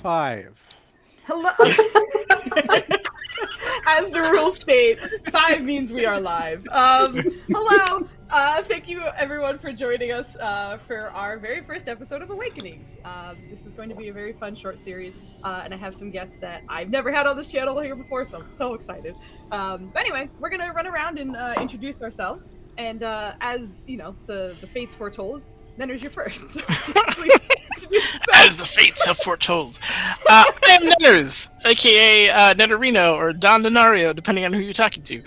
5. Hello. As the rules state, 5 means we are live. Hello. Thank you, everyone, for joining us for our very first episode of Awakenings. This is going to be a very fun short series, and I have some guests that I've never had on this channel here before, so I'm so excited. But anyway, we're going to run around and introduce ourselves. And as you know, the fates foretold, Nenner's your first. So please introduce yourself. As the fates have foretold. I am Nenners, aka Netterino or Don Denario, depending on who you're talking to.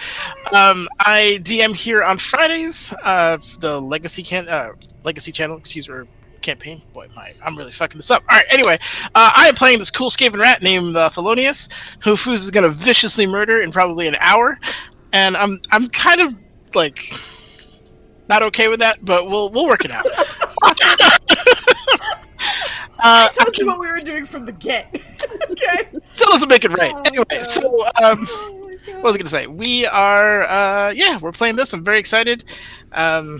I DM here on Fridays, the Legacy channel, or campaign. Boy, I'm really fucking this up. All right, anyway, I am playing this cool Skaven rat named Thelonious, who Foozca is going to viciously murder in probably an hour, and I'm kind of like not okay with that, but we'll work it out. I told you what we were doing from the get. Okay. Still doesn't make it right. Oh, anyway, God. so what was I going to say? We are, we're playing this. I'm very excited. I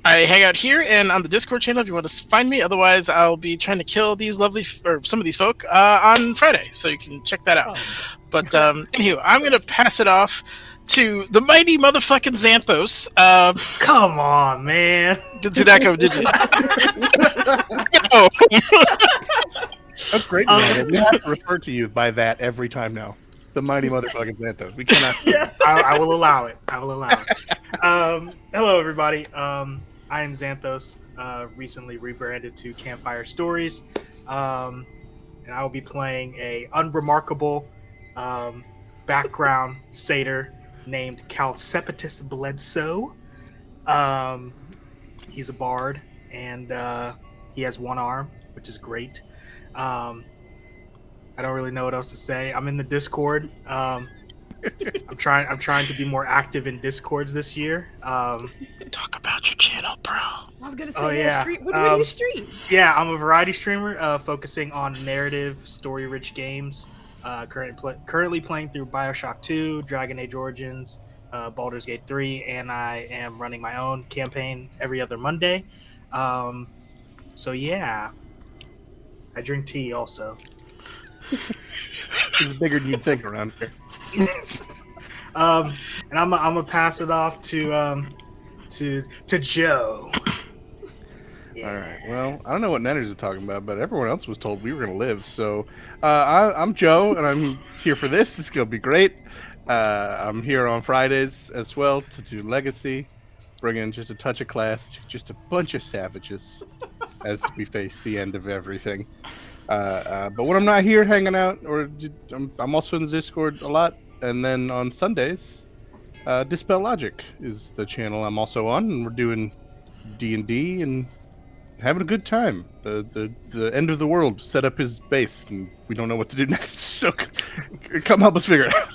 hang out here and on the Discord channel if you want to find me. Otherwise, I'll be trying to kill these some of these folk on Friday, so you can check that out. Oh. But anywho, I'm going to pass it off to the mighty motherfucking Xanthos. Come on, man. Didn't see that coming, did you? That's great. We have to refer to you by that every time now. The mighty motherfucking Xanthos. We cannot. I will allow it. Hello, everybody. I am Xanthos, recently rebranded to Campfire Stories. And I will be playing a unremarkable background satyr named Calcepetus Bledsoe. He's a bard, and he has one arm, which is great. I don't really know what else to say. I'm in the Discord. I'm trying to be more active in Discords this year. Talk about your channel, bro. I was gonna say, Oh, yeah. What do you stream? Yeah, I'm a variety streamer, focusing on narrative, story-rich games. Currently playing through BioShock 2, Dragon Age Origins, Baldur's Gate 3, and I am running my own campaign every other Monday. So yeah, I drink tea also. It's bigger than you'd think around here. And I'm gonna pass it off to Joe. Yeah. All right. Well, I don't know what Nenners are talking about, but everyone else was told we were gonna live. So I'm Joe, and I'm here for this. It's gonna be great. I'm here on Fridays as well to do Legacy, bring in just a touch of class to just a bunch of savages as we face the end of everything. But when I'm not here hanging out, I'm also in the Discord a lot, and then on Sundays, Dispel Logic is the channel I'm also on, and we're doing D&D and having a good time. The end of the world set up his base, and we don't know what to do next. So come help us figure it out.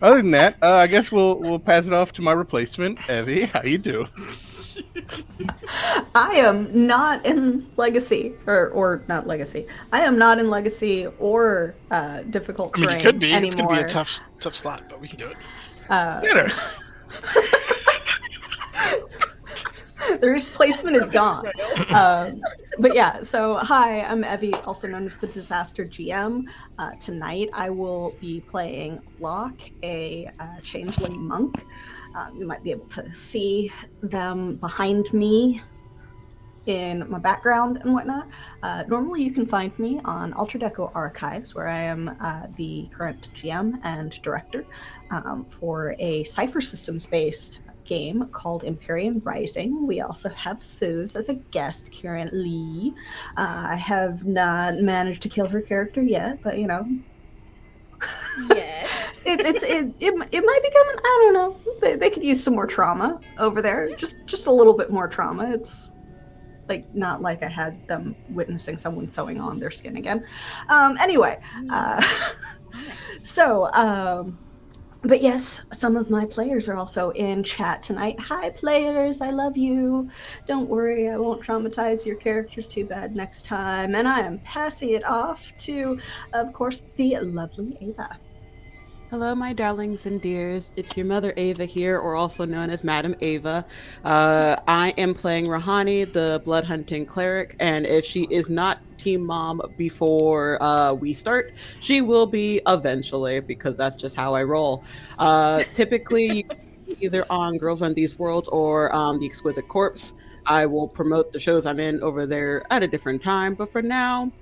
Other than that, I guess we'll pass it off to my replacement, Evie. How you do? I am not in Legacy, or not Legacy. I am not in Legacy or difficult terrain it could be. anymore. It's gonna be a tough slot, but we can do it. The replacement is gone. But yeah, so hi, I'm Evie, also known as the Disaster GM. Tonight I will be playing Locke, a changeling monk. You might be able to see them behind me in my background and whatnot. Normally you can find me on Ultra Deco Archives, where I am the current GM and director for a Cypher Systems-based game called Imperium Rising. We also have Foozca as a guest currently. I have not managed to kill her character yet, but you know. Yes. It might be coming. I don't know. They could use some more trauma over there. Just a little bit more trauma. It's like not like I had them witnessing someone sewing on their skin again. Anyway, but yes, some of my players are also in chat tonight. Hi, players. I love you. Don't worry, I won't traumatize your characters too bad next time. And I am passing it off to, of course, the lovely Ava. Hello, my darlings and dears. It's your mother Ava here, or also known as Madam Ava. I am playing Rahani, the blood hunting cleric, and if she is not Team Mom before we start, she will be eventually, because that's just how I roll. Typically, either on Girls on These Worlds or The Exquisite Corpse. I will promote the shows I'm in over there at a different time, but for now,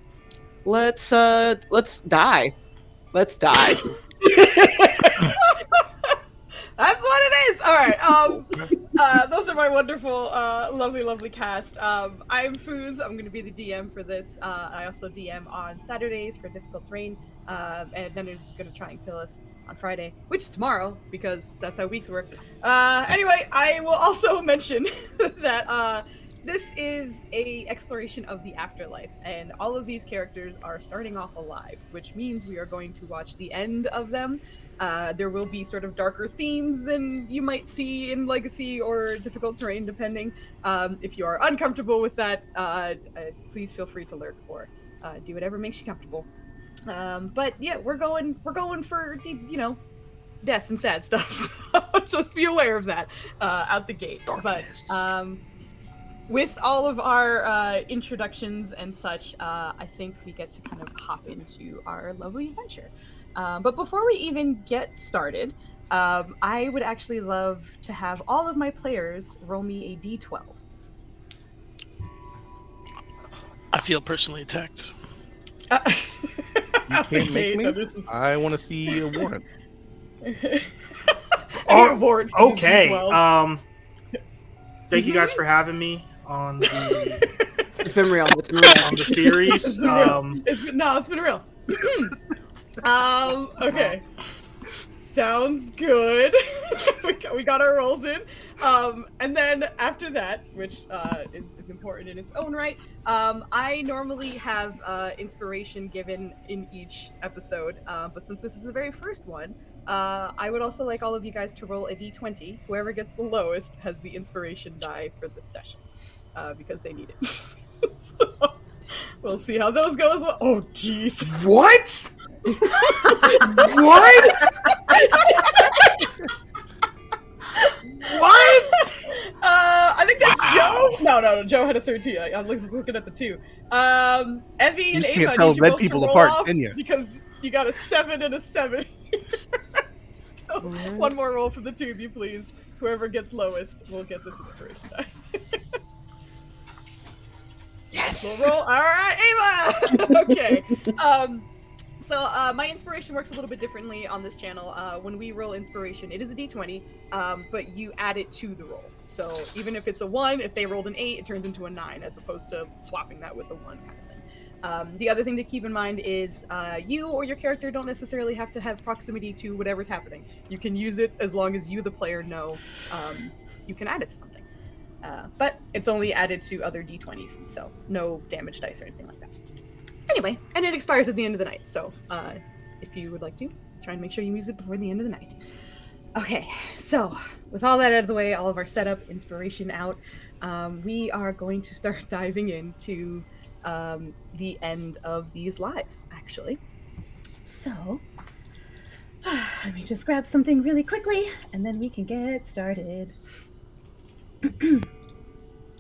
let's die. Let's die. That's what it is. All right. Those are my wonderful, lovely cast. I'm Foos. I'm going to be the DM for this. I also DM on Saturdays for Difficult Terrain. And then there's going to try and kill us on Friday, which is tomorrow because that's how weeks work. Anyway, I will also mention that this is a exploration of the afterlife, and all of these characters are starting off alive, which means we are going to watch the end of them. There will be sort of darker themes than you might see in Legacy or Difficult Terrain, depending. If you are uncomfortable with that, please feel free to lurk or do whatever makes you comfortable. But yeah, we're going for death and sad stuff. So just be aware of that out the gate. Darkness. But with all of our introductions and such, I think we get to kind of hop into our lovely adventure. But before we even get started, I would actually love to have all of my players roll me a d12. I feel personally attacked. You can't make me. I want to see a warrant. Warrant for this Okay. D12. Thank you guys for having me on the It's been real. It's been real. on the series. It's been real. Okay. Sounds good. we got our rolls in. And then after that, which is important in its own right, I normally have inspiration given in each episode, but since this is the very first one, I would also like all of you guys to roll a d20. Whoever gets the lowest has the inspiration die for this session, because they need it. So we'll see how those go as well. Oh, jeez. What? What? What? I think that's Joe. No. Joe had a 13. I was looking at the 2. Evie and You Ava, can't I tell need you dead both to people roll apart, off can you? because you got a 7 and a 7. So one more roll for the 2 of you, please. Whoever gets lowest will get this inspiration die. Yes. We'll roll. All right, Ava. Okay. So my inspiration works a little bit differently on this channel. When we roll inspiration, it is a d20, but you add it to the roll. So even if it's a 1, if they rolled an 8, it turns into a 9, as opposed to swapping that with a 1 kind of thing. The other thing to keep in mind is you or your character don't necessarily have to have proximity to whatever's happening. You can use it as long as you, the player, know you can add it to something. But it's only added to other d20s, so no damage dice or anything like that. Anyway, and it expires at the end of the night, so if you would like to, try and make sure you use it before the end of the night. Okay, so with all that out of the way, all of our setup, inspiration out, we are going to start diving into the end of these lives, actually. So, let me just grab something really quickly, and then we can get started.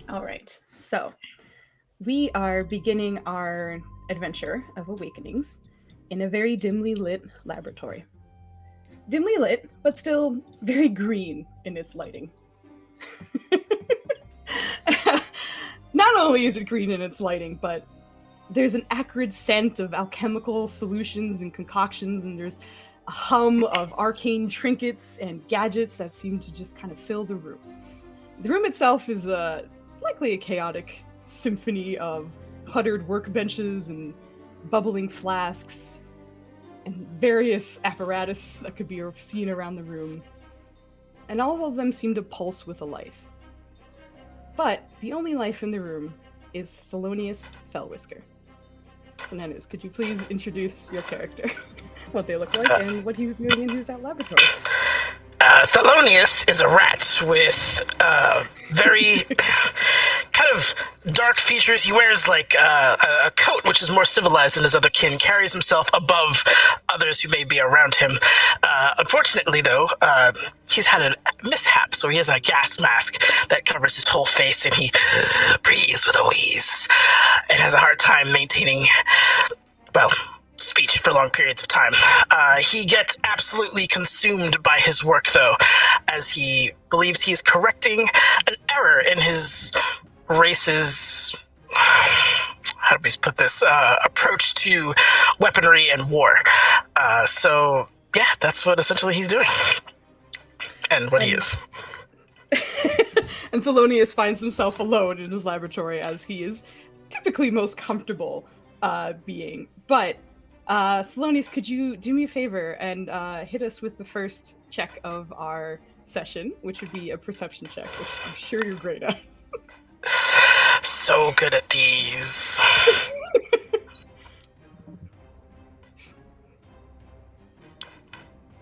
All right, so we are beginning our adventure of Awakenings in a very dimly lit laboratory. Dimly lit, but still very green in its lighting. Not only is it green in its lighting, but there's an acrid scent of alchemical solutions and concoctions, and there's a hum of arcane trinkets and gadgets that seem to just kind of fill the room. The room itself is likely a chaotic symphony of cluttered workbenches and bubbling flasks and various apparatus that could be seen around the room. And all of them seem to pulse with a life. But the only life in the room is Thelonious Fellwhisker. So Nanus, could you please introduce your character, what they look like, and what he's doing in his laboratory? Thelonious is a rat with very kind of dark features. He wears like a coat, which is more civilized than his other kin. Carries himself above others who may be around him. Unfortunately, though, he's had a mishap, so he has a gas mask that covers his whole face, and he breathes with a wheeze, and has a hard time maintaining, well, speech for long periods of time. He gets absolutely consumed by his work, though, as he believes he is correcting an error in his race's, how do we put this, approach to weaponry and war. So, yeah, that's what essentially he's doing. And what he is. And Thelonious finds himself alone in his laboratory, as he is typically most comfortable being. But Thelonious, could you do me a favor and hit us with the first check of our session, which would be a perception check, which I'm sure you're great at. So good at these.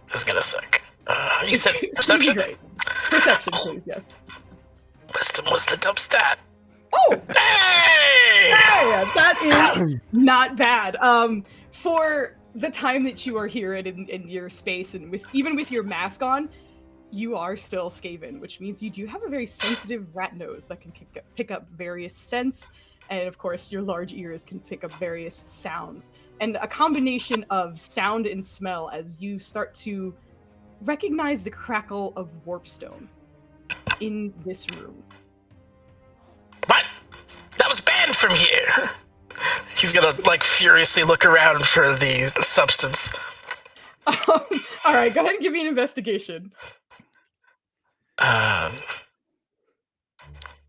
This is gonna suck. You said perception? Great. Perception, please, yes. Wisdom was the dump stat. Oh! Hey! Hey! That is not bad. For the time that you are here in your space, and even with your mask on, you are still Skaven, which means you do have a very sensitive rat nose that can pick up various scents, and of course your large ears can pick up various sounds. And a combination of sound and smell as you start to recognize the crackle of warpstone in this room. What? That was banned from here! He's gonna, like, furiously look around for the substance. Alright, go ahead and give me an investigation.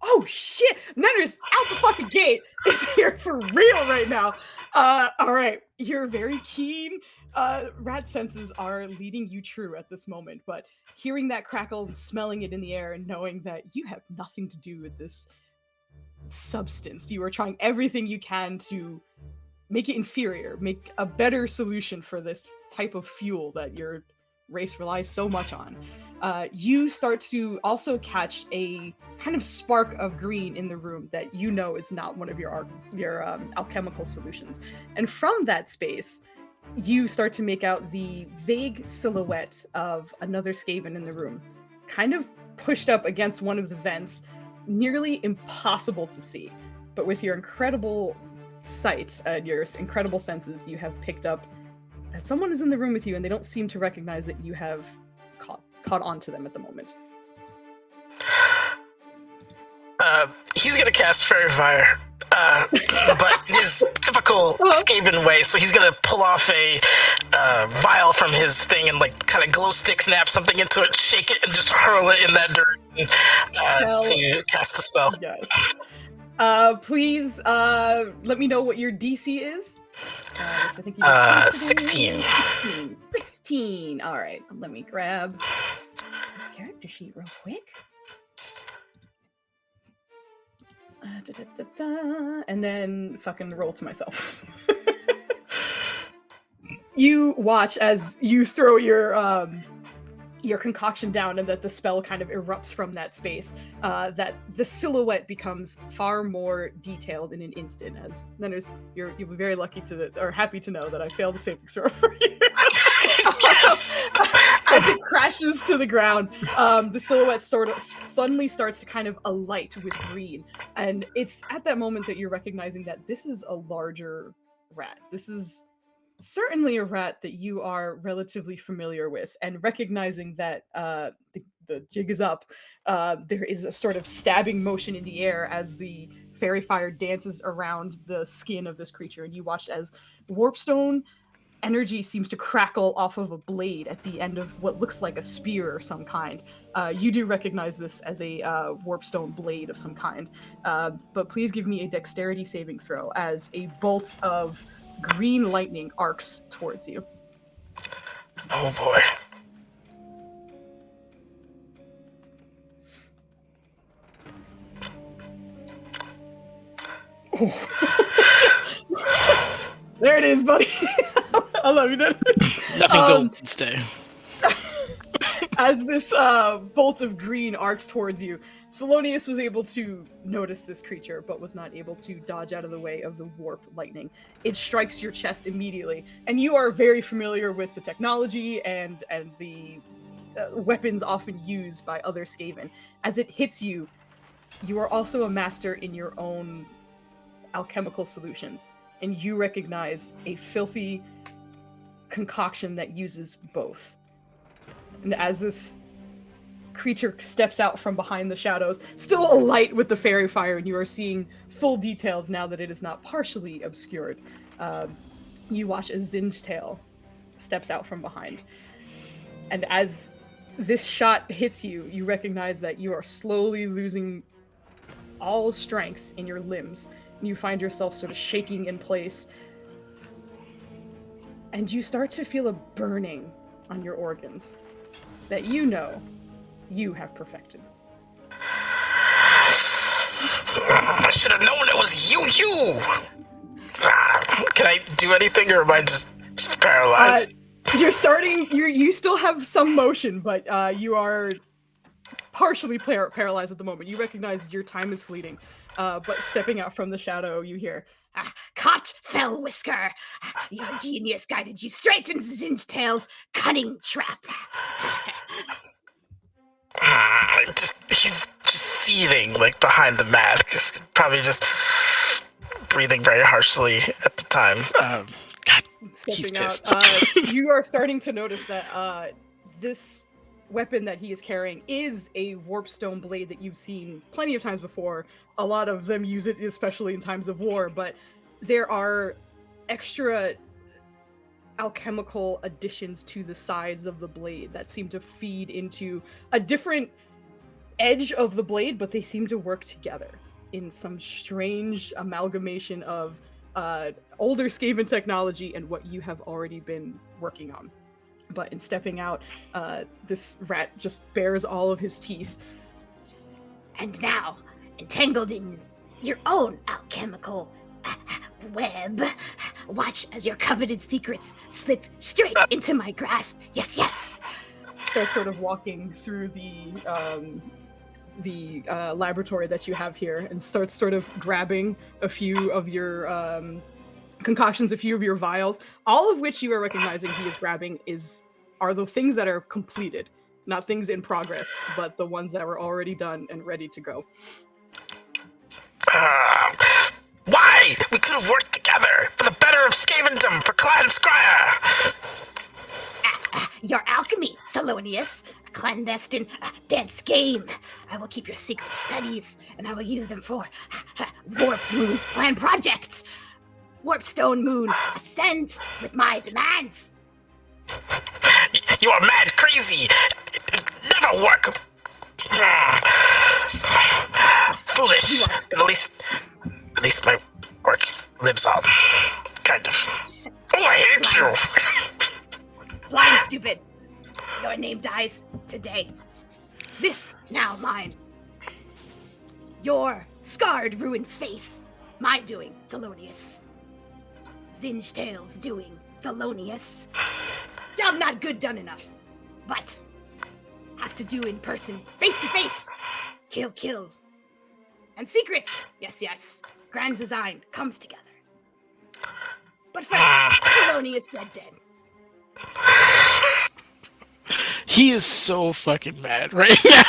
Oh shit! Nenner's out the fucking gate is here for real right now. Alright, you're very keen. Rat senses are leading you true at this moment, but hearing that crackle and smelling it in the air and knowing that you have nothing to do with this substance, you are trying everything you can to make it inferior, make a better solution for this type of fuel that your race relies so much on. You start to also catch a kind of spark of green in the room that you know is not one of your alchemical solutions. And from that space, you start to make out the vague silhouette of another Skaven in the room, kind of pushed up against one of the vents, nearly impossible to see. But with your incredible sight and your incredible senses, you have picked up that someone is in the room with you, and they don't seem to recognize that you have caught on to them at the moment. He's gonna cast Fairy Fire, but his typical Skaven way, so he's gonna pull off a vial from his thing and, like, kind of glow stick snap something into it, shake it, and just hurl it in that direction to cast the spell. Yes. Please let me know what your DC is. Which I think you 16. 16. All right, let me grab this character sheet real quick. And then fucking roll to myself. You watch as you throw your concoction down, and that the spell kind of erupts from that space. That the silhouette becomes far more detailed in an instant. As then you'll be very lucky happy to know that I failed the saving throw for you. Yes! As it crashes to the ground, the silhouette sort of suddenly starts to kind of alight with green, and it's at that moment that you're recognizing that this is a larger rat. This is certainly a rat that you are relatively familiar with, and recognizing that the jig is up, there is a sort of stabbing motion in the air as the fairy fire dances around the skin of this creature, and you watch as warpstone energy seems to crackle off of a blade at the end of what looks like a spear or some kind. You do recognize this as a warpstone blade of some kind, but please give me a dexterity saving throw as a bolt of green lightning arcs towards you. Oh boy. There it is, buddy. I love you, dude. Nothing goes can stay. As this bolt of green arcs towards you, Thelonious was able to notice this creature, but was not able to dodge out of the way of the warp lightning. It strikes your chest immediately, and you are very familiar with the technology and the weapons often used by other Skaven. As it hits you, you are also a master in your own alchemical solutions, and you recognize a filthy concoction that uses both. And as this creature steps out from behind the shadows, still alight with the fairy fire, and you are seeing full details now that it is not partially obscured. You watch as Zinjtail steps out from behind. And as this shot hits you, you recognize that you are slowly losing all strength in your limbs. And you find yourself sort of shaking in place. And you start to feel a burning on your organs that you know you have perfected. I should have known it was you. Can I do anything, or am I just paralyzed? You still have some motion, but you are partially paralyzed at the moment. You recognize your time is fleeting, but stepping out from the shadow, you hear, Caught, Fell Whisker! Your genius guided you straight into Zinjtail's cunning trap. He's just seething, like, behind the mask. Probably just breathing very harshly at the time. God, he's pissed. You are starting to notice that this weapon that he is carrying is a warpstone blade that you've seen plenty of times before. A lot of them use it, especially in times of war, but there are extra alchemical additions to the sides of the blade that seem to feed into a different edge of the blade, but they seem to work together in some strange amalgamation of older Skaven technology and what you have already been working on. But in stepping out, this rat just bares all of his teeth. And now, entangled in your own alchemical web, watch as your coveted secrets slip straight into my grasp. Yes. Starts sort of walking through the laboratory that you have here, and starts sort of grabbing a few of your concoctions, a few of your vials, all of which you are recognizing he is grabbing are the things that are completed, not things in progress, but the ones that were already done and ready to go. Why? We could have worked together for the better of Skavendom, for Clan Scryer. Your alchemy, Thelonious, a clandestine dance game. I will keep your secret studies, and I will use them for Warp Moon Plan Project. Warpstone Moon, ascend with my demands. You are mad crazy. It never work. Foolish. At least my work lives on. Kind of. Oh, I hate you. Blind stupid. Your name dies today. This now line. Your scarred, ruined face. My doing, Thelonious. Zinjtail's doing, Thelonious. Job not good done enough. But have to do in person, face to face. Kill. And secrets. Yes. Grand design comes together. But first, Thelonious dead. He is so fucking mad right now.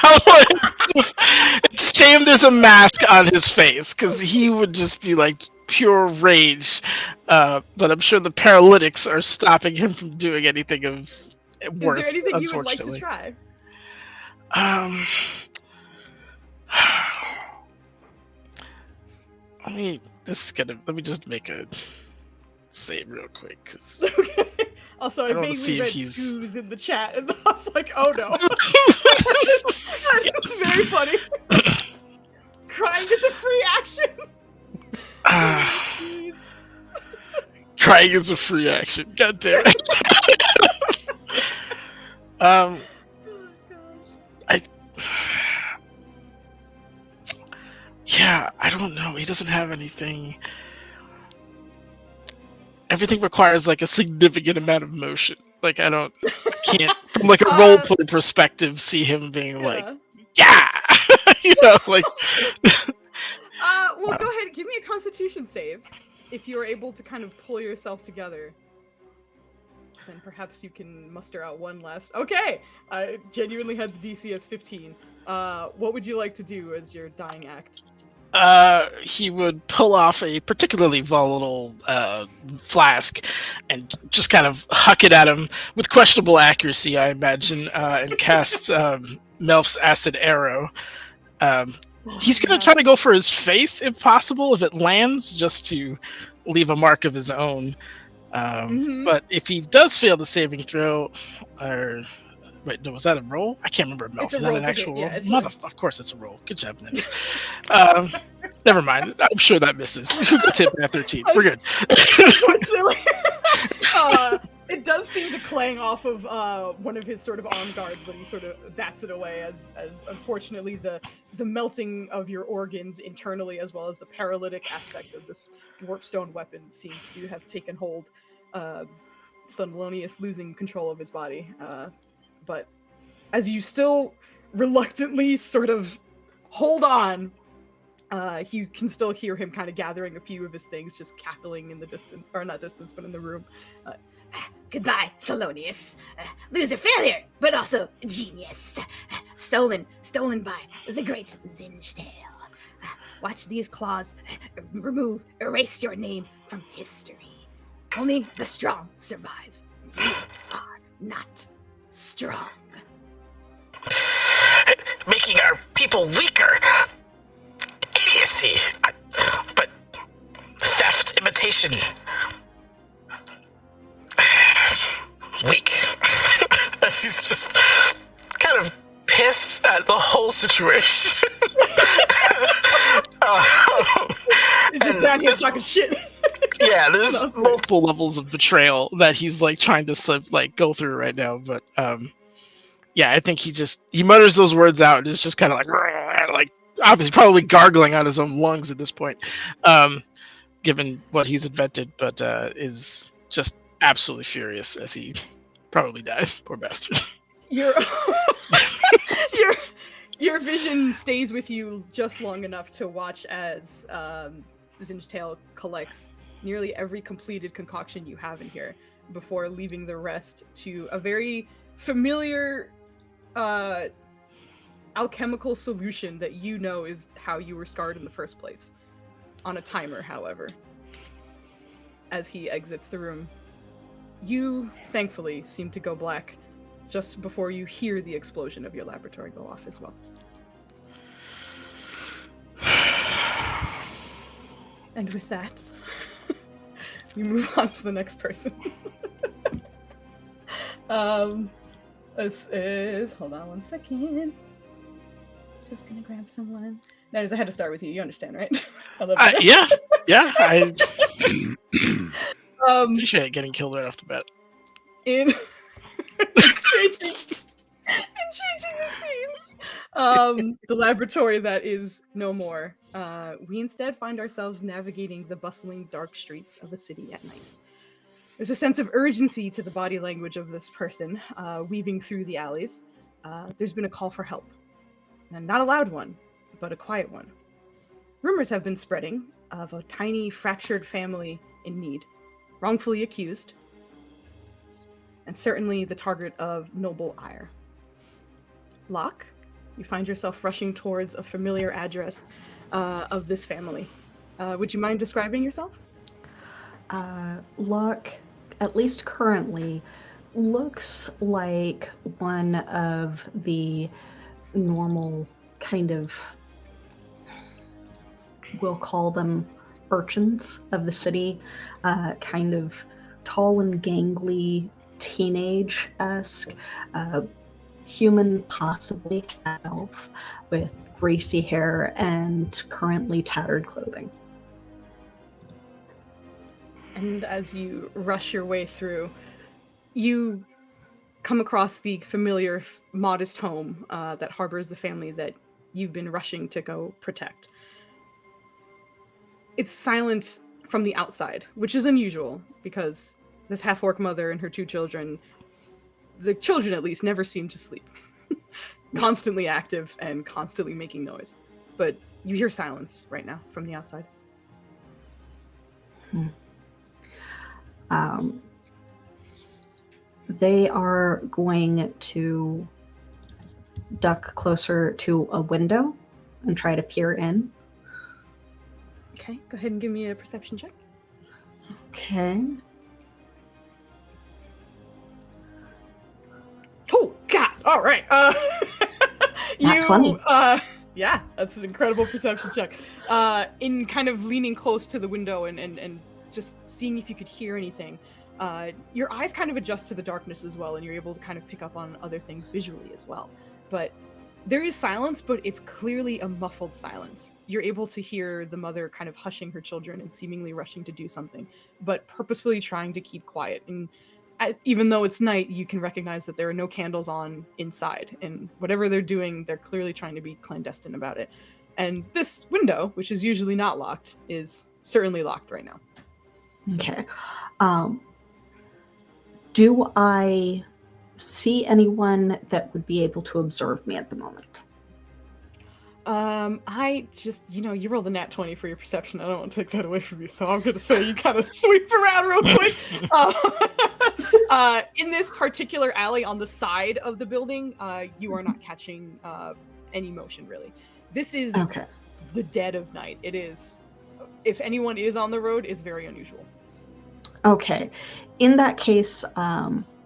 It's a shame there's a mask on his face, because he would just be like pure rage. But I'm sure the paralytics are stopping him from doing anything of worth. Is there anything you would like to try? Let me just make a save real quick, because Okay. Also, I don't see vaguely if read he's- Scooz in the chat, and I was like, oh no. Yes. It's very funny. Crying is a free action. Jeez. Crying is a free action. God damn it. Oh, gosh. Yeah, I don't know. He doesn't have anything. Everything requires like a significant amount of motion. Like I can't from like a role play perspective see him being like, yeah. like. Well, go ahead. Give me a Constitution save. If you are able to kind of pull yourself together, then perhaps you can muster out one last. Okay, I genuinely had the DC as 15. What would you like to do as your dying act? He would pull off a particularly volatile flask and just kind of huck it at him with questionable accuracy, I imagine, and cast Melf's acid arrow. He's going to try to go for his face if possible, if it lands, just to leave a mark of his own. But if he does fail the saving throw, or wait, no, was that a roll? I can't remember. Melf. Is that an actual roll? Of course, it's a roll. Good job, Nips. Never mind. I'm sure that misses. Who gets hit by 13? We're good. Unfortunately, it does seem to clang off of one of his sort of arm guards, but he sort of bats it away as unfortunately the melting of your organs internally, as well as the paralytic aspect of this warpstone weapon, seems to have taken hold. Thelonious losing control of his body, but as you still reluctantly sort of hold on, you can still hear him kind of gathering a few of his things, just cackling in the distance, or not distance, but in the room. Goodbye, Thelonious. Loser failure, but also genius. Stolen by the great Zinjtail. Watch these claws erase your name from history. Only the strong survive. You are not strong. Making our people weaker. Idiocy. But theft, imitation. Weak. He's just kind of pissed at the whole situation. He's just down here talking shit. Yeah, there's multiple levels of betrayal that he's like trying to like go through right now, but yeah, I think he mutters those words out and is just kind of like obviously probably gargling on his own lungs at this point, given what he's invented, but is just absolutely furious as he probably dies. Poor bastard. Your vision stays with you just long enough to watch as Zinjtail collects nearly every completed concoction you have in here before leaving the rest to a very familiar alchemical solution that you know is how you were scarred in the first place. On a timer, however. As he exits the room, you thankfully seem to go black just before you hear the explosion of your laboratory go off as well. And with that, we move on to the next person. This is, hold on one second. Just gonna grab someone. Nanners, I had to start with you. You understand, right? I love that. Yeah. I appreciate getting killed right off the bat. In changing the scenes, the laboratory that is no more. We instead find ourselves navigating the bustling, dark streets of a city at night. There's a sense of urgency to the body language of this person, weaving through the alleys. There's been a call for help. And not a loud one, but a quiet one. Rumors have been spreading of a tiny, fractured family in need, wrongfully accused, and certainly the target of noble ire. Locke, you find yourself rushing towards a familiar address of this family. Would you mind describing yourself? Locke, at least currently, looks like one of the normal kind of, we'll call them urchins of the city, kind of tall and gangly, teenage-esque, human, possibly elf, with greasy hair and currently tattered clothing. And as you rush your way through, you come across the familiar, modest home that harbors the family that you've been rushing to go protect. It's silent from the outside, which is unusual, because this half-orc mother and her two children, the children at least, never seem to sleep. constantly active and constantly making noise. But you hear silence right now from the outside. They are going to duck closer to a window and try to peer in. Okay, go ahead and give me a perception check. Okay. Oh God! All right. Nat 20. Yeah, that's an incredible perception check. In kind of leaning close to the window and just seeing if you could hear anything. Your eyes kind of adjust to the darkness as well, and you're able to kind of pick up on other things visually as well. But there is silence, but it's clearly a muffled silence. You're able to hear the mother kind of hushing her children and seemingly rushing to do something, but purposefully trying to keep quiet. And even though it's night, you can recognize that there are no candles on inside, and whatever they're doing, they're clearly trying to be clandestine about it. And this window, which is usually not locked, is certainly locked right now. Okay. Do I see anyone that would be able to observe me at the moment? I just, you rolled a nat 20 for your perception. I don't want to take that away from you, so I'm going to say you kind of sweep around real quick. In this particular alley on the side of the building, you are not catching any motion, really. This is the dead of night. It is, if anyone is on the road, it's very unusual. Okay. In that case,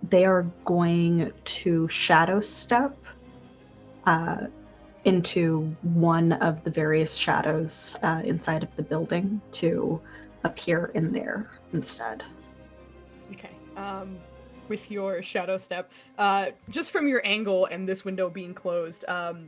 they are going to shadow step into one of the various shadows inside of the building to appear in there instead. Okay. With your shadow step, just from your angle and this window being closed,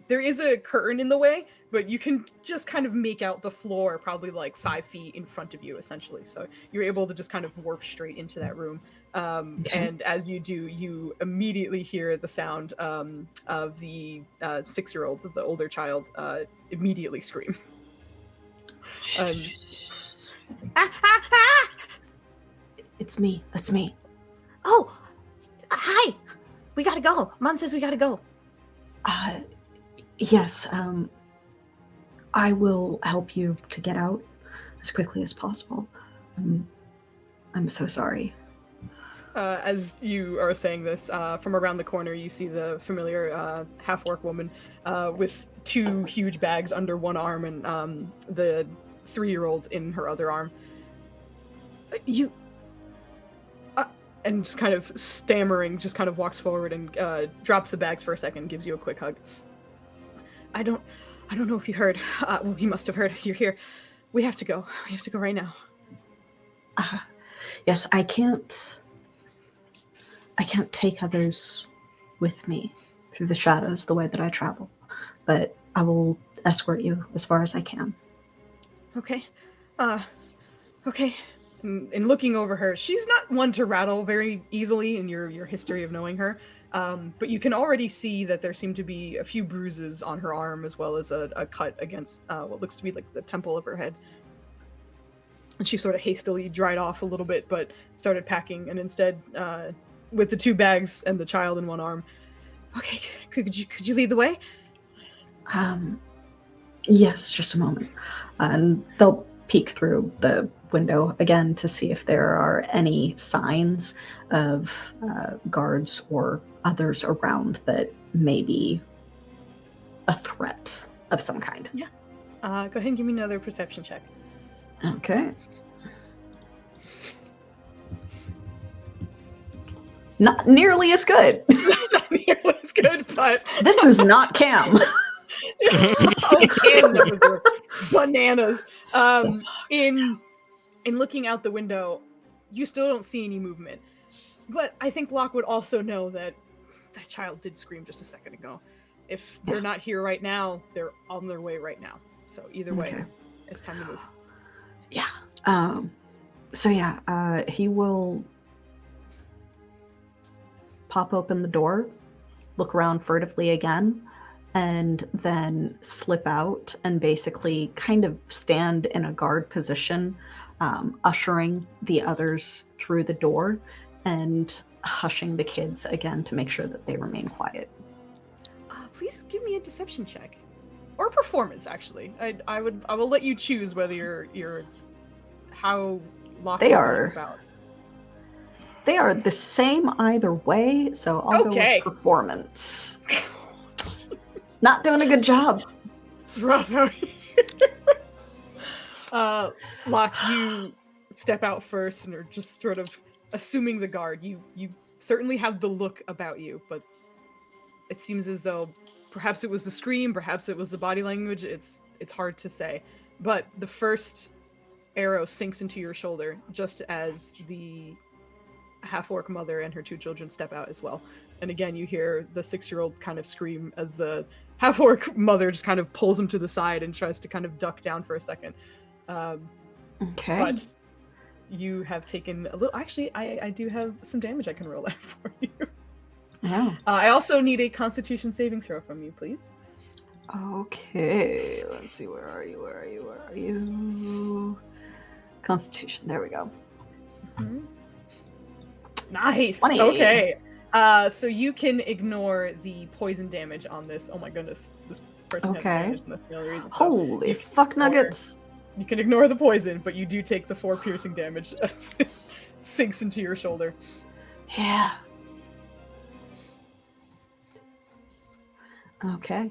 there is a curtain in the way, but you can just kind of make out the floor probably like 5 feet in front of you, essentially. So you're able to just kind of warp straight into that room. And as you do, you immediately hear the sound of the 6-year-old, the older child, immediately scream. It's me. That's me. Oh, hi. We gotta go. Mom says we gotta go. Yes. I will help you to get out as quickly as possible. I'm so sorry. As you are saying this, from around the corner, you see the familiar half-orc woman with 2 huge bags under one arm and the 3-year-old in her other arm. And just kind of stammering, just kind of walks forward and drops the bags for a second, gives you a quick hug. I don't know if you heard. Well, you must have heard. You're here. We have to go. We have to go right now. Yes, I can't take others with me through the shadows the way that I travel, but I will escort you as far as I can. Okay. Okay. And looking over her, she's not one to rattle very easily in your history of knowing her, but you can already see that there seem to be a few bruises on her arm as well as a cut against what looks to be like the temple of her head. And she sort of hastily dried off a little bit, but started packing, and instead, with the 2 bags and the child in one arm, okay, could you lead the way? Yes, just a moment. And they'll peek through the window again to see if there are any signs of guards or others around that may be a threat of some kind. Yeah. Go ahead and give me another perception check. Okay. Not nearly as good. Not nearly as good, but This is not Cam. Cam's numbers were bananas. In looking out the window, you still don't see any movement. But I think Locke would also know that that child did scream just a second ago. If they're not here right now, they're on their way right now. So either way, it's time to move. Yeah. He will pop open the door, look around furtively again, and then slip out and basically kind of stand in a guard position, ushering the others through the door and hushing the kids again to make sure that they remain quiet. please give me a deception check. Or performance, actually. I will let you choose whether you're how Locke They is are- going about. They are the same either way, so I'll go Okay. with performance. Not doing a good job. It's rough out here. Locke, you step out first and are just sort of assuming the guard. You certainly have the look about you, but it seems as though perhaps it was the scream, perhaps it was the body language. It's hard to say. But the first arrow sinks into your shoulder just as the half-orc mother and her 2 children step out as well. And again, you hear the 6-year-old kind of scream as the half-orc mother just kind of pulls him to the side and tries to kind of duck down for a second. Okay. But you have taken a little... Actually, I do have some damage I can roll out for you. Yeah. I also need a Constitution saving throw from you, please. Okay. Let's see. Where are you? Constitution. There we go. Mm-hmm. Nice. 20. Okay. So you can ignore the poison damage on this. Oh my goodness, this person has Okay. damage, and that's the only reason. So Holy you fuck ignore- nuggets. You can ignore the poison, but you do take the 4 piercing damage as it sinks into your shoulder. Yeah. Okay.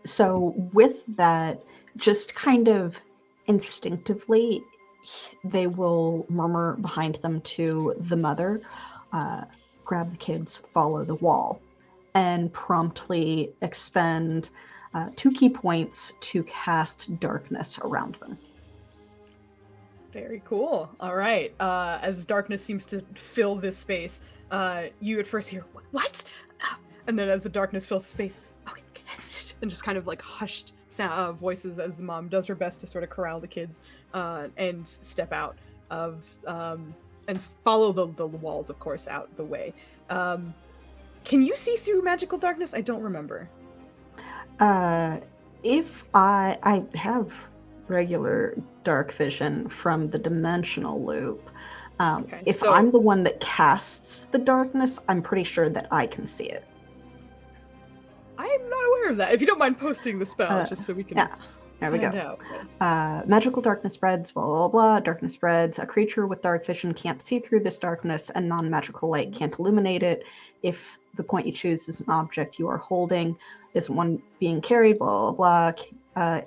So with that, just kind of instinctively, they will murmur behind them to the mother, grab the kids, follow the wall, and promptly expend 2 key points to cast darkness around them. Very cool. All right. As darkness seems to fill this space, you at first hear, "What?" And then as the darkness fills the space, "Okay," and just kind of like hushed voices as the mom does her best to sort of corral the kids and step out of and follow the walls, of course, out the way. Can you see through magical darkness? I don't remember. If I have regular dark vision from the dimensional loop. Okay, If so- I'm the one that casts the darkness, I'm pretty sure that I can see it. I am not aware of that. If you don't mind posting the spell, just so we can Yeah, there we find go. out. Magical darkness spreads, blah, blah, blah. Darkness spreads. A creature with dark vision can't see through this darkness, and non-magical light can't illuminate it. If the point you choose is an object you are holding, is one being carried, blah, blah, blah.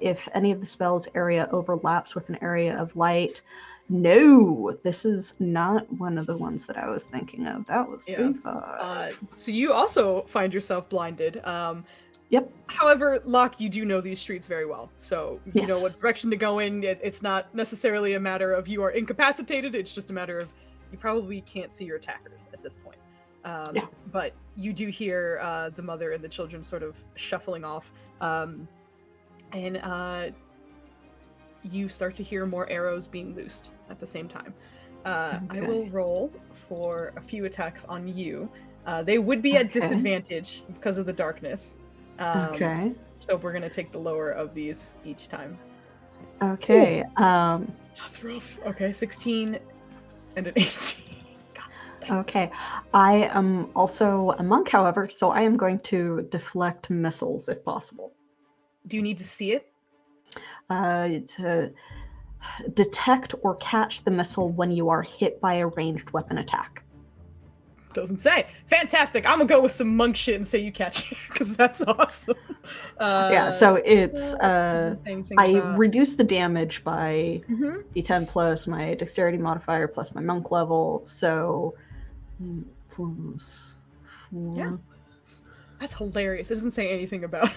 If any of the spell's area overlaps with an area of light, no, this is not one of the ones that I was thinking of. That was Yeah. 3-5. So you also find yourself blinded. Yep. However, Locke, you do know these streets very well, so you know Yes. what direction to go in. It's not necessarily a matter of you are incapacitated. It's just a matter of you probably can't see your attackers at this point. Yeah. But you do hear the mother and the children sort of shuffling off, and you start to hear more arrows being loosed at the same time. I Okay. will roll for a few attacks on you. They would be at Okay. disadvantage because of the darkness. Okay. So we're gonna take the lower of these each time. Okay. That's rough. Okay, 16 and an 18. Okay. I am also a monk, however, so I am going to deflect missiles if possible. Do you need to see it? To detect or catch the missile when you are hit by a ranged weapon attack. Doesn't say. Fantastic. I'm gonna go with some monk shit and say you catch it because that's awesome. Yeah, so it's doesn't say anything I about- reduce the damage by Mhm. d10 plus my dexterity modifier plus my monk level, so plus 4. Yeah. That's hilarious. It doesn't say anything about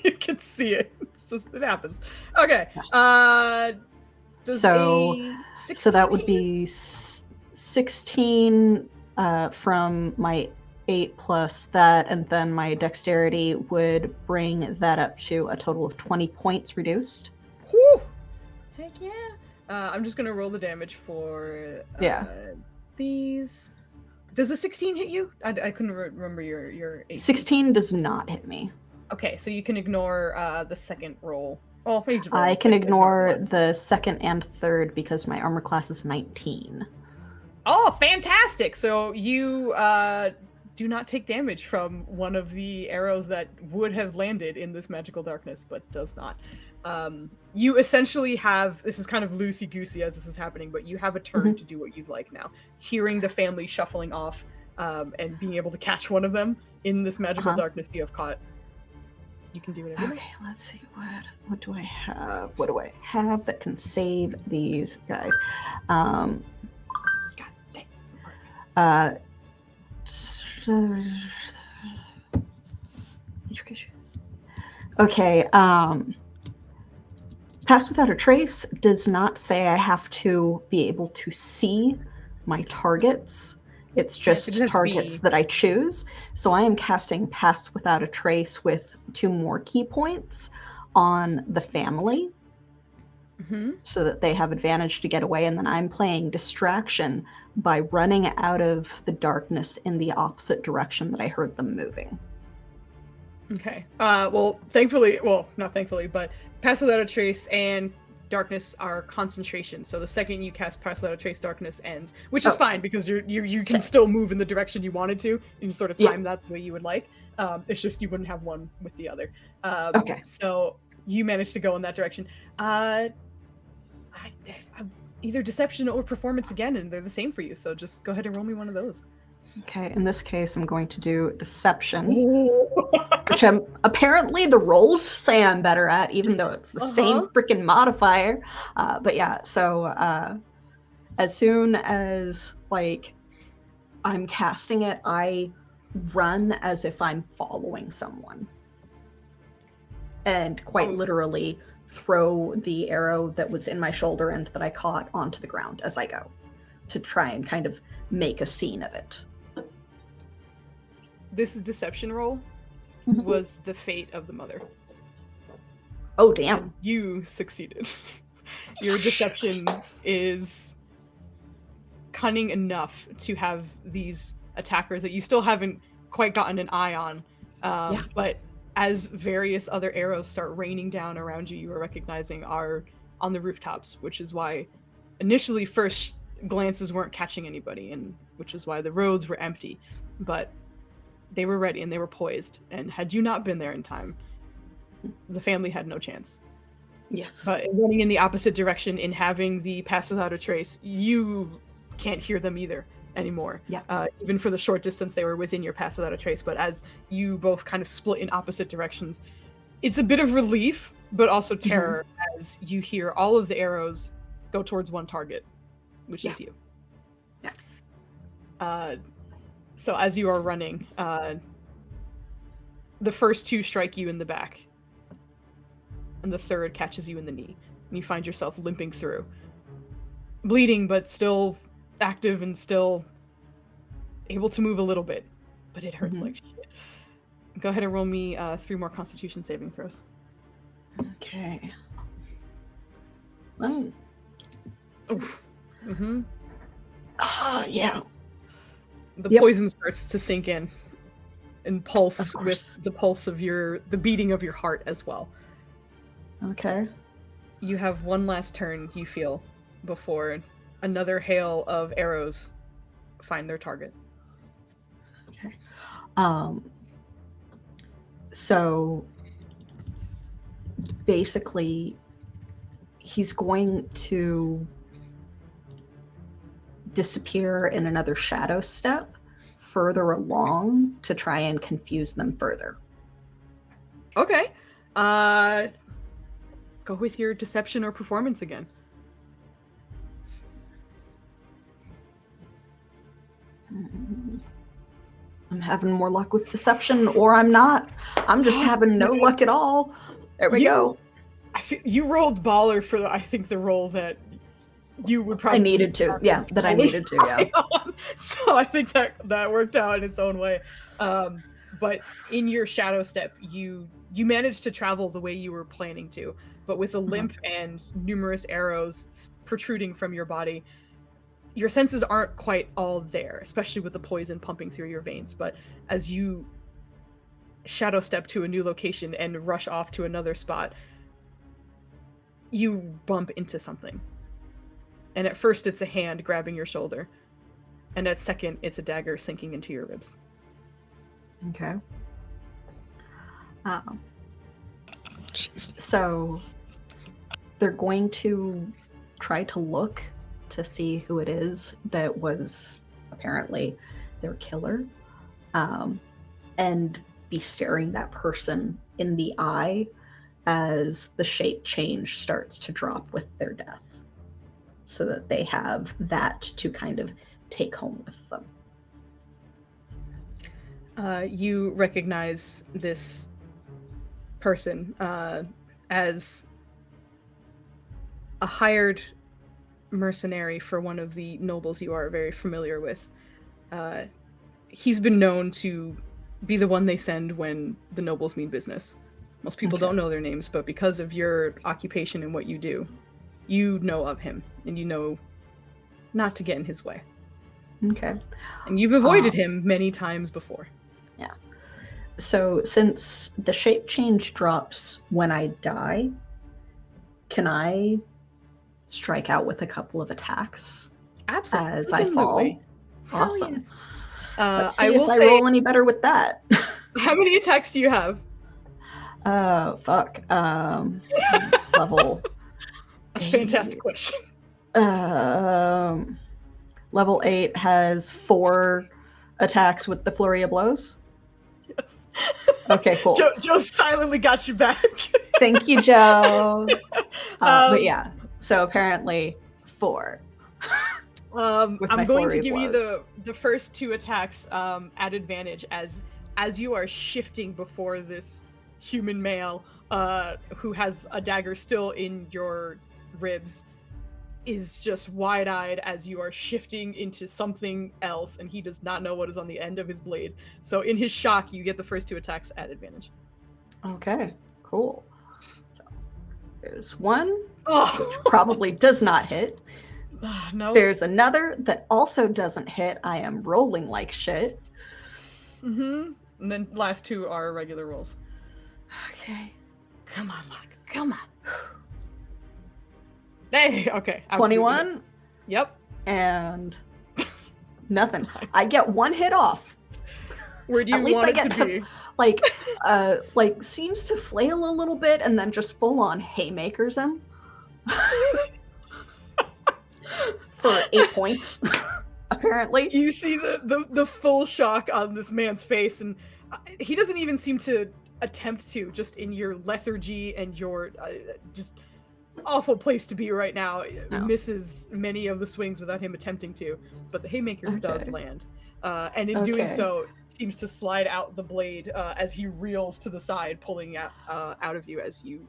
you can see it. It's just it happens. Okay. Does So- a 16 So that would hit you? be 16 from my 8 plus that, and then my dexterity would bring that up to a total of 20 points reduced. Whew. Heck yeah. I'm just gonna roll the damage for Yeah. these. Does the 16 hit you? I couldn't remember your 18. 16 does not hit me. Okay, so you can ignore the second roll. Oh, you just roll I can the ignore one. the second and third because my armor class is 19. Oh, fantastic! So you do not take damage from one of the arrows that would have landed in this magical darkness, but does not. You essentially have, this is kind of loosey-goosey as this is happening, but you have a turn to do what you'd like now. Hearing the family shuffling off and being able to catch one of them in this magical darkness you have caught. You can do whatever. Okay, let's see. What do I have? What do I have that can save these guys? God dang. Okay, Pass Without a Trace does not say I have to be able to see my targets. It's just targets that I choose. So I am casting Pass Without a Trace with 2 more key points on the family so that they have advantage to get away. And then I'm playing Distraction by running out of the darkness in the opposite direction that I heard them moving. Okay. Well, thankfully, well, not thankfully, but Pass Without a Trace and Darkness are concentration. So the second you cast Pass Without a Trace, darkness ends, which is fine because you can still move in the direction you wanted to. You can sort of time that the way you would like. It's just you wouldn't have one with the other. Okay. So you managed to go in that direction. Either Deception or Performance again, and they're the same for you. So just go ahead and roll me one of those. Okay, in this case, I'm going to do Deception, which apparently the rolls say I'm better at, even though it's the same freaking modifier. But yeah, so as soon as like I'm casting it, I run as if I'm following someone, and quite literally throw the arrow that was in my shoulder end that I caught onto the ground as I go, to try and kind of make a scene of it. This deception roll was the fate of the mother. Oh, damn. And you succeeded. Your deception is cunning enough to have these attackers that you still haven't quite gotten an eye on. But as various other arrows start raining down around you, you are recognizing are on the rooftops, which is why initially first glances weren't catching anybody, and which is why the roads were empty. But they were ready and they were poised, and had you not been there in time, the family had no chance. Yes. But running in the opposite direction, in having the Pass Without a Trace, you can't hear them either anymore. Yeah. Even for the short distance they were within your Pass Without a Trace. But as you both kind of split in opposite directions, it's a bit of relief, but also terror as you hear all of the arrows go towards one target, which is you. Yeah. So as you are running, the first 2 strike you in the back, and the third catches you in the knee, and you find yourself limping through. Bleeding, but still active and still able to move a little bit, but it hurts like shit. Go ahead and roll me 3 more Constitution saving throws. Okay. Oh. Yeah. The poison starts to sink in and pulse with the pulse of the beating of your heart as well. Okay. You have one last turn, you feel, before another hail of arrows find their target. Okay. So basically he's going to disappear in another shadow step further along to try and confuse them further. Okay. Go with your Deception or Performance again. I'm having more luck with Deception, or I'm not. I'm just having no luck at all. There we go. You rolled baller for, I think, the role that you would probably... I needed to, yeah. So I think that worked out in its own way. But in your shadow step, you managed to travel the way you were planning to, but with a limp and numerous arrows protruding from your body, your senses aren't quite all there, especially with the poison pumping through your veins. But as you shadow step to a new location and rush off to another spot, you bump into something. And at first it's a hand grabbing your shoulder. And at second, it's a dagger sinking into your ribs. Okay. Jeez. So they're going to try to look to see who it is that was apparently their killer, and be staring that person in the eye as the shape change starts to drop with their death, so that they have that to kind of take home with them. You recognize this person as a hired mercenary for one of the nobles you are very familiar with. He's been known to be the one they send when the nobles mean business. Most people Okay. don't know their names, but because of your occupation and what you do, you know of him, and you know not to get in his way. Okay. And you've avoided him many times before. Yeah. So since the shape change drops when I die, can I strike out with a couple of attacks Absolutely. as I fall? Hell Awesome. yes. Let's see I will if I say, roll any better with that. how many attacks do you have? Fuck. Level. That's a 8. fantastic question. Level 8 has 4 attacks with the flurry of blows. Yes. Okay, cool. Joe silently got you back. Thank you, Joe. But yeah, so apparently 4. I'm my going to flurry of give you blows. the first 2 attacks at advantage as you are shifting before this human male who has a dagger still in your ribs is just wide-eyed as you are shifting into something else, and he does not know what is on the end of his blade. So in his shock, you get the first 2 attacks at advantage. Okay, cool. So there's one, which Oh, probably does not hit. no. There's another that also doesn't hit. I am rolling like shit. Mm-hmm. And then last 2 are regular rolls. Okay. Come on, Locke. Come on. Hey, okay. absolutely 21 hits. Yep. and nothing. I get 1 hit off. Where do you At least want I it get to to- be? like seems to flail a little bit and then just full on haymakers him for 8 points. Apparently, You see the full shock on this man's face, and he doesn't even seem to attempt to. Just in your lethargy and your just awful place to be right now, No. misses many of the swings without him attempting to. But the haymaker does Okay. land, and in doing Okay. so, seems to slide out the blade as he reels to the side, pulling out of you as you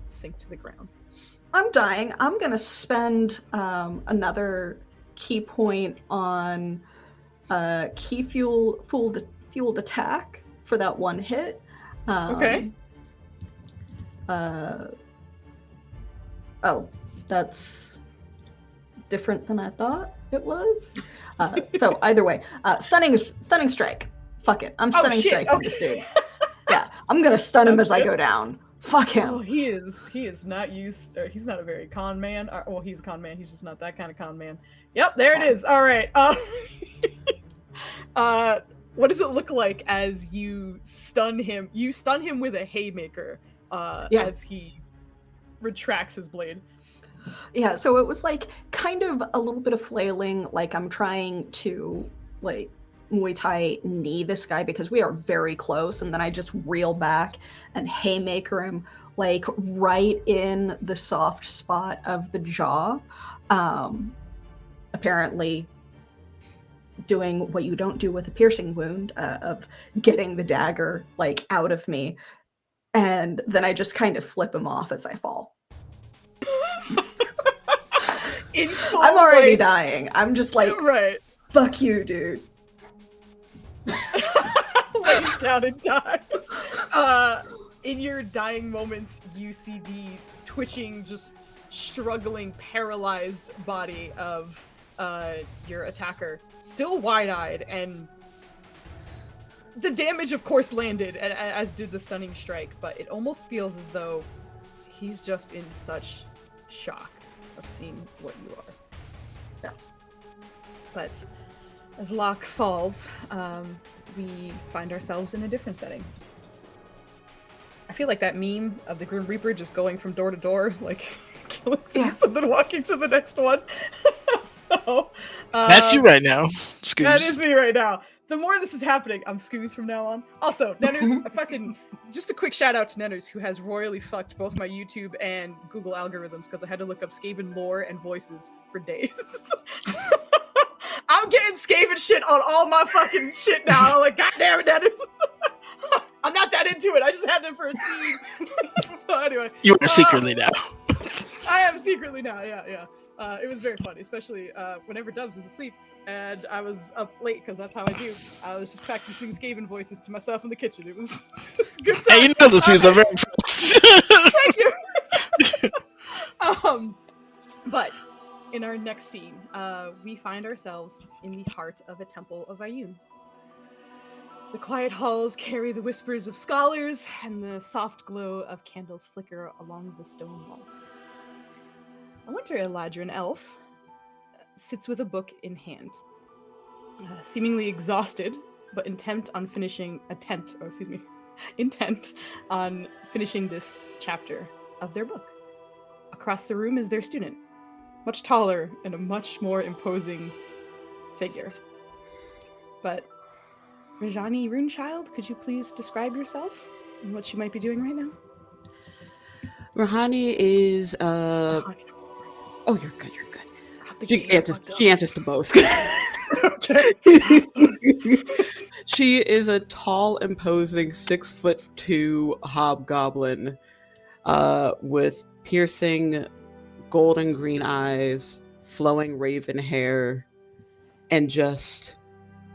sink to the ground. I'm dying. I'm gonna spend another key point on key fueled attack for that 1 hit. Okay. Oh, that's different than I thought it was. So either way, stunning strike. Fuck it, I'm stunning shit, striking okay. this dude. Yeah, I'm gonna stun him as I go down. Fuck him. Oh, he is not used, or he's not a very con man. Well, he's a con man. He's just not that kind of con man. Yep, there it is. All right. What does it look like as you stun him? You stun him with a haymaker Yeah. as he retracts his blade. Yeah, so it was like kind of a little bit of flailing, like I'm trying to like Muay Thai knee this guy because we are very close, and then I just reel back and haymaker him like right in the soft spot of the jaw. Apparently doing what you don't do with a piercing wound, of getting the dagger like out of me, and then I just kind of flip him off as I fall. In full, I'm already like, dying. I'm just like, right. fuck you, dude. Lays down and dies. In your dying moments, you see the twitching, just struggling, paralyzed body of your attacker, still wide-eyed, and the damage, of course, landed, as did the stunning strike, but it almost feels as though he's just in such shock of seeing what you are. Yeah. But as Locke falls, we find ourselves in a different setting. I feel like that meme of the Grim Reaper just going from door to door, like killing things and then walking to the next one. So, That's you right now, Scoobs. that is me right now. The more this is happening, I'm Scoobs from now on. Also, Nenners, just a quick shout out to Nenners, who has royally fucked both my YouTube and Google algorithms because I had to look up Skaven lore and voices for days. I'm getting Skaven shit on all my fucking shit now. I'm like, God damn it, Nenners. I'm not that into it. I just had it for a scene. So anyway. You are secretly now. I am secretly now, yeah. It was very funny, especially whenever Dubs was asleep and I was up late because that's how I do. I was just practicing Skaven voices to myself in the kitchen. It was a good time. Hey, you know the Fuse. I'm very impressed. Thank you. But in our next scene, we find ourselves in the heart of a temple of Ayun. The quiet halls carry the whispers of scholars, and the soft glow of candles flicker along the stone walls. A winter Eladrin elf sits with a book in hand, seemingly exhausted, but intent on finishing this chapter of their book. Across the room is their student, much taller and a much more imposing figure. But Rajani Runechild, could you please describe yourself and what you might be doing right now? Rahani is Rahani. Oh, you're good. She answers to both. Okay. She is a tall, imposing 6'2" hobgoblin with piercing golden green eyes, flowing raven hair, and just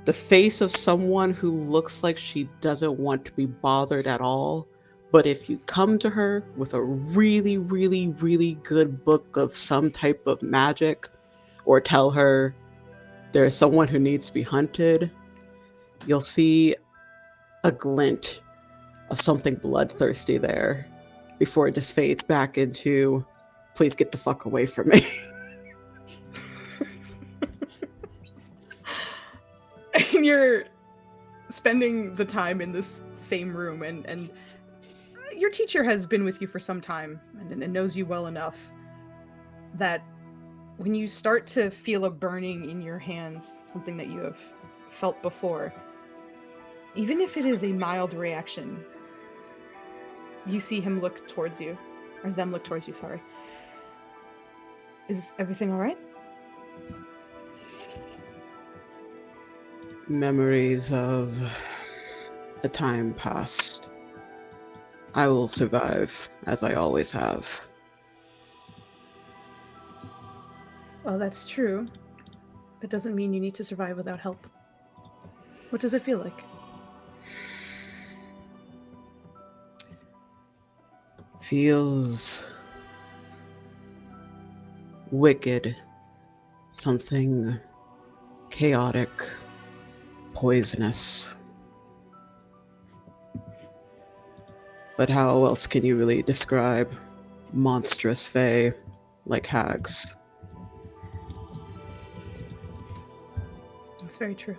the face of someone who looks like she doesn't want to be bothered at all. But if you come to her with a really, really, really good book of some type of magic, or tell her there's someone who needs to be hunted, you'll see a glint of something bloodthirsty there before it just fades back into, please get the fuck away from me. And you're spending the time in this same room, and your teacher has been with you for some time and knows you well enough that when you start to feel a burning in your hands, something that you have felt before, even if it is a mild reaction, you see him look towards you, or them look towards you, sorry. Is everything all right? Memories of a time past. I will survive, as I always have. Well, that's true. That doesn't mean you need to survive without help. What does it feel like? Feels wicked. Something chaotic, poisonous. But how else can you really describe monstrous fae like hags? That's very true.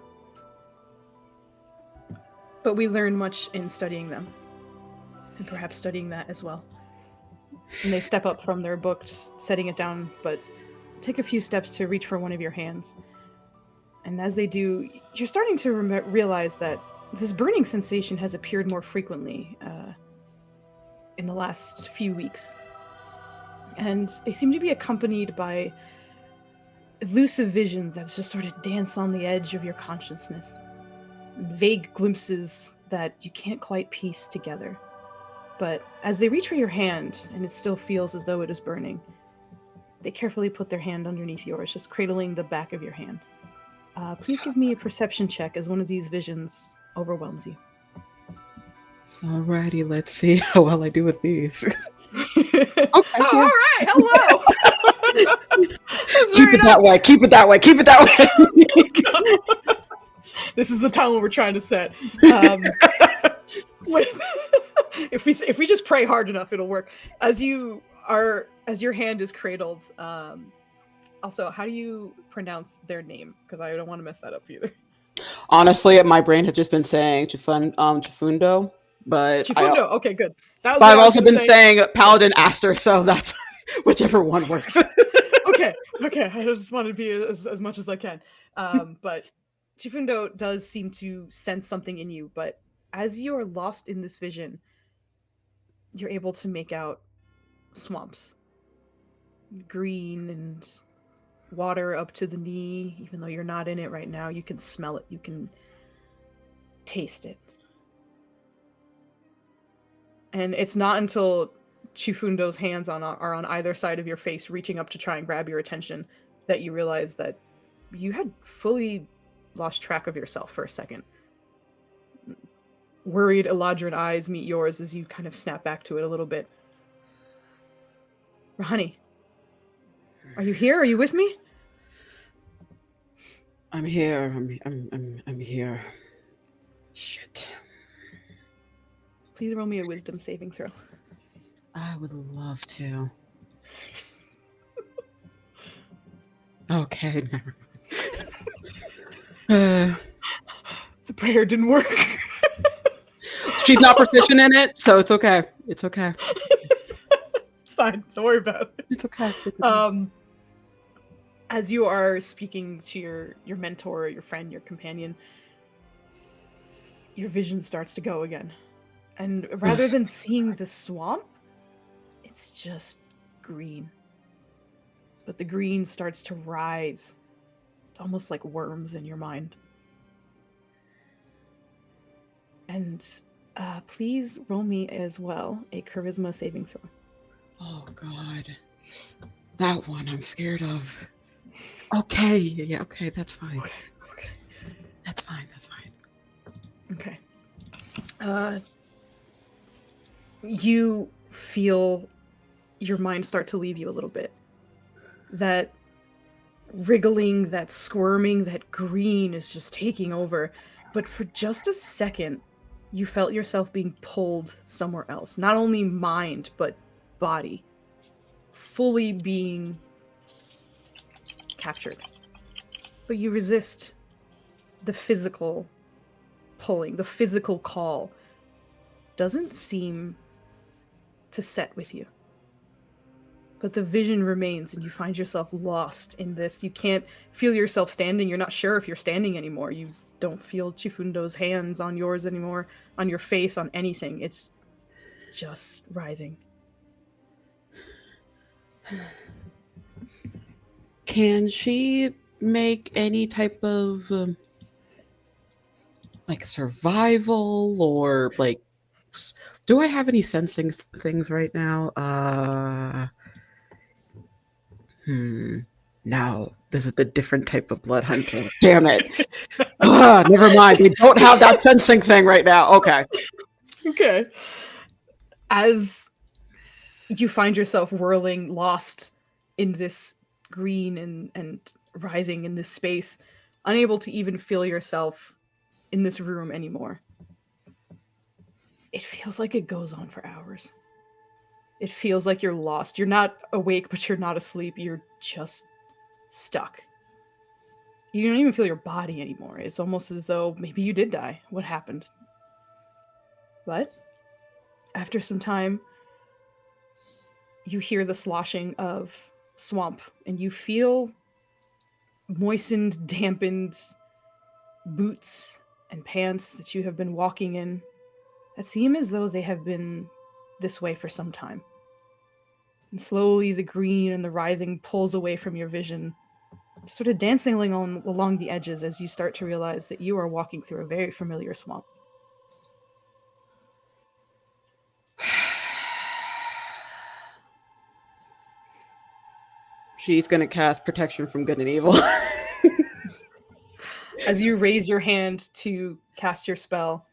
But we learn much in studying them. And perhaps studying that as well. And they step up from their book, setting it down, but take a few steps to reach for one of your hands. And as they do, you're starting to realize that this burning sensation has appeared more frequently in the last few weeks. And they seem to be accompanied by elusive visions that just sort of dance on the edge of your consciousness. And vague glimpses that you can't quite piece together. But as they reach for your hand, and it still feels as though it is burning, they carefully put their hand underneath yours, just cradling the back of your hand. Please give me a perception check as one of these visions overwhelms you. Alrighty, let's see how well I do with these. Okay, all right, hello! Keep it that way, keep it that way, keep it that way! This is the tone we're trying to set. If we just pray hard enough, it'll work. As your hand is cradled, also, how do you pronounce their name? Because I don't want to mess that up either. Honestly, my brain had just been saying Chifundo, but Chifundo. Okay, good. That was but what I've I was also gonna been say. saying Paladin Aster, so that's whichever one works. Okay. I just want to be as much as I can. But Chifundo does seem to sense something in you, but as you are lost in this vision, you're able to make out swamps, green and water up to the knee. Even though you're not in it right now, you can smell it. You can taste it. And it's not until Chifundo's hands are on either side of your face, reaching up to try and grab your attention, that you realize that you had fully lost track of yourself for a second. Worried Eladrin eyes meet yours as you kind of snap back to it a little bit. Rahani, are you here? Are you with me? I'm here. I'm here. Shit. Please roll me a wisdom saving throw. I would love to. Okay, never mind. The prayer didn't work. She's not proficient in it, so it's okay. It's okay. It's fine. Don't worry about it. It's okay. It's okay. As you are speaking to your mentor, your friend, your companion, your vision starts to go again. And rather than seeing the swamp, it's just green. But the green starts to writhe, almost like worms in your mind. And please roll me as well a charisma saving throw. Oh, God. That one I'm scared of. Okay. Yeah, okay, that's fine. Okay. That's fine. Okay. You feel your mind start to leave you a little bit. That wriggling, that squirming, that green is just taking over. But for just a second, you felt yourself being pulled somewhere else. Not only mind, but body. Fully being captured. But you resist the physical pulling, the physical call. Doesn't seem to set with you. But the vision remains and you find yourself lost in this. You can't feel yourself standing. You're not sure if you're standing anymore. You don't feel Chifundo's hands on yours anymore, on your face, on anything. It's just writhing. Can she make any type of like survival or like do I have any sensing things right now? No, this is the different type of blood hunting. Damn it. Never mind. They don't have that sensing thing right now. Okay. Okay. As you find yourself whirling, lost in this green and writhing in this space, unable to even feel yourself in this room anymore. It feels like it goes on for hours. It feels like you're lost. You're not awake, but you're not asleep. You're just stuck. You don't even feel your body anymore. It's almost as though maybe you did die. What happened? But after some time, you hear the sloshing of swamp and you feel moistened, dampened boots and pants that you have been walking in that seem as though they have been this way for some time. And slowly the green and the writhing pulls away from your vision, sort of dancing along the edges as you start to realize that you are walking through a very familiar swamp. She's gonna cast protection from good and evil. As you raise your hand to cast your spell,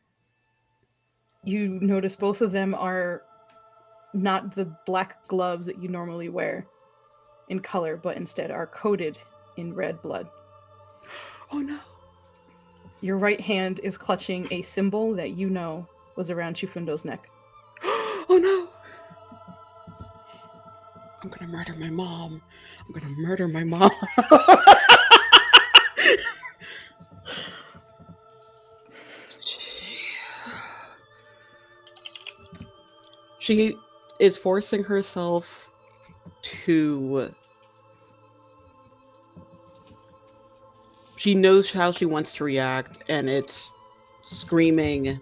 you notice both of them are not the black gloves that you normally wear in color, but instead are coated in red blood. Oh no. Your right hand is clutching a symbol that you know was around Chifundo's neck. Oh no. I'm gonna murder my mom. She is forcing herself to. She knows how she wants to react, and it's screaming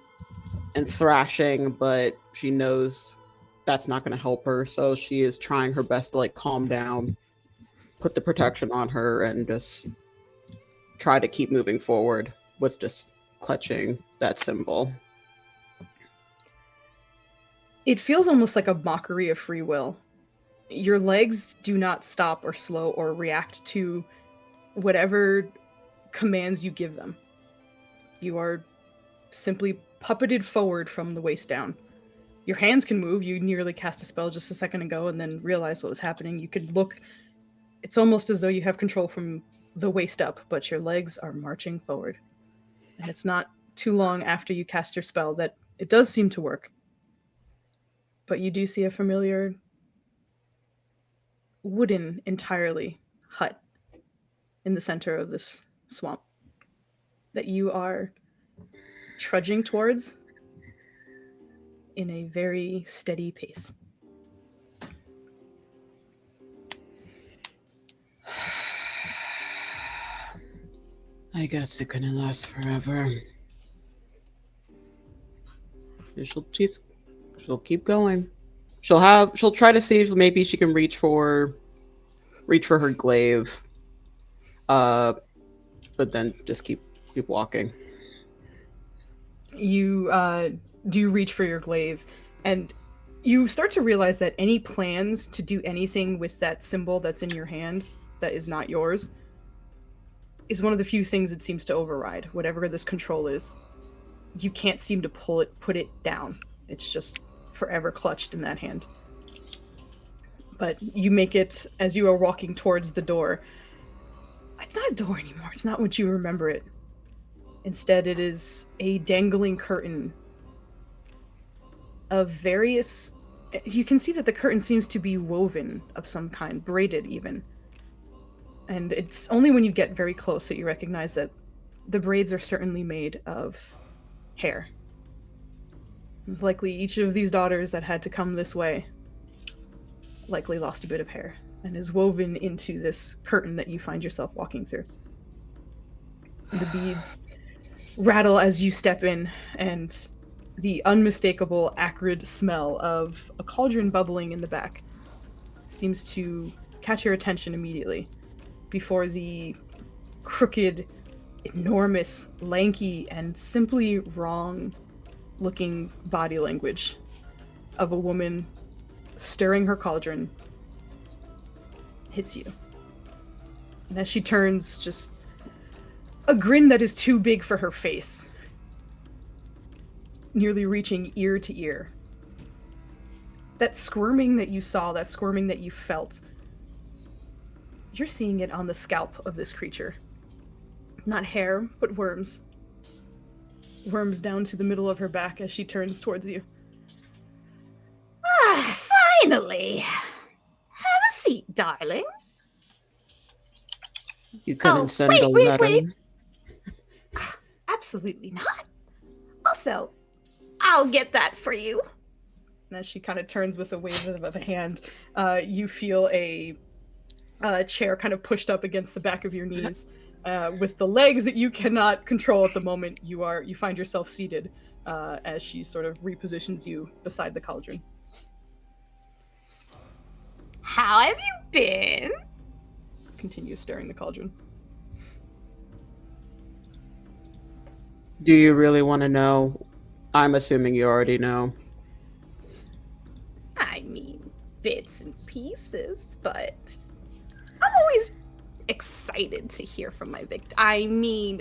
and thrashing, but she knows that's not going to help her. So she is trying her best to like calm down, put the protection on her, and just try to keep moving forward with just clutching that symbol. It feels almost like a mockery of free will. Your legs do not stop or slow or react to whatever commands you give them. You are simply puppeted forward from the waist down. Your hands can move. You nearly cast a spell just a second ago and then realized what was happening. You could look. It's almost as though you have control from the waist up, but your legs are marching forward. And it's not too long after you cast your spell that it does seem to work. But you do see a familiar wooden entirely hut in the center of this swamp that you are trudging towards in a very steady pace. I guess it couldn't last forever. She'll keep going. She'll try to see if maybe she can reach for her glaive. But then just keep walking. You do reach for your glaive, and you start to realize that any plans to do anything with that symbol that's in your hand that is not yours is one of the few things it seems to override. Whatever this control is, you can't seem to put it down. It's just forever clutched in that hand. But you make it as you are walking towards the door. It's not a door anymore. It's not what you remember it. Instead, it is a dangling curtain of various... You can see that the curtain seems to be woven of some kind, braided even. And it's only when you get very close that you recognize that the braids are certainly made of hair. Likely each of these daughters that had to come this way likely lost a bit of hair and is woven into this curtain that you find yourself walking through. The beads rattle as you step in, and the unmistakable acrid smell of a cauldron bubbling in the back seems to catch your attention immediately before the crooked, enormous, lanky, and simply wrong looking body language of a woman stirring her cauldron hits you. And as she turns, just a grin that is too big for her face, nearly reaching ear to ear. That squirming that you saw, that squirming that you felt, you're seeing it on the scalp of this creature. Not hair, but worms. Worms down to the middle of her back as she turns towards you. Ah, finally! Have a seat, darling. You couldn't send a wait, letter. wait. Absolutely not. Also, I'll get that for you. And as she kind of turns with a wave of a hand, you feel a chair kind of pushed up against the back of your knees. With the legs that you cannot control at the moment, you find yourself seated as she sort of repositions you beside the cauldron. How have you been? Continues stirring the cauldron. Do you really want to know? I'm assuming you already know. I mean, bits and pieces, but I'm always excited to hear from my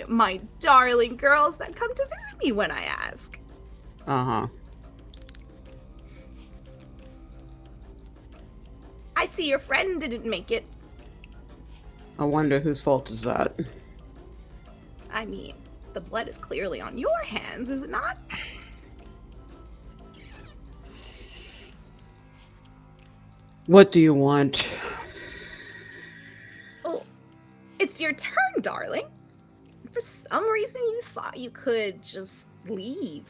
my darling girls that come to visit me when I ask. Uh-huh. I see your friend didn't make it. I wonder whose fault is that? I mean, the blood is clearly on your hands, is it not? What do you want? Oh, it's your turn, darling. For some reason, you thought you could just leave.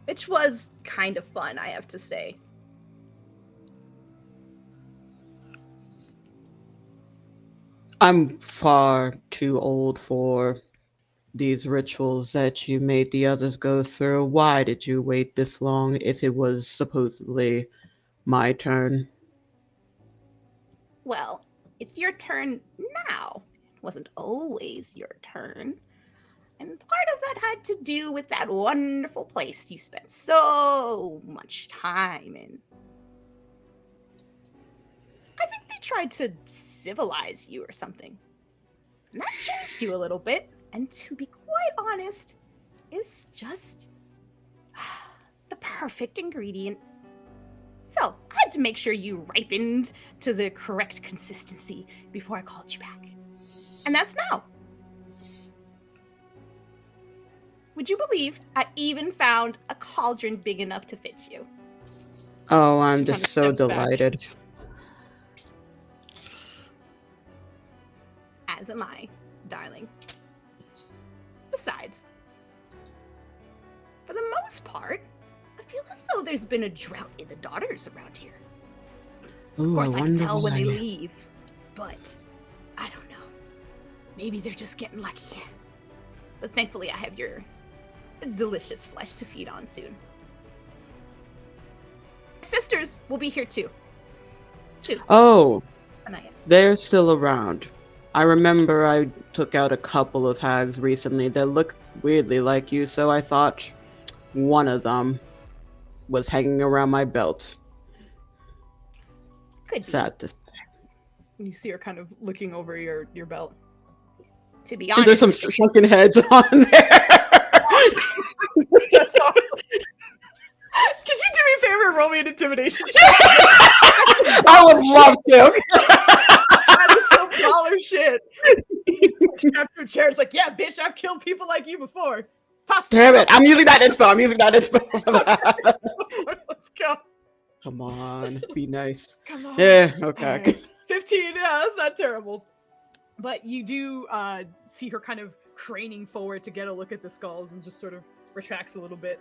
Which was kind of fun, I have to say. I'm far too old for these rituals that you made the others go through. Why did you wait this long if it was supposedly my turn? Well, it's your turn now. It wasn't always your turn. And part of that had to do with that wonderful place you spent so much time in. I think they tried to civilize you or something. And that changed you a little bit. And to be quite honest, is just the perfect ingredient. So I had to make sure you ripened to the correct consistency before I called you back. And that's now. Would you believe I even found a cauldron big enough to fit you? Oh, I'm She just kinda so steps back. delighted. As am I, darling. Besides, for the most part, I feel as though there's been a drought in the daughters around here. Of Ooh, I course, I can wonder tell when they why. leave, but I don't know. Maybe they're just getting lucky. But thankfully, I have your delicious flesh to feed on soon. Sisters will be here too. Soon. Oh, But not yet. they're still around. I remember I took out a couple of hags recently that looked weirdly like you, so I thought one of them was hanging around my belt. Could be. Sad to say. You see her kind of looking over your belt. To be There's honest, some shrunken heads on there. That's awesome. Could you do me a favor and roll me an intimidation? I would love to. That is some baller shit. Strapped to a chair. It's like, yeah, bitch, I've killed people like you before. Toss Damn it. I'm using that inspo. For that. Let's go. Come on. Be nice. Come on. Yeah, okay. All right. 15, yeah, that's not terrible. But you do see her kind of craning forward to get a look at the skulls and just sort of retracts a little bit.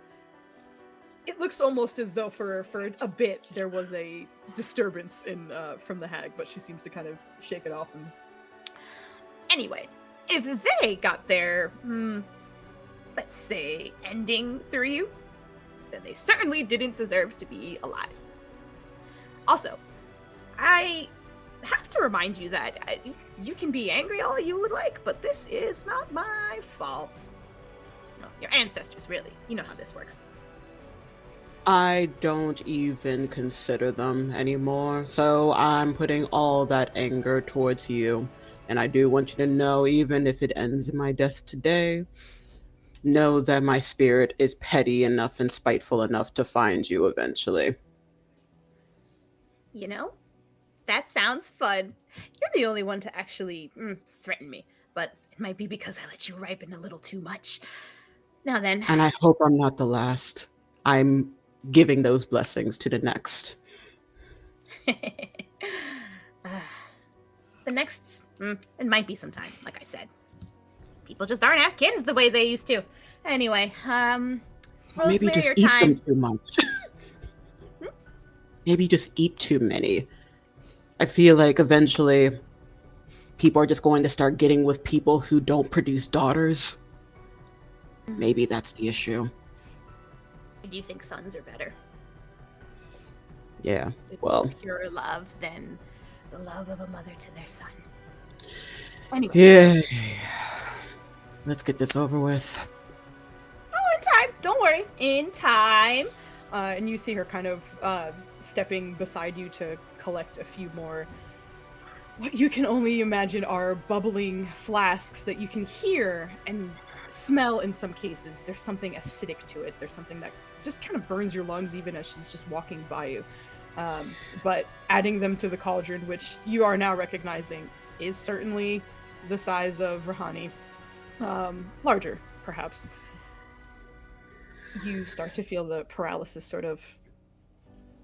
It looks almost as though for a bit there was a disturbance in from the hag, but she seems to kind of shake it off. And anyway, if they got their, let's say, ending through you, then they certainly didn't deserve to be alive. Also, I have to remind you that you can be angry all you would like, but this is not my fault. No, your ancestors, really. You know how this works. I don't even consider them anymore, so I'm putting all that anger towards you. And I do want you to know, even if it ends in my death today, know that my spirit is petty enough and spiteful enough to find you eventually. You know, that sounds fun. You're the only one to actually threaten me, but it might be because I let you ripen a little too much. Now then. And I hope I'm not the last. I'm giving those blessings to the next. The next, it might be some time, like I said. People just aren't half kins the way they used to. Anyway, Maybe just eat them too much. Maybe just eat too many. I feel like eventually people are just going to start getting with people who don't produce daughters. Maybe that's the issue. I do think sons are better. Yeah, well. Pure love than the love of a mother to their son. Anyway. Yeah. Let's get this over with. Oh, in time. Don't worry. In time. and you see her kind of stepping beside you to collect a few more. What you can only imagine are bubbling flasks that you can hear and smell in some cases. There's something acidic to it. There's something that just kind of burns your lungs even as she's just walking by you. But adding them to the cauldron, which you are now recognizing is certainly the size of Rahani. Larger, perhaps. You start to feel the paralysis sort of...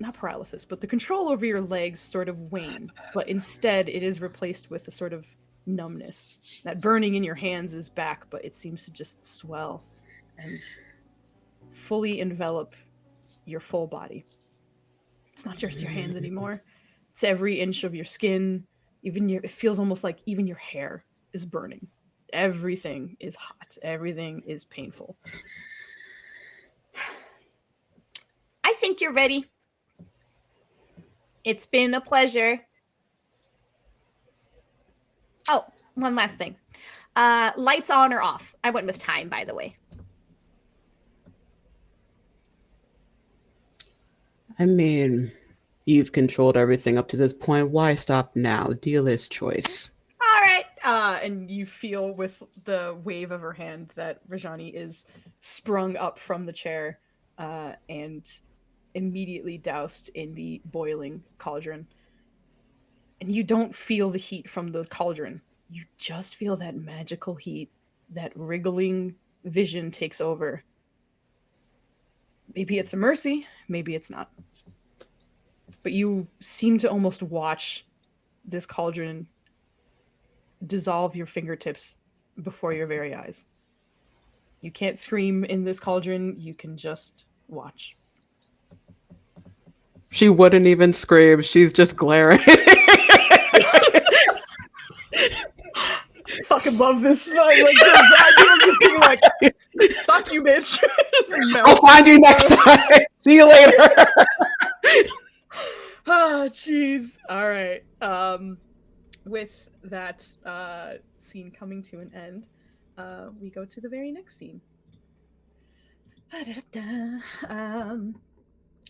Not paralysis, but the control over your legs sort of wane. But instead, it is replaced with a sort of numbness. That burning in your hands is back, but it seems to just swell and fully envelop your full body. It's not just your hands anymore. It's every inch of your skin, it feels almost like even your hair is burning. Everything is hot. Everything is painful. I think you're ready. It's been a pleasure. Oh, one last thing. Lights on or off? I went with time, by the way. I mean, you've controlled everything up to this point. Why stop now? Dealer's choice. All right. And you feel with the wave of her hand that Rajani is sprung up from the chair and immediately doused in the boiling cauldron. And you don't feel the heat from the cauldron. You just feel that magical heat, that wriggling vision takes over. Maybe it's a mercy, maybe it's not. But you seem to almost watch this cauldron dissolve your fingertips before your very eyes. You can't scream in this cauldron, you can just watch. She wouldn't even scream. She's just glaring. Fucking love this. Like just being like, fuck you, bitch. I'll find you next time. See you later. Oh, jeez. All right. With that scene coming to an end, we go to the very next scene.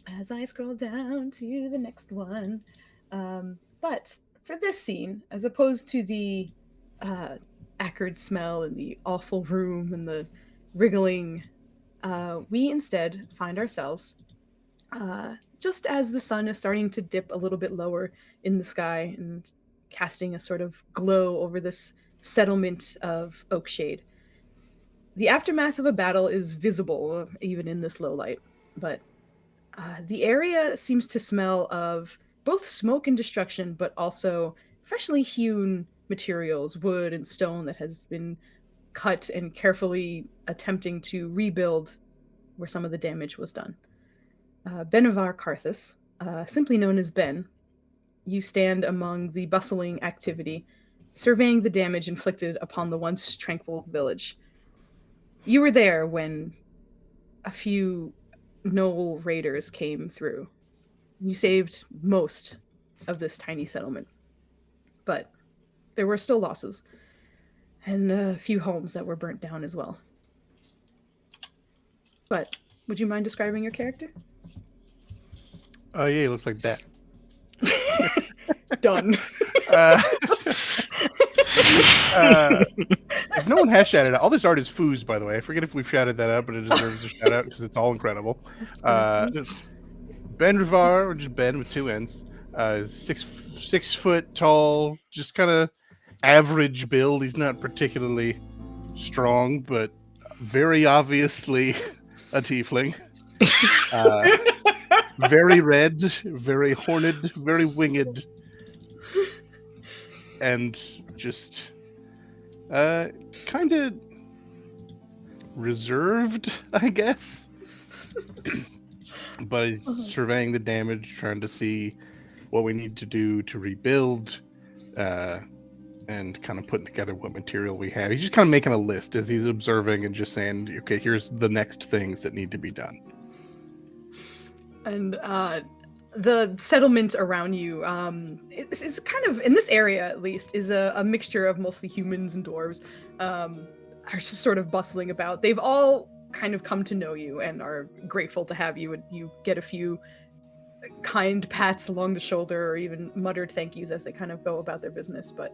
As I scroll down to the next one. But for this scene, as opposed to the acrid smell and the awful room and the wriggling, we instead find ourselves just as the sun is starting to dip a little bit lower in the sky and casting a sort of glow over this settlement of Oakshade. The aftermath of a battle is visible, even in this low light, but the area seems to smell of both smoke and destruction, but also freshly hewn materials, wood and stone that has been cut and carefully attempting to rebuild where some of the damage was done. Benavar Karthus, simply known as Ben, you stand among the bustling activity, surveying the damage inflicted upon the once tranquil village. You were there when a few Knoll raiders came through. You saved most of this tiny settlement. But there were still losses, and a few homes that were burnt down as well. But would you mind describing your character? Oh, yeah, he looks like that. Done. If no one has shouted out, all this art is Foozca, by the way. I forget if we've shouted that out, but it deserves a shout out because it's all incredible. Ben Rivar, or just Ben with two N's, is 6 foot tall, just kind of average build. He's not particularly strong, but very obviously a tiefling. Very red, very horned, very winged, and just kind of reserved, I guess. But he's surveying the damage, trying to see what we need to do to rebuild, and kind of putting together what material we have. He's just kind of making a list as he's observing and just saying, okay, here's the next things that need to be done. And the settlement around you is kind of, in this area at least, is a mixture of mostly humans and dwarves, are just sort of bustling about. They've all kind of come to know you and are grateful to have you, and you get a few kind pats along the shoulder or even muttered thank yous as they kind of go about their business. But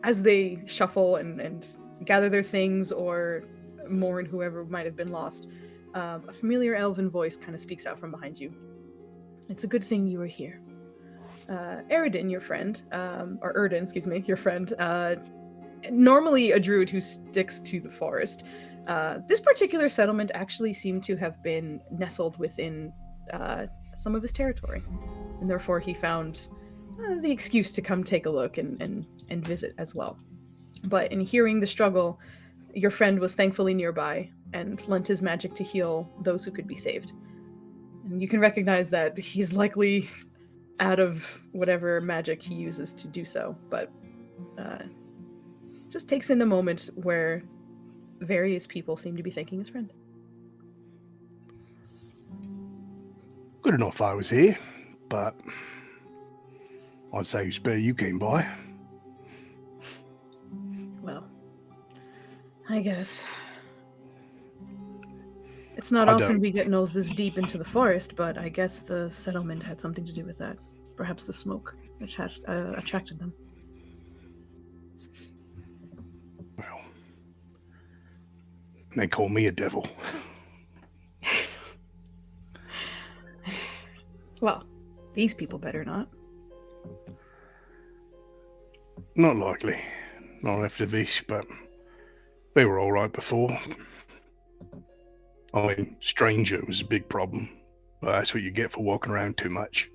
as they shuffle and gather their things or mourn whoever might have been lost, a familiar elven voice kind of speaks out from behind you. It's a good thing you are here. Eredin, your friend, or Erdin, excuse me, your friend, normally a druid who sticks to the forest. This particular settlement actually seemed to have been nestled within some of his territory, and therefore he found the excuse to come take a look and visit as well. But in hearing the struggle, your friend was thankfully nearby and lent his magic to heal those who could be saved. And you can recognize that he's likely out of whatever magic he uses to do so, but just takes in a moment where various people seem to be thanking his friend. Good enough I was here, but I'd say it's better you came by. Well, I guess. It's not I often don't- we get nose this deep into the forest, but I guess the settlement had something to do with that. Perhaps the smoke attracted them. Well, they call me a devil. Well, these people better not. Not likely. Not after this, but they were all right before. I mean, stranger was a big problem, but that's what you get for walking around too much.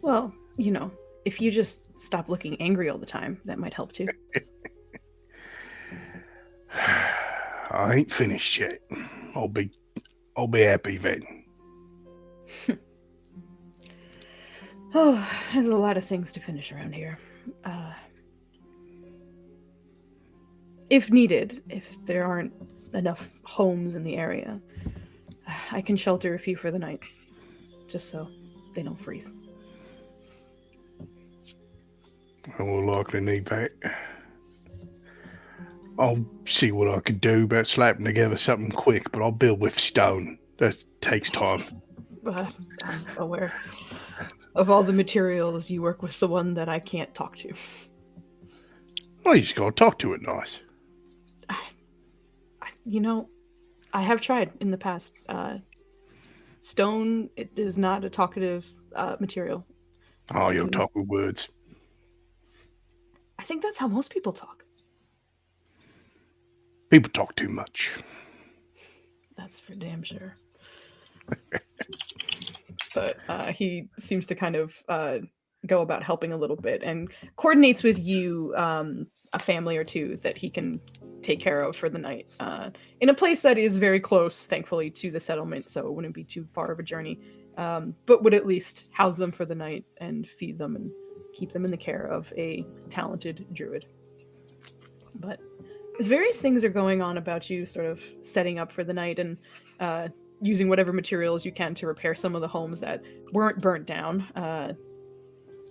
Well, you know, if you just stop looking angry all the time, that might help too. I ain't finished yet. I'll be happy then. Oh, there's a lot of things to finish around here. If needed, if there aren't enough homes in the area, I can shelter a few for the night, just so they don't freeze. I will likely need that. I'll see what I can do about slapping together something quick, but I'll build with stone. That takes time. I'm aware of all the materials. You work with the one that I can't talk to. Well, you just gotta talk to it nice. You know, I have tried in the past. Stone, it is not a talkative material. Oh, you don't talk with words. I think that's how most people talk. People talk too much. That's for damn sure. But he seems to kind of go about helping a little bit and coordinates with you a family or two that he can take care of for the night in a place that is very close, thankfully, to the settlement, so it wouldn't be too far of a journey, but would at least house them for the night and feed them and keep them in the care of a talented druid. But as various things are going on about you sort of setting up for the night and using whatever materials you can to repair some of the homes that weren't burnt down,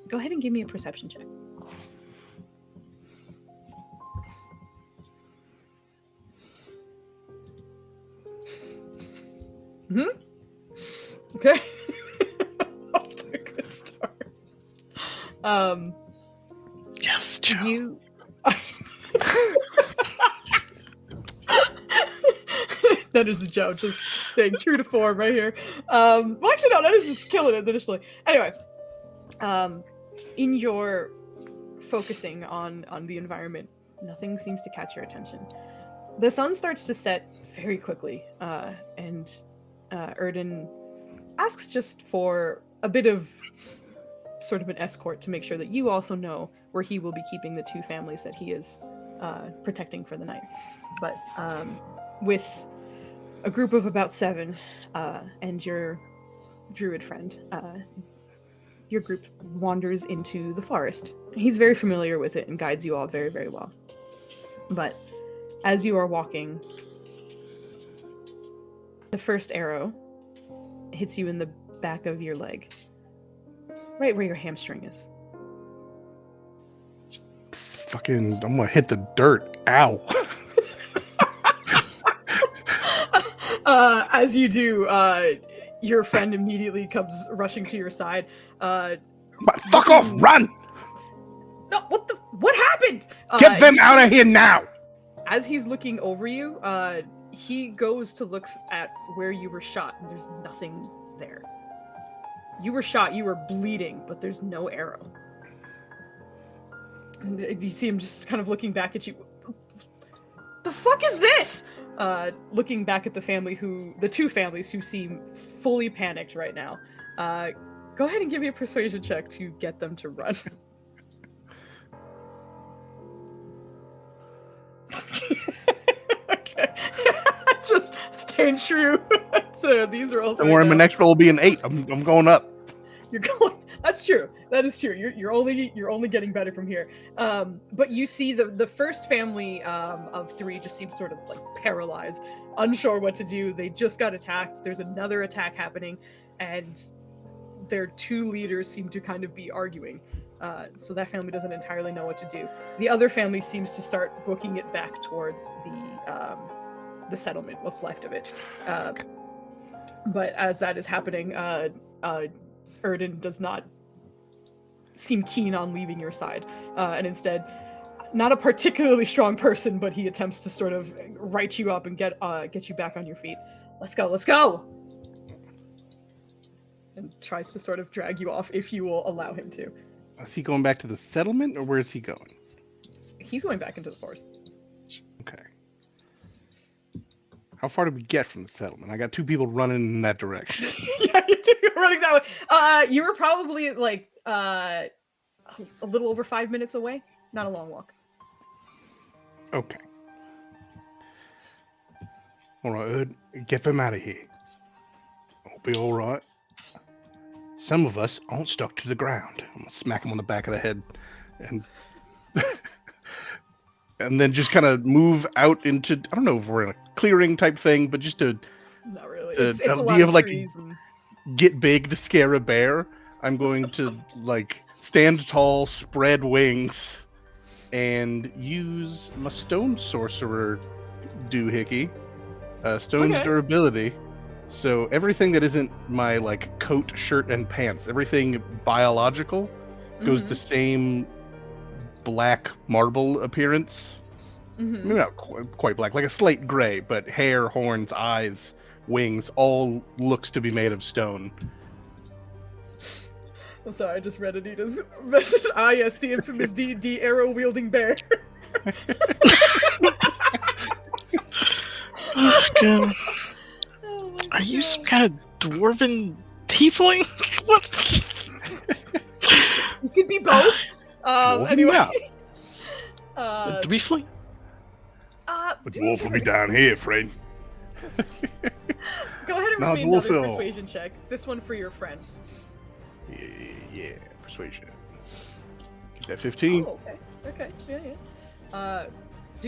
go ahead and give me a perception check. Okay. Off to a good start. Yes, Joe. You. That is a joke, just staying true to form right here. Well, actually, no, that is just killing it initially. Anyway, in your focusing on the environment, nothing seems to catch your attention. The sun starts to set very quickly, and Erden asks just for a bit of sort of an escort to make sure that you also know where he will be keeping the two families that he is protecting for the night. But with a group of about 7 and your druid friend, your group wanders into the forest. He's very familiar with it and guides you all very, very well. But as you are walking, the first arrow hits you in the back of your leg, right where your hamstring is. Fucking, I'm gonna hit the dirt. Ow. As you do, your friend immediately comes rushing to your side. But fuck off! Run! No, what happened? Get them you out see- of here now! As he's looking over you, he goes to look at where you were shot, and there's nothing there. You were shot, you were bleeding, but there's no arrow. And you see him just kind of looking back at you. The fuck is this? Looking back at the two families who seem fully panicked right now. Go ahead and give me a persuasion check to get them to run. Okay. Just staying true. So these are also. Don't worry, my next roll will be an 8. I'm going up. You're going. true. That is true. You're only getting better from here. But you see the first family of 3 just seems sort of like paralyzed, unsure what to do. They just got attacked. There's another attack happening, and their 2 leaders seem to kind of be arguing. So that family doesn't entirely know what to do. The other family seems to start booking it back towards the settlement, what's left of it. But as that is happening, Erden does not seem keen on leaving your side, and instead, not a particularly strong person, but he attempts to sort of right you up and get you back on your feet. Let's go! And tries to sort of drag you off if you will allow him to. Is he going back to the settlement, or where is he going? He's going back into the forest. Okay. How far did we get from the settlement? I got 2 people running in that direction. Yeah, you two are running that way. You were probably like a little over 5 minutes away. Not a long walk. Okay. All right, Erd, get them out of here. I'll be all right. Some of us aren't stuck to the ground. I'm gonna smack him on the back of the head, and and then just kind of move out into, I don't know if we're in a clearing type thing, but just to Not really. It's a lot idea of of like trees and... get big to scare a bear. I'm going to like stand tall, spread wings, and use my stone sorcerer doohickey, stone's Okay. durability. So everything that isn't my like coat, shirt, and pants, everything biological, goes the same black marble appearance. Maybe not quite black, like a slate gray, but hair, horns, eyes, wings, all looks to be made of stone. I'm sorry, I just read Anita's message. Ah, yes, the infamous D&D arrow-wielding bear. Oh, God. Oh my Are you God. some kind of dwarven tiefling? What? You could be both. Dwarven? Anyway. Yeah. A dwarfling? The dwarf will be down here, friend. Go ahead and No, roll me another dwarf. persuasion check. This one for your friend. Yeah, persuasion. Get that 15. Oh, okay, yeah.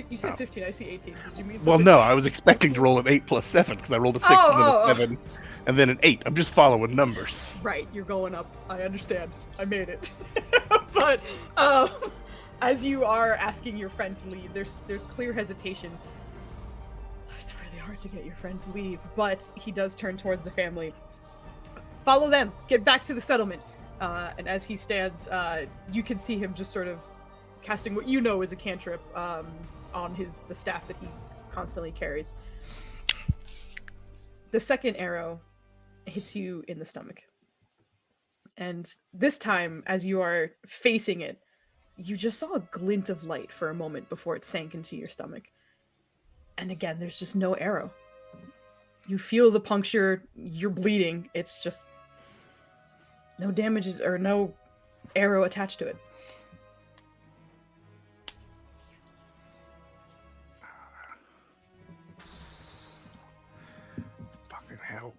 You said 15. I see 18. Did you mean Well, something? no, I was expecting to roll an 8 plus 7 because I rolled a 6 and then Oh. a 7 and then an 8. I'm just following numbers. Right, you're going up. I understand. I made it. But as you are asking your friend to leave, there's clear hesitation. It's really hard to get your friend to leave, but he does turn towards the family. Follow them. Get back to the settlement. And as he stands, you can see him just sort of casting what you know is a cantrip on the staff that he constantly carries. The second arrow hits you in the stomach. And this time, as you are facing it, you just saw a glint of light for a moment before it sank into your stomach. And again, there's just no arrow. You feel the puncture, you're bleeding, it's just no damage or no arrow attached to it. Fucking hell.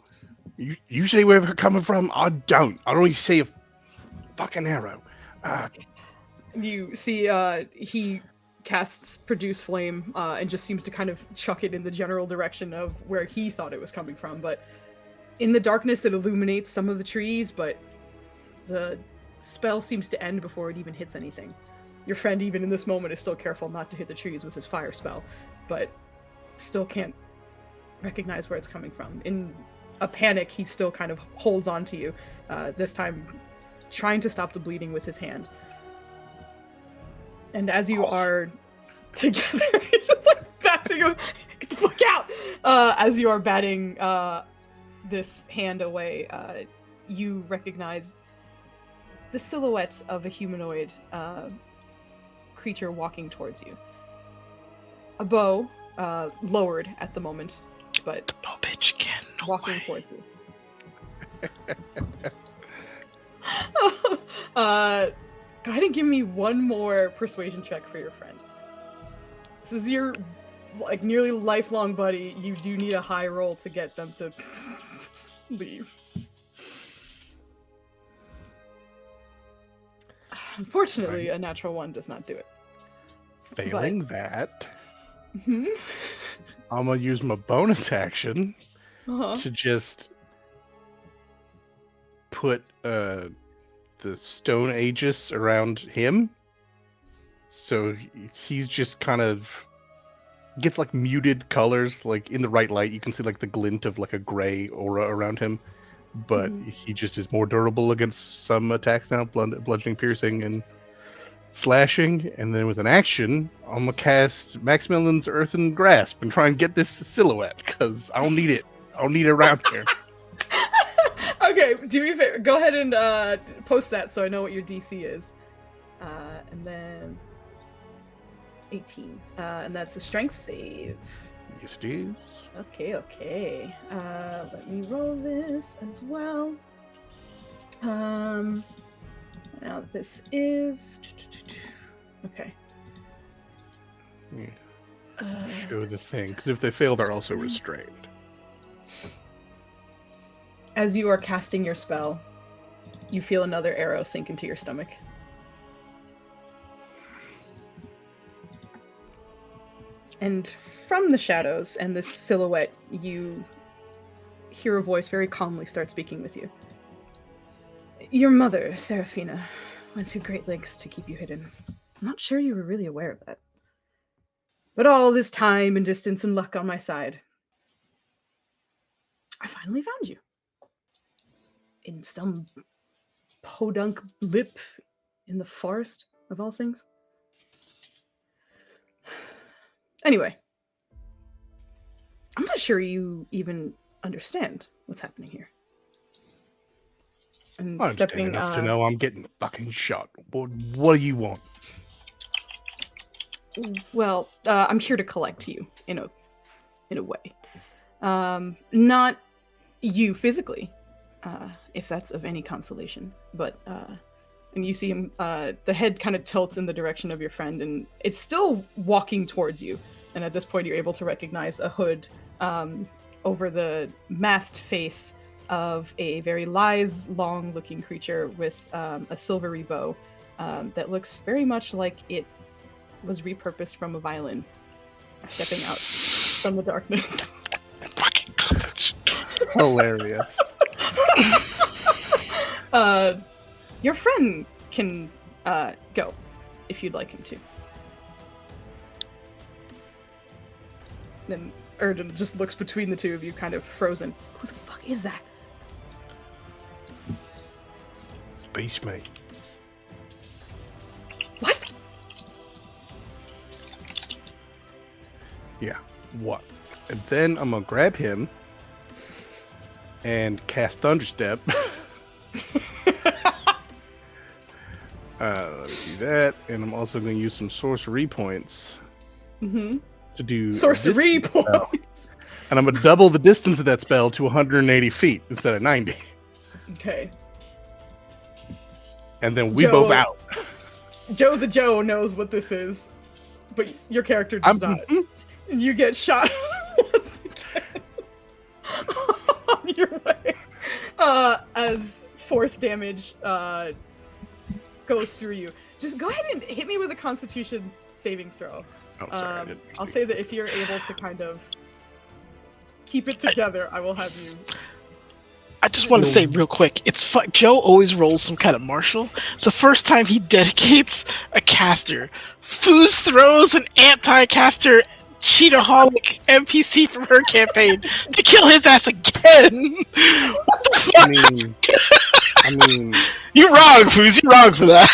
You see where we're coming from? I don't even see a fucking arrow. You see he casts Produce Flame and just seems to kind of chuck it in the general direction of where he thought it was coming from. But in the darkness, it illuminates some of the trees, but the spell seems to end before it even hits anything. Your friend, even in this moment, is still careful not to hit the trees with his fire spell, but still can't recognize where it's coming from. In a panic, he still kind of holds on to you, this time trying to stop the bleeding with his hand. And as you are together, you're just like batting, get the fuck out! As you are batting this hand away, you recognize the silhouette of a humanoid creature walking towards you. A bow, lowered at the moment, but The bow bitch again. No walking way. towards you. Go ahead and give me one more persuasion check for your friend. This is your like nearly lifelong buddy. You do need a high roll to get them to leave. Unfortunately, a natural 1 does not do it. Failing that, Mhm. I'm gonna use my bonus action Uh-huh. to just put the stone aegis around him, so he's just kind of gets like muted colors, like in the right light you can see like the glint of like a gray aura around him, but he just is more durable against some attacks now, bludgeoning, piercing, and slashing. And then with an action, I'm gonna cast Maximilian's Earthen Grasp and try and get this silhouette because I don't need it. I don't need it around here. Okay, do me a favor. Go ahead and post that so I know what your DC is. And then 18. And that's a strength save. Yes, it is. Okay. Let me roll this as well. Now this is okay. Show the thing, because if they fail, they're also restrained. As you are casting your spell, you feel another arrow sink into your stomach. And from the shadows and this silhouette, you hear a voice very calmly start speaking with you. Your mother, Seraphina, went to great lengths to keep you hidden. I'm not sure you were really aware of that. But all this time and distance and luck on my side, I finally found you. In some podunk blip in the forest, of all things. Anyway, I'm not sure you even understand what's happening here. And I understand enough to know I'm getting fucking shot. What do you want? Well, I'm here to collect you in a way. Not you physically, if that's of any consolation, but and you see him. The head kind of tilts in the direction of your friend, and it's still walking towards you. And at this point, you're able to recognize a hood over the masked face of a very lithe, long-looking creature with a silvery bow that looks very much like it was repurposed from a violin, stepping out from the darkness. Hilarious. Your friend can go if you'd like him to. Then Erden just looks between the two of you, kind of frozen. Who the fuck is that? Beast mate. What? Yeah, what? And then I'm gonna grab him and cast Thunderstep. Let me do that, and I'm also going to use some sorcery points to do sorcery points. And I'm going to double the distance of that spell to 180 feet instead of 90. Okay. And then we both out. Joe the Joe knows what this is, but your character does not. And you get shot once again on your way as force damage goes through you. Just go ahead and hit me with a Constitution saving throw. Oh, sorry, I'll say that if you're able to kind of keep it together, I will have you. I just want to say real quick, it's Joe always rolls some kind of martial. The first time he dedicates a caster, Foos throws an anti-caster cheataholic NPC from her campaign to kill his ass again. What the fuck? I mean, you're wrong, Foos. You're wrong for that.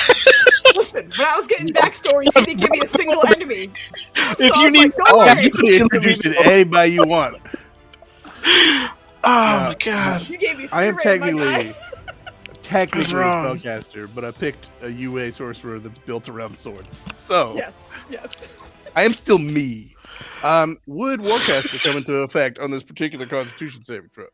Listen, when I was getting backstory, you didn't give me a single enemy. If So you need, you can introduce it to anybody you want. Oh my god! You gave me free I am rein, my technically a wrong. spellcaster, but I picked a UA sorcerer that's built around swords. So yes. I am still me. Would Warcaster come into effect on this particular Constitution saving throw?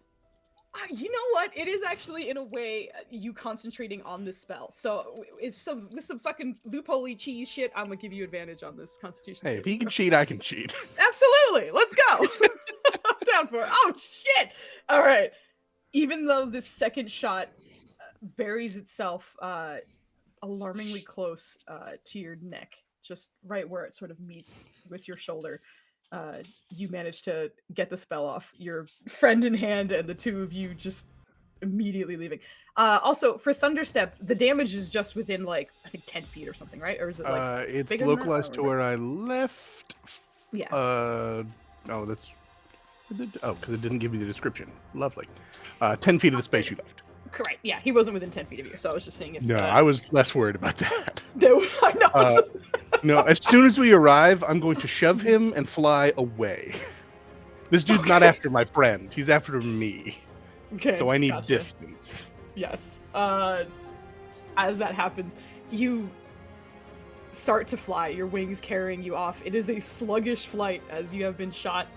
You know what? It is actually, in a way, you concentrating on this spell. So if some fucking loophole-y cheese shit, I'm gonna give you advantage on this Constitution. Hey, if he can cheat, I can cheat. Absolutely, let's go. I'm down for it. Oh shit! All right. Even though this second shot buries itself alarmingly close to your neck, just right where it sort of meets with your shoulder. You manage to get the spell off, your friend in hand, and the two of you just immediately leaving. Also, for Thunderstep, the damage is just within, like, I think 10 feet or something, right? Or is it, like, It's bigger than that? localized to where I left. Yeah. Oh, that's... Oh, because it didn't give you the description. Lovely. 10 feet of the space you left. Correct. Yeah, he wasn't within 10 feet of you, so I was just saying if... No, I was less worried about that. I know. No, as soon as we arrive, I'm going to shove him and fly away. This dude's not after my friend. He's after me. Okay, so I need gotcha. distance. Yes. As that happens, you start to fly, your wings carrying you off. It is a sluggish flight as you have been shot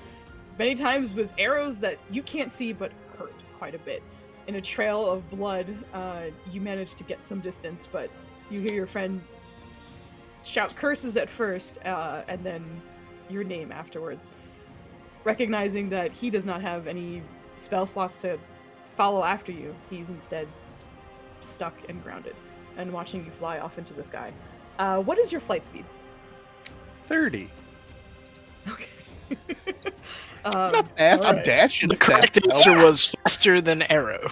many times with arrows that you can't see but hurt quite a bit. In a trail of blood, you manage to get some distance, but you hear your friend shout curses at first, and then your name afterwards. Recognizing that he does not have any spell slots to follow after you, he's instead stuck and grounded, and watching you fly off into the sky. What is your flight speed? 30. Okay. Not fast. I'm right. dashing. The correct answer was faster than arrow.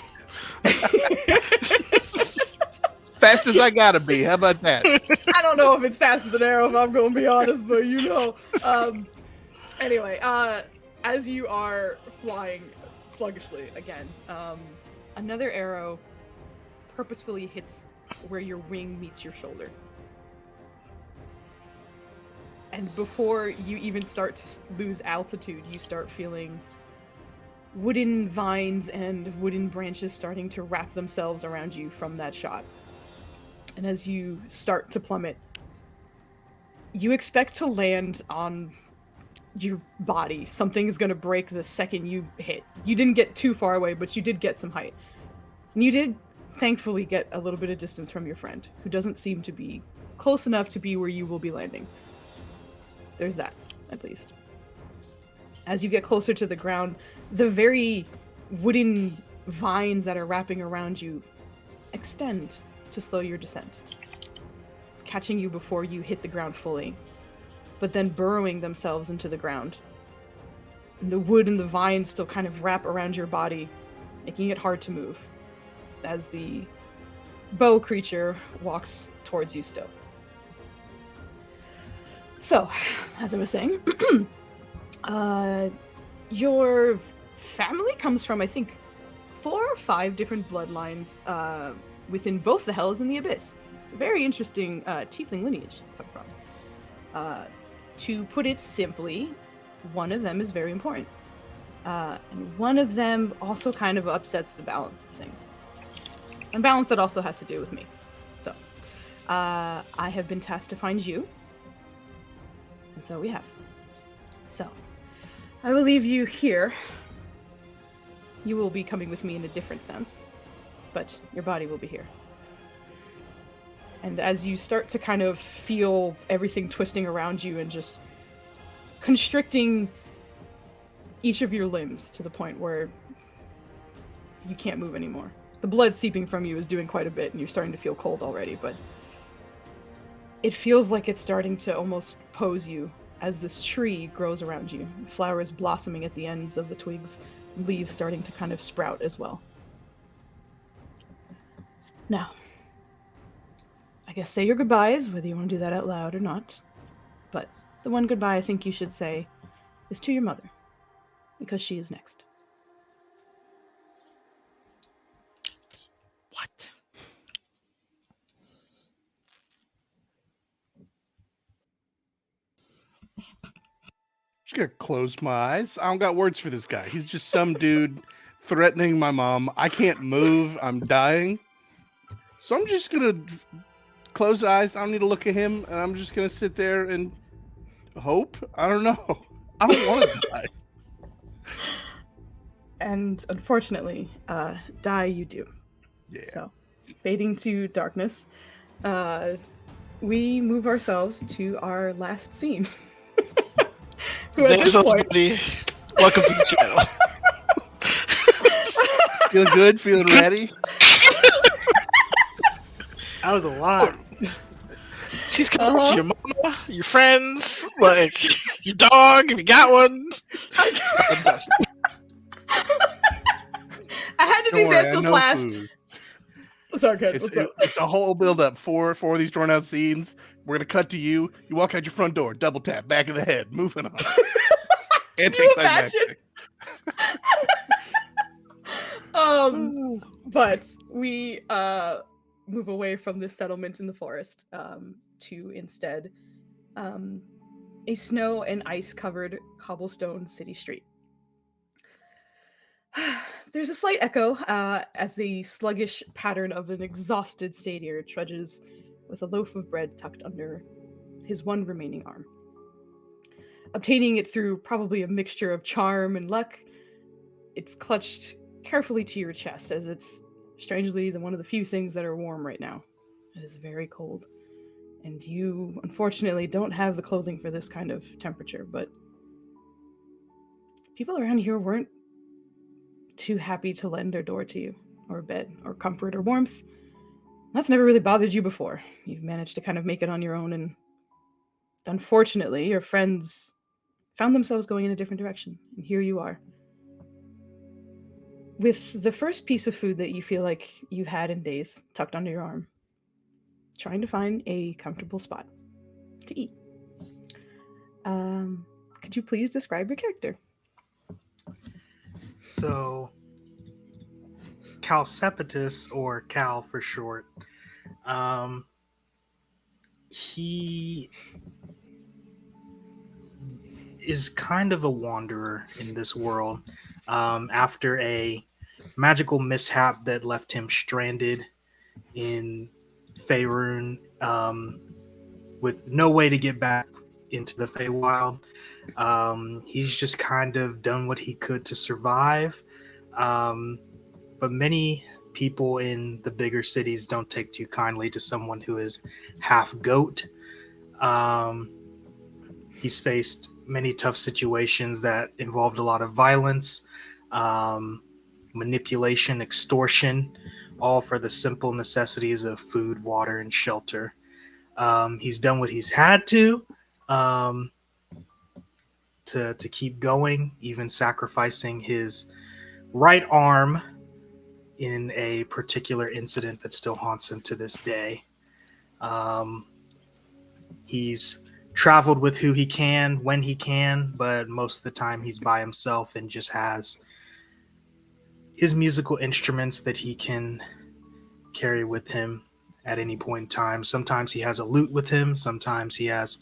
Fast as I gotta be. How about that? I don't know if it's faster than arrow, if I'm going to be honest, but you know. Anyway, as you are flying sluggishly again, another arrow purposefully hits where your wing meets your shoulder. And before you even start to lose altitude, you start feeling wooden vines and wooden branches starting to wrap themselves around you from that shot. And as you start to plummet, you expect to land on your body. Something's going to break the second you hit. You didn't get too far away, but you did get some height. And you did, thankfully, get a little bit of distance from your friend, who doesn't seem to be close enough to be where you will be landing. There's that, at least. As you get closer to the ground, the very wooden vines that are wrapping around you extend to slow your descent, catching you before you hit the ground fully, but then burrowing themselves into the ground. And the wood and the vines still kind of wrap around your body, making it hard to move, as the bow creature walks towards you still. So, as I was saying, your family comes from, I think, 4 or 5 different bloodlines within both the Hells and the Abyss. It's a very interesting tiefling lineage to come from. To put it simply, one of them is very important. And one of them also kind of upsets the balance of things. And balance that also has to do with me. So, I have been tasked to find you. And so we have. So, I will leave you here. You will be coming with me in a different sense, but your body will be here. And as you start to kind of feel everything twisting around you and just constricting each of your limbs to the point where you can't move anymore. The blood seeping from you is doing quite a bit, and you're starting to feel cold already, but it feels like it's starting to almost pose you as this tree grows around you. Flowers blossoming at the ends of the twigs, leaves starting to kind of sprout as well. Now, I guess say your goodbyes, whether you want to do that out loud or not. But the one goodbye I think you should say is to your mother, because she is next. What? Just gonna close my eyes. I don't got words for this guy. He's just some dude threatening my mom. I can't move. I'm dying. So I'm just gonna close eyes. I don't need to look at him, and I'm just gonna sit there and hope. I don't know. I don't want to die. And unfortunately, die you do. Yeah. So, fading to darkness, we move ourselves to our last scene. Who at this point- buddy, welcome to the channel. Feeling good? Feeling ready? That was a lot. She's coming for your mama, your friends, like your dog if you got one. I had to Don't do worry, I Xanthus know last. Foos. Sorry, good. What's up? It's a whole build up. Four of these drawn out scenes. We're gonna cut to you. You walk out your front door, double tap, back of the head, moving on. Can And you take time imagine? But we move away from this settlement in the forest to instead a snow and ice covered cobblestone city street. There's a slight echo as the sluggish pattern of an exhausted satyr trudges with a loaf of bread tucked under his one remaining arm. Obtaining it through probably a mixture of charm and luck, it's clutched carefully to your chest as it's strangely one of the few things that are warm right now. It is very cold, and you unfortunately don't have the clothing for this kind of temperature, but people around here weren't too happy to lend their door to you, or a bed, or comfort, or warmth. That's never really bothered you before. You've managed to kind of make it on your own, and unfortunately, your friends found themselves going in a different direction, and here you are. With the first piece of food that you feel like you had in days tucked under your arm, trying to find a comfortable spot to eat. Could you please describe your character? So, Calcepetus, or Cal for short, he is kind of a wanderer in this world. After a magical mishap that left him stranded in Faerun, with no way to get back into the Feywild. He's just kind of done what he could to survive. But many people in the bigger cities don't take too kindly to someone who is half goat. He's faced many tough situations that involved a lot of violence, manipulation, extortion, all for the simple necessities of food, water, and shelter. He's done what he's had to keep going, even sacrificing his right arm in a particular incident that still haunts him to this day. He's traveled with who he can, when he can, but most of the time he's by himself and just has his musical instruments that he can carry with him at any point in time. Sometimes he has a lute with him, sometimes he has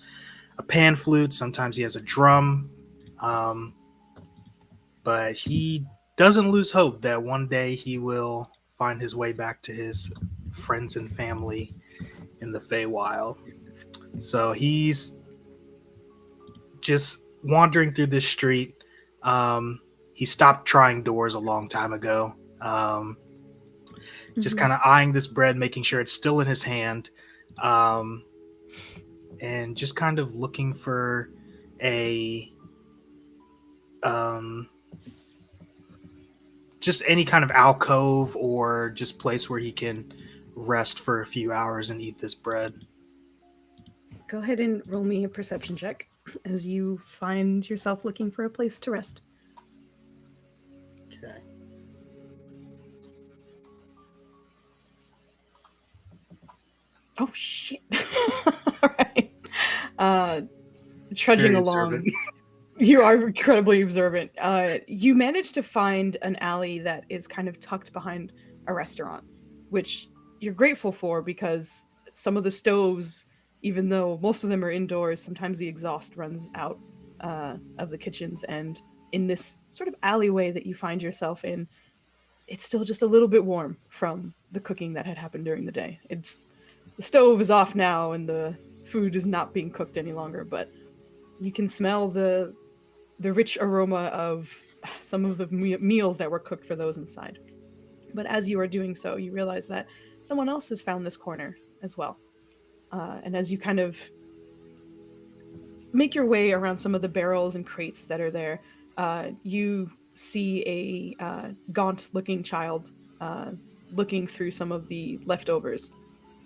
a pan flute, sometimes he has a drum. But he doesn't lose hope that one day he will find his way back to his friends and family in the Feywild. So he's just wandering through this street. He stopped trying doors a long time ago. Just kind of eyeing this bread, making sure it's still in his hand, and just kind of looking for a just any kind of alcove or just place where he can rest for a few hours and eat this bread. Go ahead and roll me a perception check as you find yourself looking for a place to rest. Okay. Oh, shit. All right. Trudging along. You are incredibly observant. You manage to find an alley that is kind of tucked behind a restaurant, which you're grateful for because some of the stoves, even though most of them are indoors, sometimes the exhaust runs out of the kitchens. And in this sort of alleyway that you find yourself in, it's still just a little bit warm from the cooking that had happened during the day. The stove is off now and the food is not being cooked any longer, but you can smell the rich aroma of some of the meals that were cooked for those inside. But as you are doing so, you realize that someone else has found this corner as well. And as you kind of make your way around some of the barrels and crates that are there, you see a gaunt-looking child looking through some of the leftovers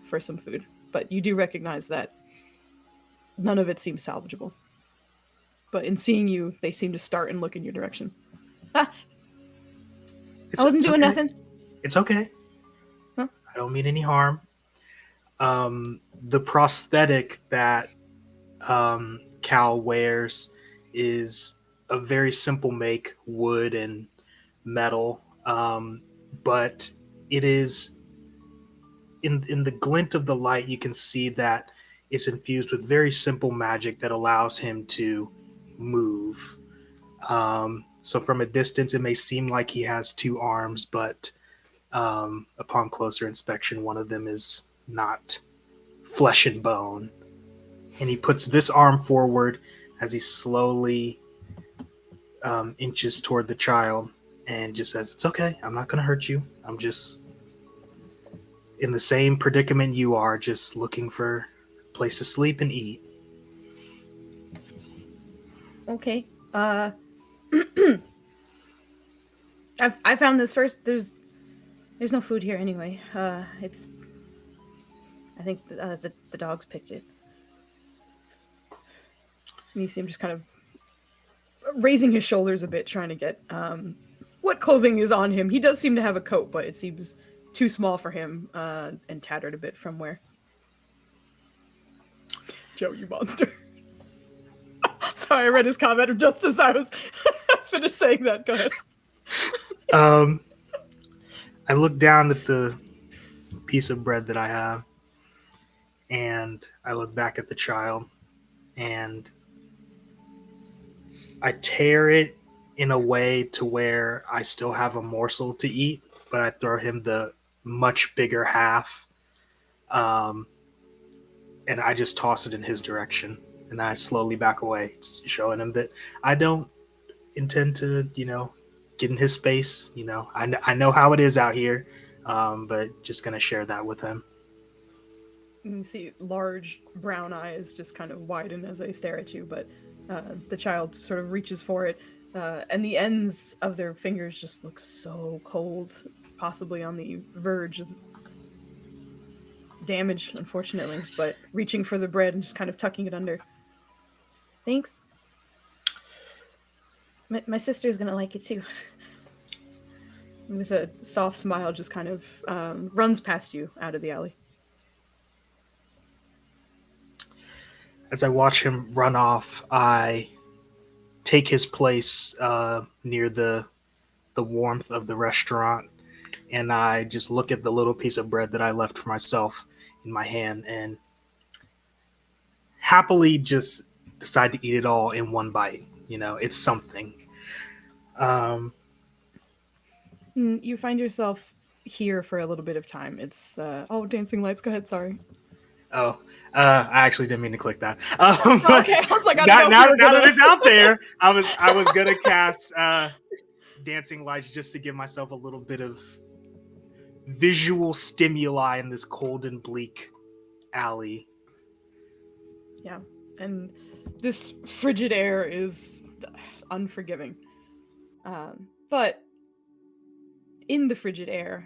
for some food, but you do recognize that none of it seems salvageable. But in seeing you, they seem to start and look in your direction. Ah, I wasn't doing okay. nothing. It's okay. Huh? I don't mean any harm. The prosthetic that Cal wears is a very simple make, wood and metal, but it is in the glint of the light. You can see that it's infused with very simple magic that allows him to move. So from a distance, it may seem like he has two arms, but upon closer inspection, one of them is not flesh and bone. And he puts this arm forward as he slowly inches toward the child and just says, "It's okay. I'm not going to hurt you. I'm just in the same predicament you are, just looking for a place to sleep and eat." Okay. I found this first. There's no food here anyway. It's. I think the dogs picked it. And you see him just kind of raising his shoulders a bit, trying to get what clothing is on him. He does seem to have a coat, but it seems too small for him and tattered a bit from where. Joe, you monster. Sorry, I read his comment just as I was finished saying that. Go ahead. I look down at the piece of bread that I have, and I look back at the child, and I tear it in a way to where I still have a morsel to eat, but I throw him the much bigger half, and I just toss it in his direction, and I slowly back away, showing him that I don't intend to, get in his space. I know how it is out here, but just gonna share that with him. And you see large brown eyes just kind of widen as they stare at you, but the child sort of reaches for it, and the ends of their fingers just look so cold, possibly on the verge of damage, unfortunately, but reaching for the bread and just kind of tucking it under. Thanks. My sister's gonna like it too. With a soft smile, just kind of runs past you out of the alley. As I watch him run off, I take his place near the warmth of the restaurant, and I just look at the little piece of bread that I left for myself in my hand and happily just decide to eat it all in one bite. It's something. You find yourself here for a little bit of time. It's dancing lights. Go ahead. Sorry. Oh, I actually didn't mean to click that. Okay, I was like, now that it's out there, I was gonna cast dancing lights just to give myself a little bit of visual stimuli in this cold and bleak alley. Yeah, and this frigid air is unforgiving. But in the frigid air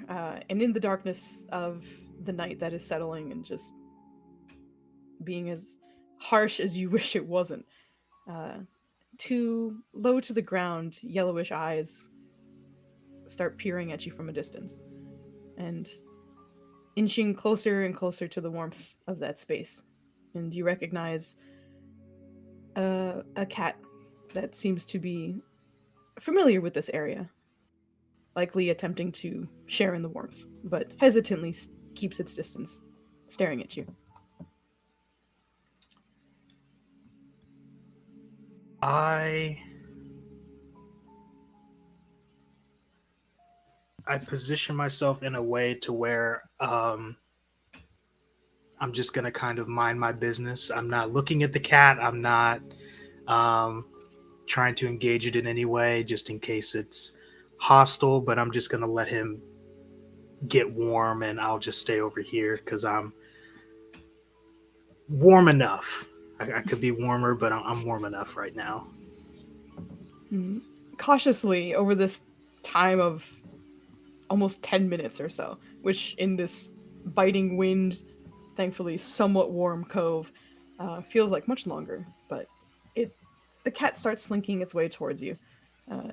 and in the darkness of the night that is settling and just being as harsh as you wish it wasn't, two low to the ground yellowish eyes start peering at you from a distance and inching closer and closer to the warmth of that space. And you recognize a cat that seems to be familiar with this area, likely attempting to share in the warmth, but hesitantly keeps its distance, staring at you. I position myself in a way to where I'm just going to kind of mind my business. I'm not looking at the cat. I'm not trying to engage it in any way, just in case it's hostile, but I'm just going to let him get warm, and I'll just stay over here because I'm warm enough. I could be warmer, but I'm warm enough right now. Cautiously, over this time of almost 10 minutes or so, which in this biting wind thankfully somewhat warm cove feels like much longer, but the cat starts slinking its way towards you, uh,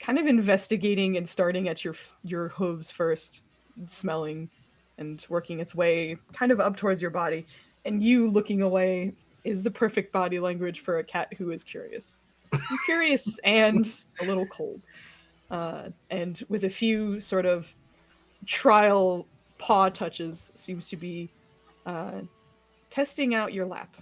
kind of investigating and starting at your hooves first, smelling and working its way kind of up towards your body. And you looking away is the perfect body language for a cat who is curious. You're curious and a little cold. And with a few sort of trial paw touches, seems to be uh, testing out your lap.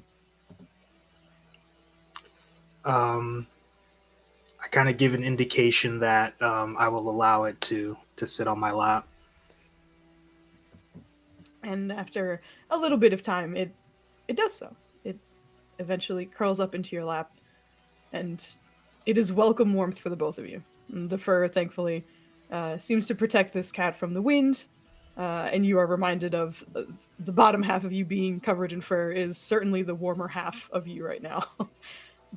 I kind of give an indication that I will allow it to sit on my lap. And after a little bit of time, it does so. It eventually curls up into your lap, and it is welcome warmth for the both of you. And the fur, thankfully, seems to protect this cat from the wind, and you are reminded of the bottom half of you being covered in fur is certainly the warmer half of you right now.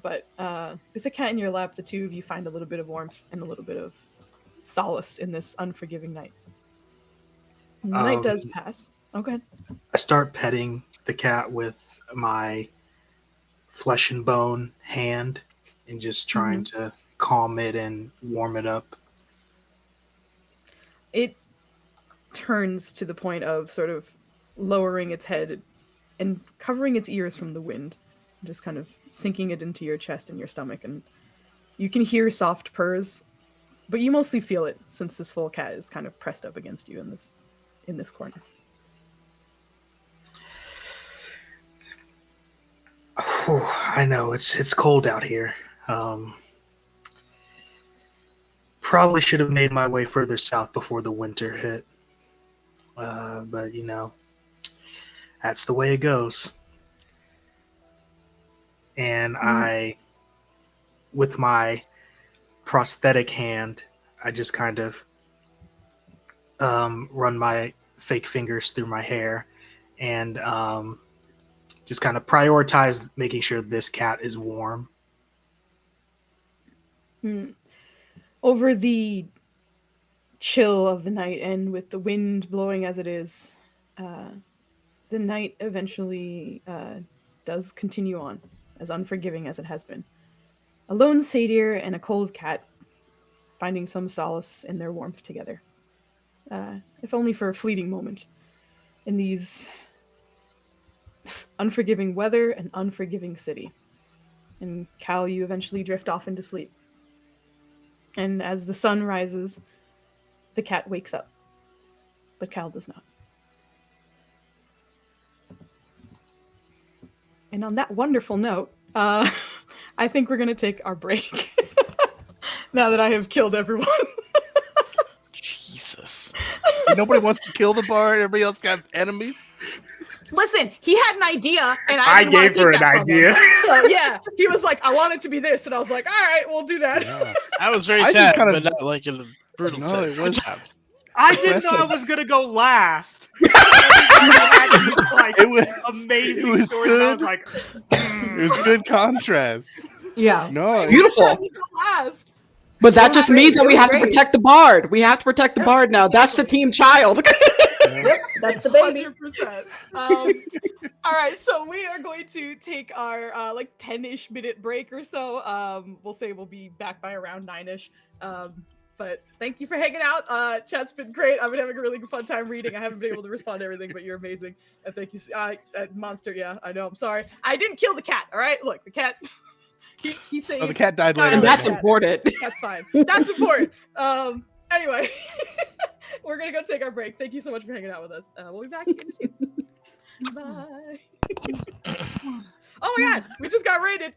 But with the cat in your lap, the two of you find a little bit of warmth and a little bit of solace in this unforgiving night. And the night does pass. Oh, go ahead. I start petting the cat with my flesh and bone hand and just trying to calm it and warm it up. It turns to the point of sort of lowering its head and covering its ears from the wind, just kind of sinking it into your chest and your stomach. And you can hear soft purrs, but you mostly feel it since this full cat is kind of pressed up against you in this corner. Whew, I know it's cold out here. Probably should have made my way further south before the winter hit. But that's the way it goes. And I, with my prosthetic hand, I just kind of run my fake fingers through my hair and just kind of prioritize making sure this cat is warm. Over the chill of the night and with the wind blowing as it is, the night eventually does continue on, as unforgiving as it has been. A lone satyr and a cold cat finding some solace in their warmth together. If only for a fleeting moment. In these unforgiving weather and unforgiving city. And Cal, you eventually drift off into sleep. And as the sun rises, the cat wakes up. But Cal does not. And on that wonderful note, I think we're going to take our break. Now that I have killed everyone. Jesus. Nobody wants to kill the bard. Everybody else got enemies. Listen, he had an idea, and I didn't wanna gave her take an that from him. idea. So yeah, he was like, "I want it to be this," and I was like, "All right, we'll do that." Yeah. I was very I just sad, kind of- but not like in the brutal No, sense. it Good was- job. I didn't know I Impressive. was gonna go last. I had these, like, It was amazing it was stories, and I good. was like, It was good contrast. Yeah. No, Beautiful. You go last. But that was just great. means that It we was have to great. protect the bard. We have to protect the bard now. That's the team child. Yep, that's the baby. 100%. All right, so we are going to take our like 10-ish minute break or so. We'll say we'll be back by around 9-ish. But thank you for hanging out. Chat's been great. I've been having a really fun time reading. I haven't been able to respond to everything, but you're amazing. And thank you, Monster. Yeah, I know. I'm sorry. I didn't kill the cat. All right, look, the cat. He saved. Oh, the cat died later. And that's Yeah. important. That's fine. That's important. Anyway, we're gonna go take our break. Thank you so much for hanging out with us. We'll be back in a few. Bye. Oh my god, we just got raided.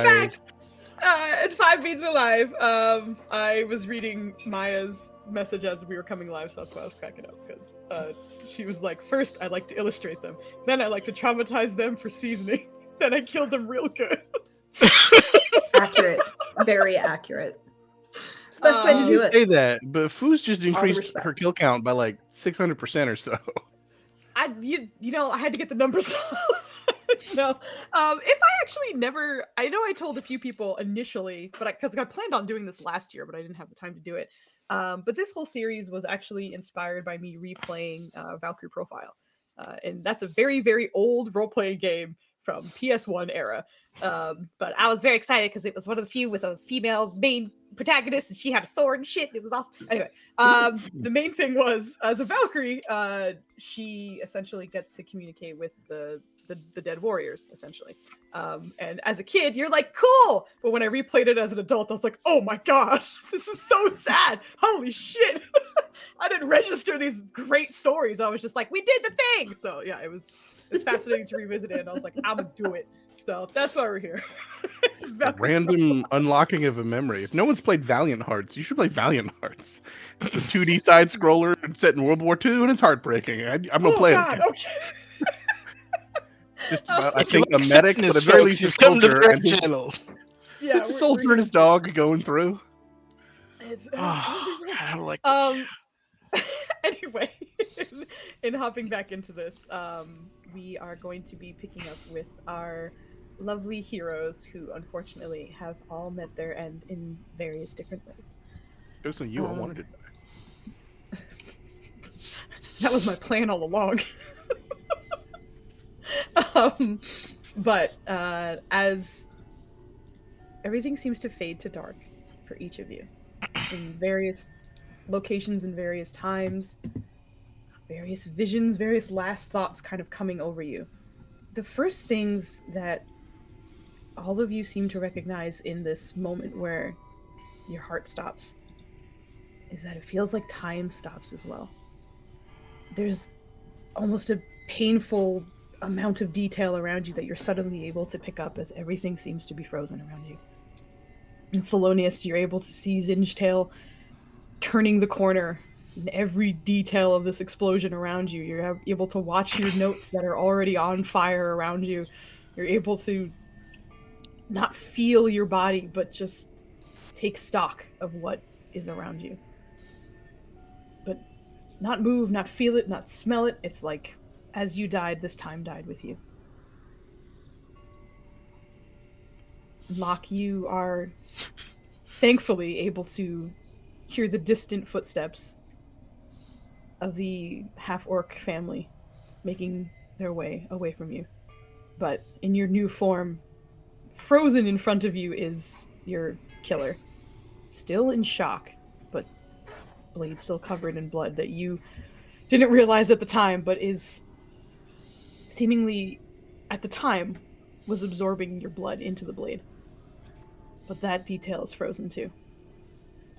fact, and 5 means we're live. I was reading Maya's message as we were coming live, so that's why I was cracking up, because she was like, first I like to illustrate them, then I like to traumatize them for seasoning, then I killed them real good. Accurate. Very accurate. It's the best way to do You it. say that, but Foos just increased respect. her kill count by like 600% or so. You know, I had to get the numbers. No, if I actually never, I know I told a few people initially, but because I planned on doing this last year, but I didn't have the time to do it. But this whole series was actually inspired by me replaying Valkyrie Profile, and that's a very, very old role-playing game from PS1 era. But I was very excited because it was one of the few with a female main protagonist, and she had a sword and shit. It was awesome. Anyway, the main thing was, as a Valkyrie, she essentially gets to communicate with the dead warriors, essentially. And as a kid, you're like, cool! But when I replayed it as an adult, I was like, oh my god, this is so sad! Holy shit! I didn't register these great stories. I was just like, we did the thing! So yeah, it was fascinating to revisit it, and I was like, I'm gonna do it. So that's why we're here. Random unlocking of a memory. If no one's played Valiant Hearts, you should play Valiant Hearts. It's a 2D side scroller set in World War II, and it's heartbreaking. I'm gonna play it. Okay. Just about, I If you think a like medic, but sadness, at the very folks, least a you've come to the soldier. right And his, channel. Yeah, just a soldier and his dog going through. Oh, God, I like Anyway, in hopping back into this, we are going to be picking up with our lovely heroes who unfortunately have all met their end in various different ways. Based on you, I wanted it. That was my plan all along. But as everything seems to fade to dark for each of you in various locations and various times, various visions, various last thoughts kind of coming over you, the first things that all of you seem to recognize in this moment where your heart stops is that it feels like time stops as well. There's almost a painful amount of detail around you that you're suddenly able to pick up as everything seems to be frozen around you. In Thelonious, you're able to see Zingetail turning the corner in every detail of this explosion around you. You're able to watch your notes that are already on fire around you. You're able to not feel your body, but just take stock of what is around you. But not move, not feel it, not smell it. It's like, as you died, this time died with you. Locke, you are thankfully able to hear the distant footsteps of the half-orc family making their way away from you. But in your new form, frozen in front of you is your killer. Still in shock, but blade still covered in blood that you didn't realize at the time, but is seemingly, at the time, was absorbing your blood into the blade. But that detail is frozen too.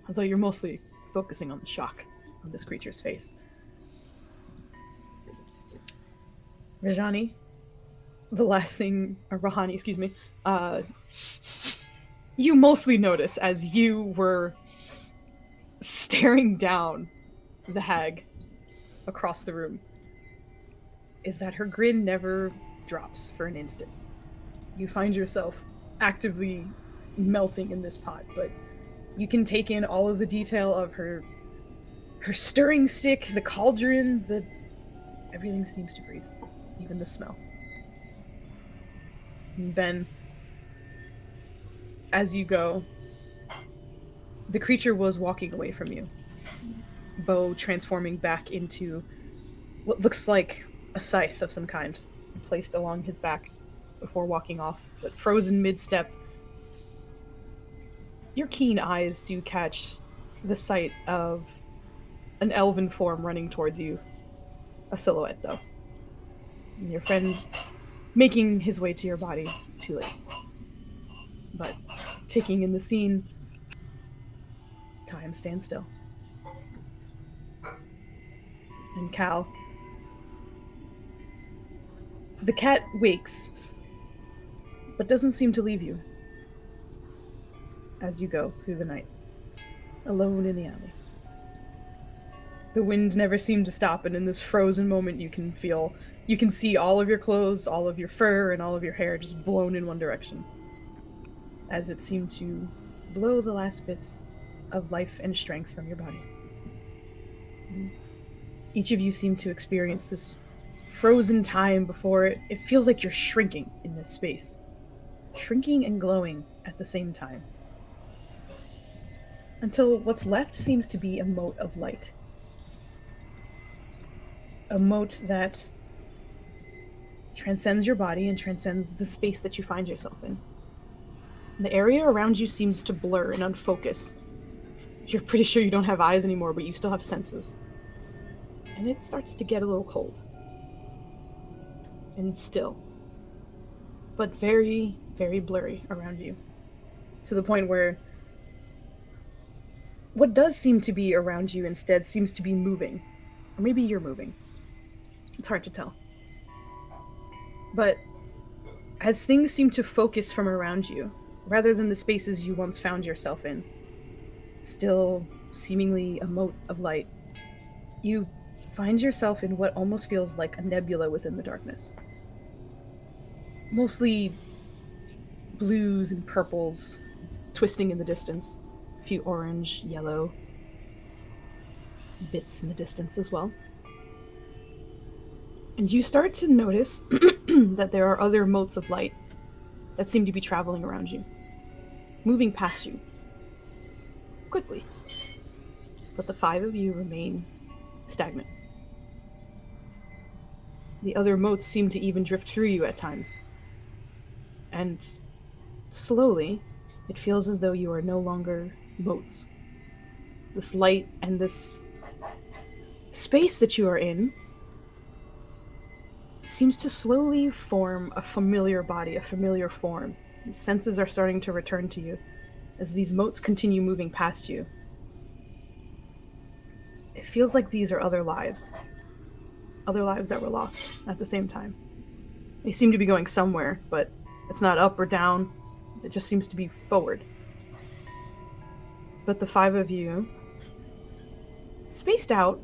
Although you're mostly focusing on the shock on this creature's face. Rajani, the last thing, or Rahani, excuse me, you mostly notice as you were staring down the hag across the room is that her grin never drops for an instant. You find yourself actively melting in this pot, but you can take in all of the detail of her stirring stick, the cauldron, everything seems to freeze, even the smell. And Ben, as you go, the creature was walking away from you, Bo transforming back into what looks like a scythe of some kind, placed along his back before walking off, but frozen mid-step. Your keen eyes do catch the sight of an elven form running towards you. A silhouette, though. And your friend making his way to your body, too late. But taking in the scene, time stands still. And Cal, the cat wakes, but doesn't seem to leave you. as you go through the night, alone in the alley. The wind never seemed to stop, and in this frozen moment you can see all of your clothes, all of your fur, and all of your hair just blown in one direction, as it seemed to blow the last bits of life and strength from your body. Each of you seem to experience this frozen time before it feels like you're shrinking in this space. Shrinking and glowing at the same time. Until what's left seems to be a mote of light. A mote that transcends your body and transcends the space that you find yourself in. The area around you seems to blur and unfocus. You're pretty sure you don't have eyes anymore, but you still have senses. And it starts to get a little cold. And still. But very, very blurry around you. To the point where what does seem to be around you instead seems to be moving. Or maybe you're moving. It's hard to tell. But as things seem to focus from around you, rather than the spaces you once found yourself in, still seemingly a mote of light, you find yourself in what almost feels like a nebula within the darkness. It's mostly blues and purples twisting in the distance, a few orange, yellow bits in the distance as well. And you start to notice that there are other motes of light that seem to be traveling around you, moving past you, quickly. But the 5 of you remain stagnant. The other motes seem to even drift through you at times. And slowly, it feels as though you are no longer motes. This light and this space that you are in seems to slowly form a familiar body, a familiar form. Senses are starting to return to you as these motes continue moving past you. It feels like these are other lives that were lost at the same time. They seem to be going somewhere, but it's not up or down. It just seems to be forward. But the 5 of you, spaced out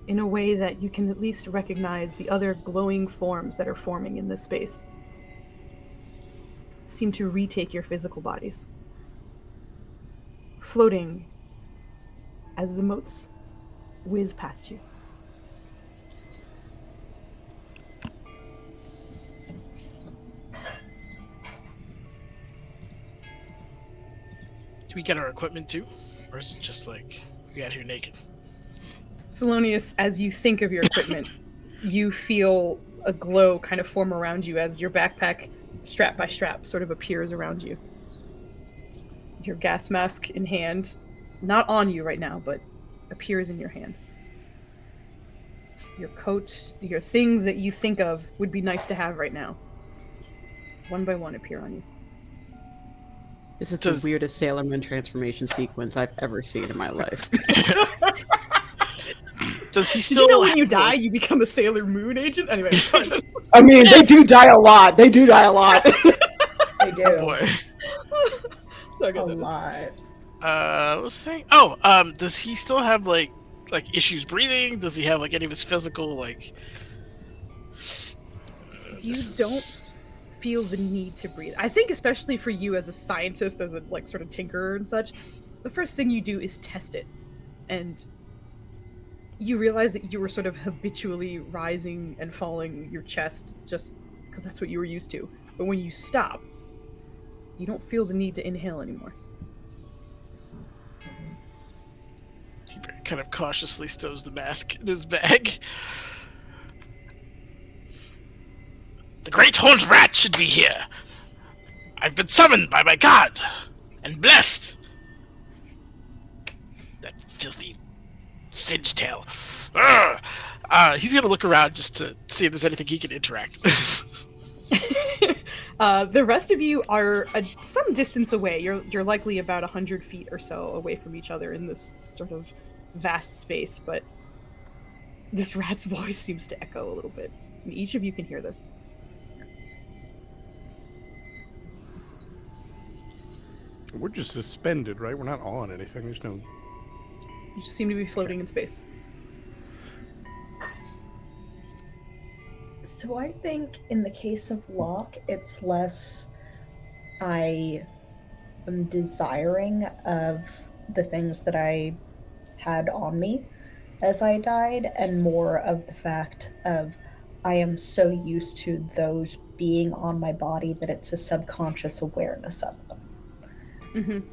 in a way that you can at least recognize the other glowing forms that are forming in this space, seem to retake your physical bodies, floating as the motes whiz past you. Do we get our equipment too? Or is it just like, we got here naked? Thelonious, as you think of your equipment, you feel a glow kind of form around you as your backpack, strap by strap, sort of appears around you. Your gas mask in hand, not on you right now, but appears in your hand. Your coat, your things that you think of would be nice to have right now, one by one appear on you. This is the weirdest Sailor Moon transformation sequence I've ever seen in my life. Does he still? Did you know when you die, you become a Sailor Moon agent? Anyway, sorry. I mean, they do die a lot. They do die a lot. They do. Oh boy. A lot. What was I saying? Oh, does he still have like issues breathing? Does he have like any of his physical like? You don't feel the need to breathe. I think especially for you as a scientist, as a like sort of tinkerer and such, the first thing you do is test it. And you realize that you were sort of habitually rising and falling your chest just because that's what you were used to. But when you stop, you don't feel the need to inhale anymore. He kind of cautiously stows the mask in his bag. The great horned rat should be here. I've been summoned by my god and blessed. That filthy Singe tail. He's gonna look around just to see if there's anything he can interact with. The rest of you are some distance away. You're likely about 100 feet or so away from each other in this sort of vast space, but this rat's voice seems to echo a little bit. I mean, each of you can hear this. We're just suspended, right? We're not on anything. There's no. You just seem to be floating in space. So I think in the case of Locke, it's less I am desiring of the things that I had on me as I died, and more of the fact of I am so used to those being on my body that it's a subconscious awareness of them.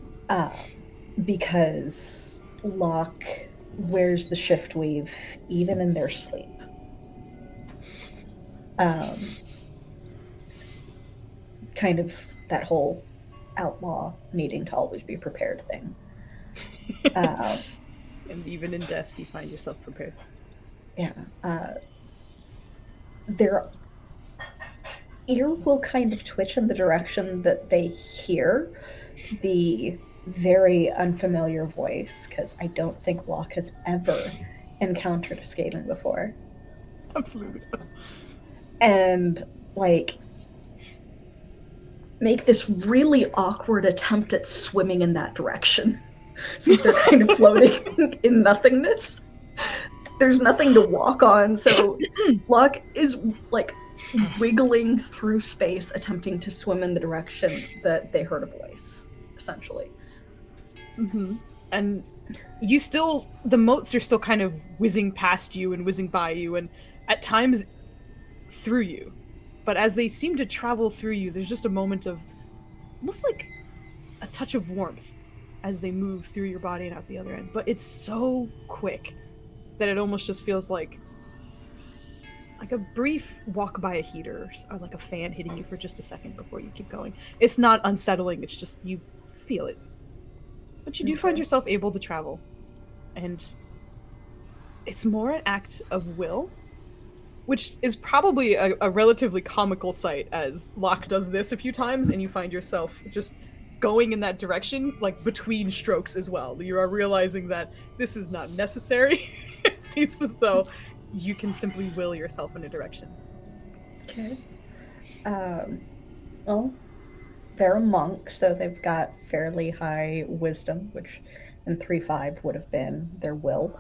Because Locke wears the shift weave even in their sleep. Kind of that whole outlaw needing to always be prepared thing. And even in death, you find yourself prepared. Yeah. Their ear will kind of twitch in the direction that they hear the very unfamiliar voice, because I don't think Locke has ever encountered a Skaven before. Absolutely. And, like, make this really awkward attempt at swimming in that direction. So they're kind of floating in nothingness. There's nothing to walk on, so Locke is, like, wiggling through space, attempting to swim in the direction that they heard a voice, essentially. Mm-hmm. And you still, the motes are still kind of whizzing past you and whizzing by you, and at times through you. But as they seem to travel through you, there's just a moment of almost like a touch of warmth as they move through your body and out the other end. But it's so quick that it almost just feels like a brief walk by a heater or like a fan hitting you for just a second before you keep going. It's not unsettling, it's just you feel it. But you do find yourself able to travel. And it's more an act of will, which is probably a relatively comical sight as Locke does this a few times and you find yourself just going in that direction, like between strokes as well. You are realizing that this is not necessary. It seems as though you can simply will yourself in a direction. Okay. Well, they're a monk, so they've got fairly high wisdom, which in 3.5 would have been their will.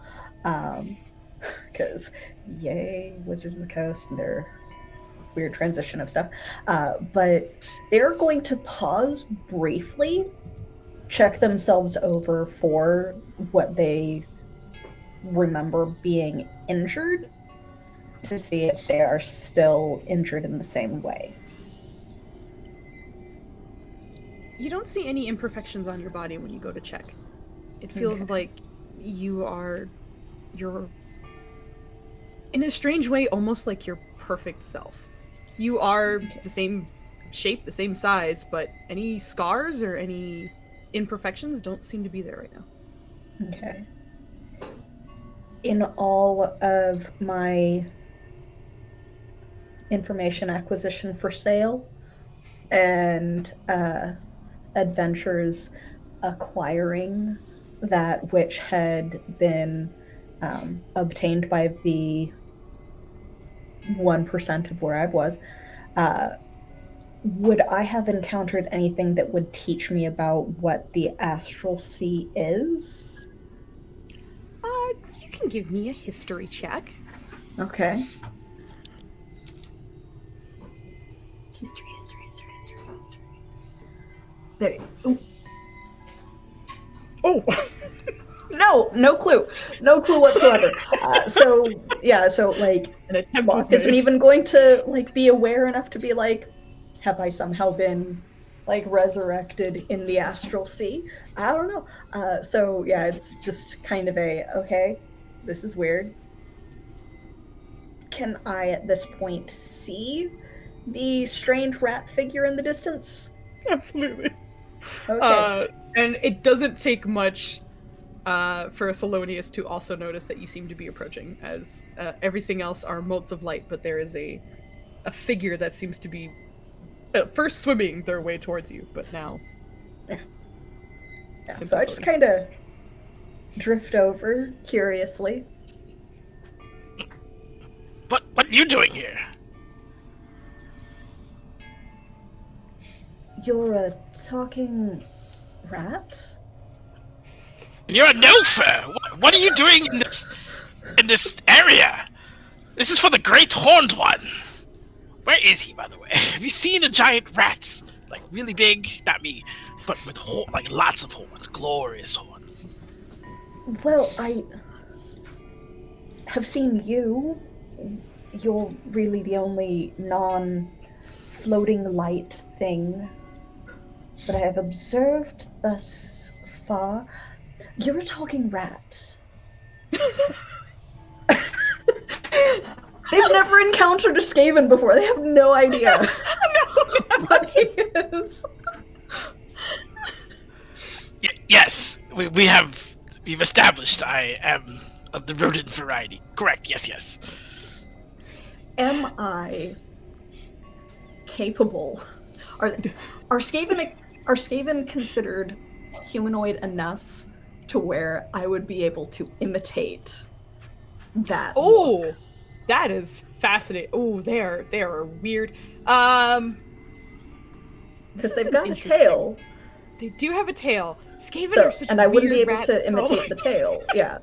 Because, yay, Wizards of the Coast and their weird transition of stuff. But they're going to pause briefly, check themselves over for what they remember being injured, to see if they are still injured in the same way. You don't see any imperfections on your body when you go to check. It feels like you're in a strange way, almost like your perfect self. You are the same shape, the same size, but any scars or any imperfections don't seem to be there right now. Okay. In all of my information acquisition for sale and adventures acquiring that which had been obtained by the 1% of where I was, would I have encountered anything that would teach me about what the astral sea is? You can give me a history check. Okay. History. There. Oh! No clue. No clue whatsoever. So like, An attempt was Locke isn't made. even going to, like, be aware enough to be like, have I somehow been, like, resurrected in the astral sea? I don't know. So yeah, it's just kind of okay, this is weird. Can I, at this point, see the strange rat figure in the distance? Absolutely. Okay. And it doesn't take much for Thelonious to also notice that you seem to be approaching, as everything else are motes of light, but there is a figure that seems to be first swimming their way towards you, but now... Yeah, so I just kind of drift over, curiously. What are you doing here? You're a talking rat? And you're a Nofa! What are you doing in this area? This is for the Great Horned One! Where is he, by the way? Have you seen a giant rat? Like, really big? Not me. But with like lots of horns. Glorious horns. Well, I have seen you. You're really the only non-floating light thing that I have observed thus far. You're a talking rat. They've never encountered a Skaven before. They have no idea what he is. Yes, we've established I am of the rodent variety. Correct, yes. Am I capable? Are Skaven considered humanoid enough to where I would be able to imitate that? Oh, that is fascinating. Oh, they are weird. Because they've got a tail. They do have a tail. Skaven So, are such and I wouldn't be weird able rats. to imitate the tail. Yeah.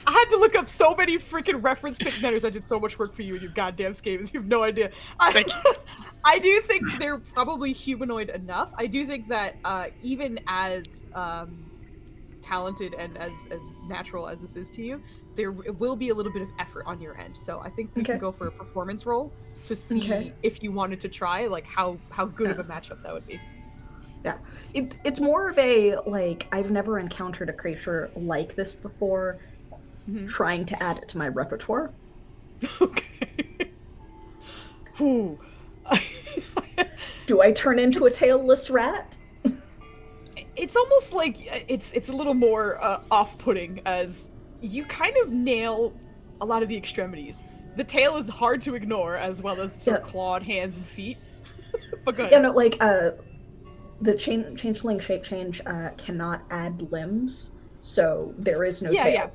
I had to look up so many freaking reference pictionaries. I did so much work for you and you goddamn Skavens. You have no idea. Thank you. I do think they're probably humanoid enough. I do think that even as talented and as natural as this is to you, there will be a little bit of effort on your end. So I think we can go for a performance roll to see if you wanted to try, like how good of a matchup that would be. Yeah, it's more of a, like, I've never encountered a creature like this before, trying to add it to my repertoire. Okay. Ooh. Do I turn into a tailless rat? It's almost like it's a little more off-putting, as you kind of nail a lot of the extremities. The tail is hard to ignore, as well as sort of clawed hands and feet. But go ahead. Yeah, no, like, the changeling shape change cannot add limbs, so there is no tail. Yeah.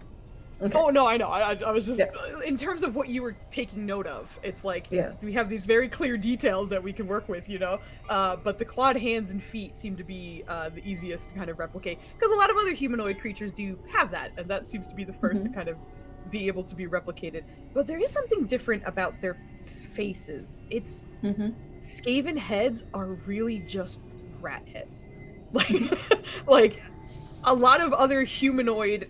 Okay. Oh no, I know. I was just in terms of what you were taking note of. It's like we have these very clear details that we can work with, you know. But the clawed hands and feet seem to be the easiest to kind of replicate, because a lot of other humanoid creatures do have that, and that seems to be the first to kind of be able to be replicated. But there is something different about their faces. It's Skaven heads are really just rat heads. Like a lot of other humanoid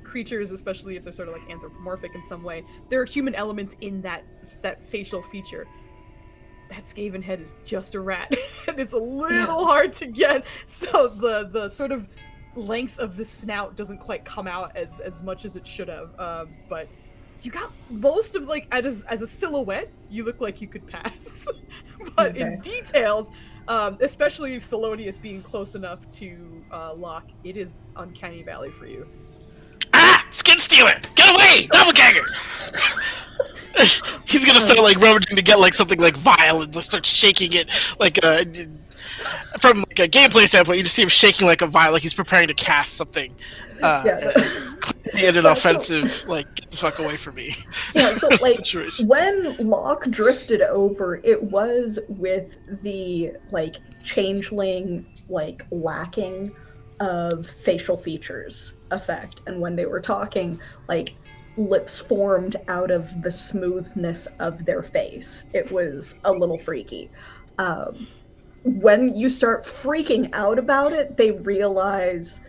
creatures, especially if they're sort of like anthropomorphic in some way, there are human elements in that facial feature. That Skaven head is just a rat, and it's a little hard to get. So the sort of length of the snout doesn't quite come out as much as it should have. But you got most of, like, as a silhouette, you look like you could pass. But in details, especially Thelonious being close enough to Locke, it is uncanny valley for you. Ah! Skin stealer! Get away! Doppelganger! He's gonna start, like, rummaging to get, like, something, like, vile and just start shaking it, like, from, like, a gameplay standpoint, you just see him shaking like a vial, like he's preparing to cast something. In an offensive, like, get the fuck away from me. Yeah, so, like, situation. when Locke drifted over, it was with the, like, changeling, like, lacking of facial features effect. And when they were talking, like, lips formed out of the smoothness of their face. It was a little freaky. When you start freaking out about it, they realize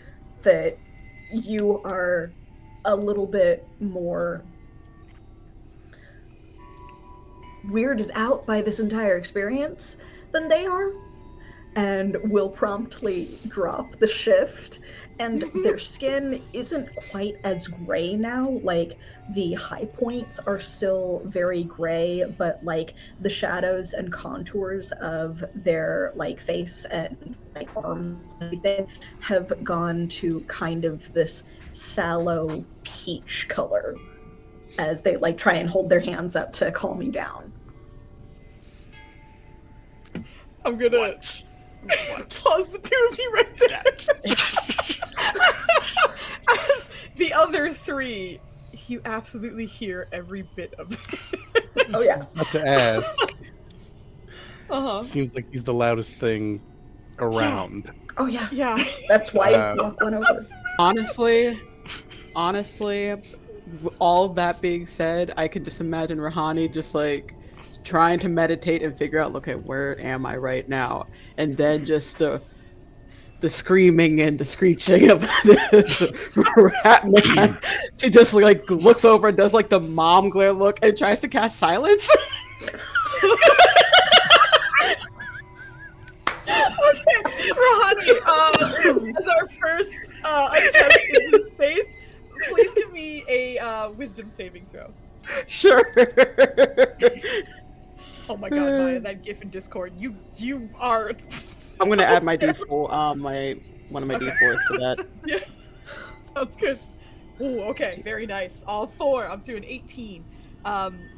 that you are a little bit more weirded out by this entire experience than they are, and will promptly drop the shift. And their skin isn't quite as gray now. Like, the high points are still very gray, but, like, the shadows and contours of their, like, face and, like, arm and everything have gone to kind of this sallow peach color as they, like, try and hold their hands up to calm you down. I'm gonna pause the two of you right there. As the other three, you absolutely hear every bit of it. Oh yeah. About to ask. Seems like he's the loudest thing around. Oh yeah, Yeah. that's why Uh, Locke went over. Honestly, all that being said, I can just imagine Rahani just like trying to meditate and figure out, okay, where am I right now? And then just the screaming and the screeching of this rat man. She just like looks over and does like the mom glare look and tries to cast silence. Okay, Rouhani, as our first attempt in this space, please give me a wisdom saving throw. Sure. Oh my god, Maya, that gif in Discord, you are. I'm gonna add my D4, one of my Okay. D4s to that. Yeah, sounds good. Ooh, okay, very nice. All four up to an 18.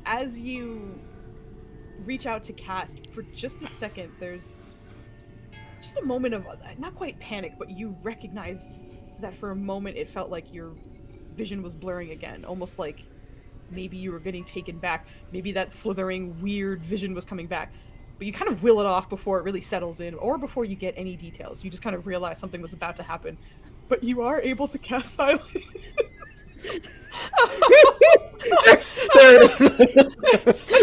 As you reach out to cast, for just a second, there's just a moment of not quite panic, but you recognize that for a moment it felt like your vision was blurring again, almost like maybe you were getting taken back. Maybe that slithering, weird vision was coming back. But you kind of will it off before it really settles in, or before you get any details. You just kind of realize something was about to happen. But you are able to cast silence. It's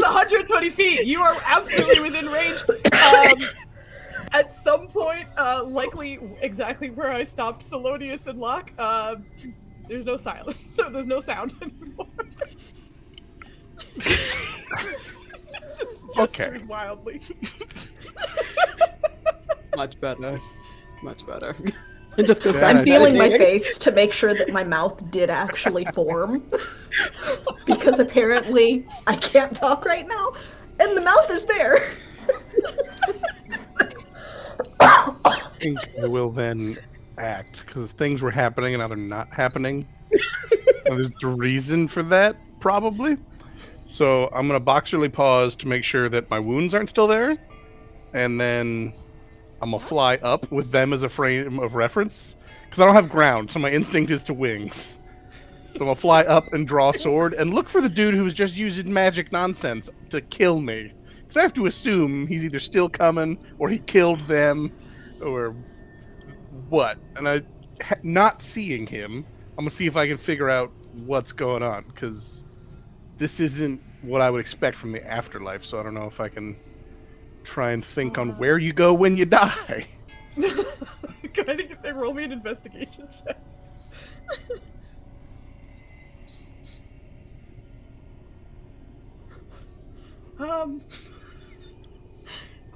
120 feet. You are absolutely within range. At some point, likely exactly where I stopped Thelonious and Locke, there's no silence. There's no sound anymore. Just gestures wildly. Much better. Much better. It just goes Yeah, back I'm to feeling my meditating. face to make sure that my mouth did actually form. Because apparently I can't talk right now, and the mouth is there. I think I will then act because things were happening and now they're not happening. And there's a reason for that, probably. So I'm gonna boxerly pause to make sure that my wounds aren't still there, and then I'm gonna fly up with them as a frame of reference because I don't have ground, so my instinct is to wings. So I'm gonna fly up and draw a sword and look for the dude who was just using magic nonsense to kill me. Because I have to assume he's either still coming or he killed them or what. And not seeing him, I'm gonna see if I can figure out what's going on because this isn't what I would expect from the afterlife. So I don't know if I can try and think on where you go when you die. Can I get they roll me an investigation check?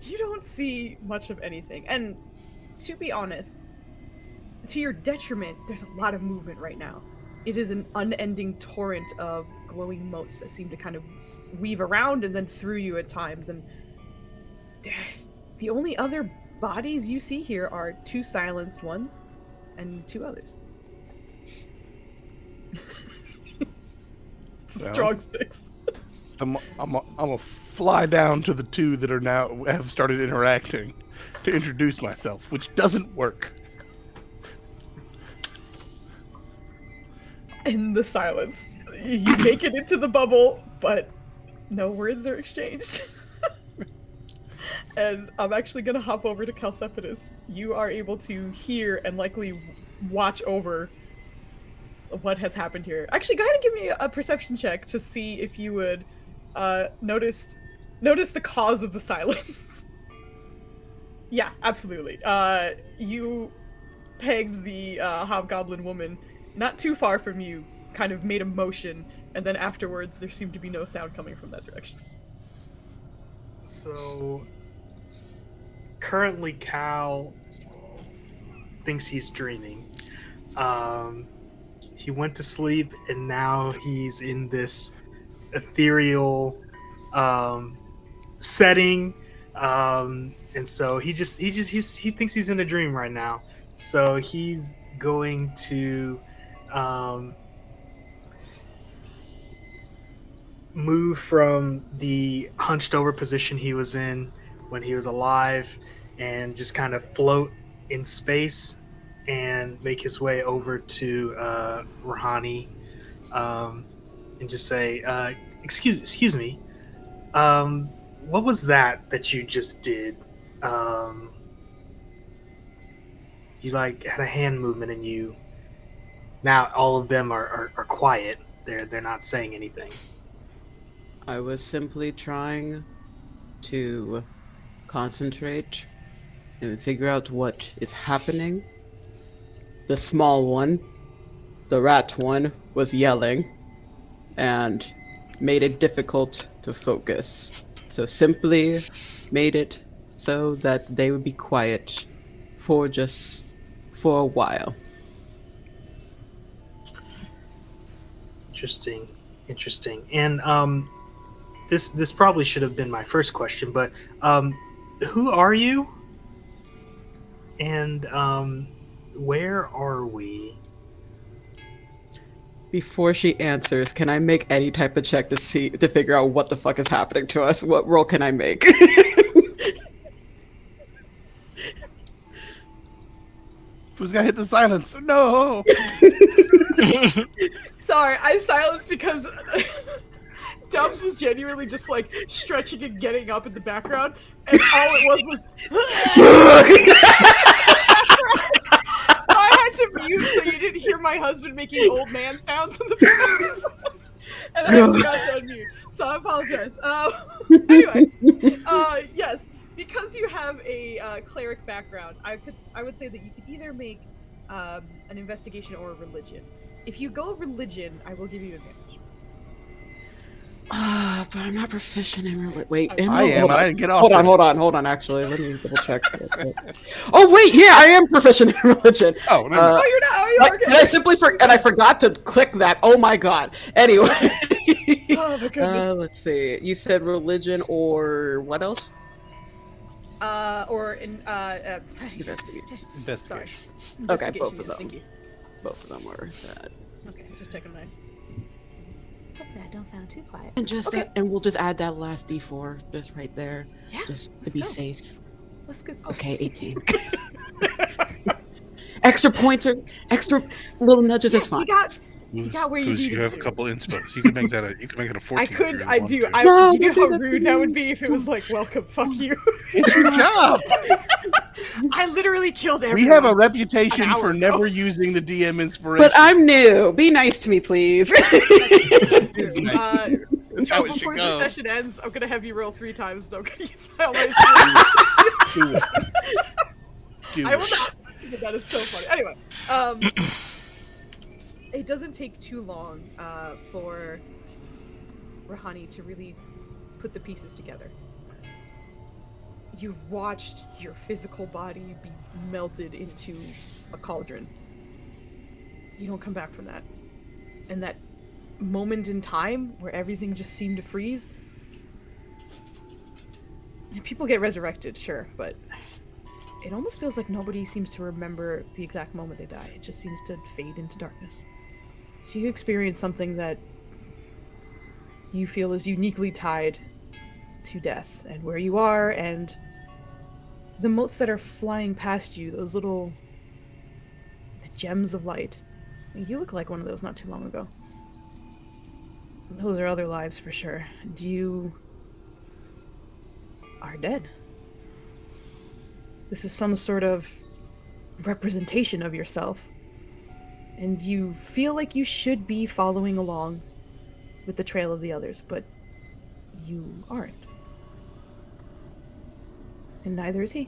You don't see much of anything, and to be honest, to your detriment, there's a lot of movement right now. It is an unending torrent of glowing motes that seem to kind of weave around and then through you at times, and the only other bodies you see here are two silenced ones and two others. Well, Strong sticks. I'm gonna fly down to the two that are now have started interacting to introduce myself, which doesn't work. In the silence, you make it into the bubble, but no words are exchanged. And I'm actually gonna hop over to Calcepitus. You are able to hear and likely watch over what has happened here. Actually, go ahead and give me a perception check to see if you would notice the cause of the silence. Yeah, absolutely. You pegged the hobgoblin woman not too far from you, kind of made a motion, and then afterwards there seemed to be no sound coming from that direction. So currently Cal thinks he's dreaming. He went to sleep and now he's in this ethereal setting, and so he thinks he's in a dream right now. So he's going to move from the hunched over position he was in when he was alive and just kind of float in space and make his way over to Rahani, and just say, excuse me, what was that you just did? you like had a hand movement, and you now all of them are quiet. They're not saying anything. I was simply trying to concentrate and figure out what is happening. The small one, the rat one, was yelling and made it difficult to focus. So simply made it so that they would be quiet for a while. Interesting. And this probably should have been my first question, but who are you? And where are we? Before she answers, can I make any type of check to figure out what the fuck is happening to us? What roll can I make? Foozca hit the silence. No. Sorry, I silenced because Dubs was genuinely just like stretching and getting up in the background, and all it was. So I had to mute so you didn't hear my husband making old man sounds in the background. And I forgot to unmute, so I apologize. Anyway, yes, because you have a cleric background, I would say that you could either make an investigation or a religion. If you go religion, I will give you advantage. But I'm not proficient in religion. Wait, Okay. I am. I didn't get off. Hold on. Actually, let me double check. Oh wait, yeah, I am proficient in religion. Oh, no. Oh, you're not. Oh, you're okay. And I simply I forgot to click that. Oh my god. Anyway. Oh my goodness. Let's see. You said religion or what else? Or in Investigation. Sorry. Okay, Investigation, both of yes, them. Thank you. Both of them were that. Okay, just checking mine. Hopefully I don't sound too quiet. And just Okay. and we'll just add that last D4 just right there, Yeah. just to let's be go. safe. Let's get started. Okay, 18. Extra points or extra little nudges is fine. You got where you Because needed you have to. a couple inspects. You can make that you can make it a 14. I if you could. really I want do. to. I. No, You know don't do how that rude to that would me. be if it was like, "Welcome, fuck you." It's your job. I literally killed everyone. We have a an reputation hour for ago. never using the DM inspiration. But I'm new. Be nice to me, please. That's how Joe, it should before the go. session ends, I'm gonna have you roll 3 times. Don't gonna use my own. Do it. Do I will it. not. But that is so funny. Anyway, it doesn't take too long for Rahani to really put the pieces together. You've watched your physical body be melted into a cauldron. You don't come back from that. And that moment in time where everything just seemed to freeze. People get resurrected, sure, but it almost feels like nobody seems to remember the exact moment they die. It just seems to fade into darkness. So you experience something that you feel is uniquely tied to death and where you are, and the motes that are flying past you, those little gems of light. You look like one of those not too long ago. Those are other lives for sure. And you are dead. This is some sort of representation of yourself. And you feel like you should be following along with the trail of the others, but you aren't. And neither is he.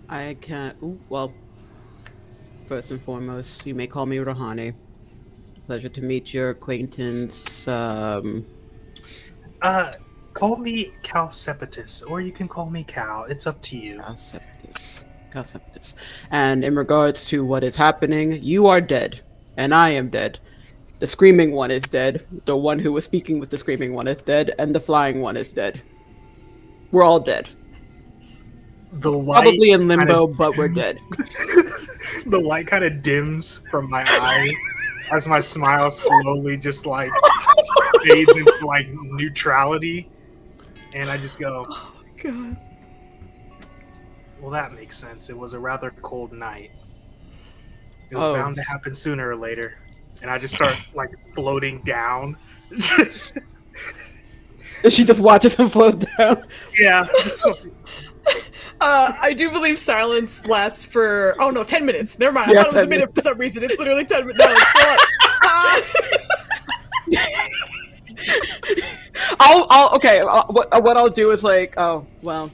I can't. Well, first and foremost, you may call me Rahani. Pleasure to meet your acquaintance. Call me Calcepetus, or you can call me Cal. It's up to you. Calcepetus. And in regards to what is happening, you are dead, and I am dead. The screaming one is dead. The one who was speaking with the screaming one is dead, and the flying one is dead. We're all dead. The light Probably in limbo, but we're dead. The light kind of dims from my eye as my smile slowly just like fades into like neutrality, and I just go, Oh my god. well, that makes sense. It was a rather cold night. It was Oh. bound to happen sooner or later. And I just start like floating down. She just watches him float down. Yeah. I do believe silence lasts for 10 minutes. Never mind. Yeah, I thought it was a 10 minute for some reason. It's literally 10 minutes. No, it's still up. Okay. What I'll do is like, oh well,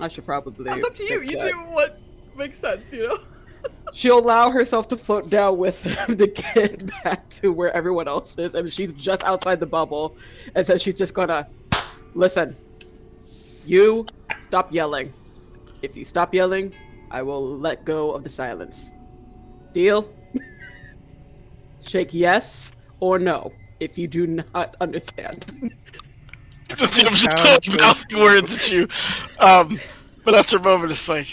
I should probably. That's up to you. fix You that. do what makes sense, you know? She'll allow herself to float down with the kid back to where everyone else is, and she's just outside the bubble, and so she's just gonna listen. You stop yelling. If you stop yelling, I will let go of the silence. Deal? Shake yes or no if you do not understand. Just mouthing words at you. But after a moment, it's like,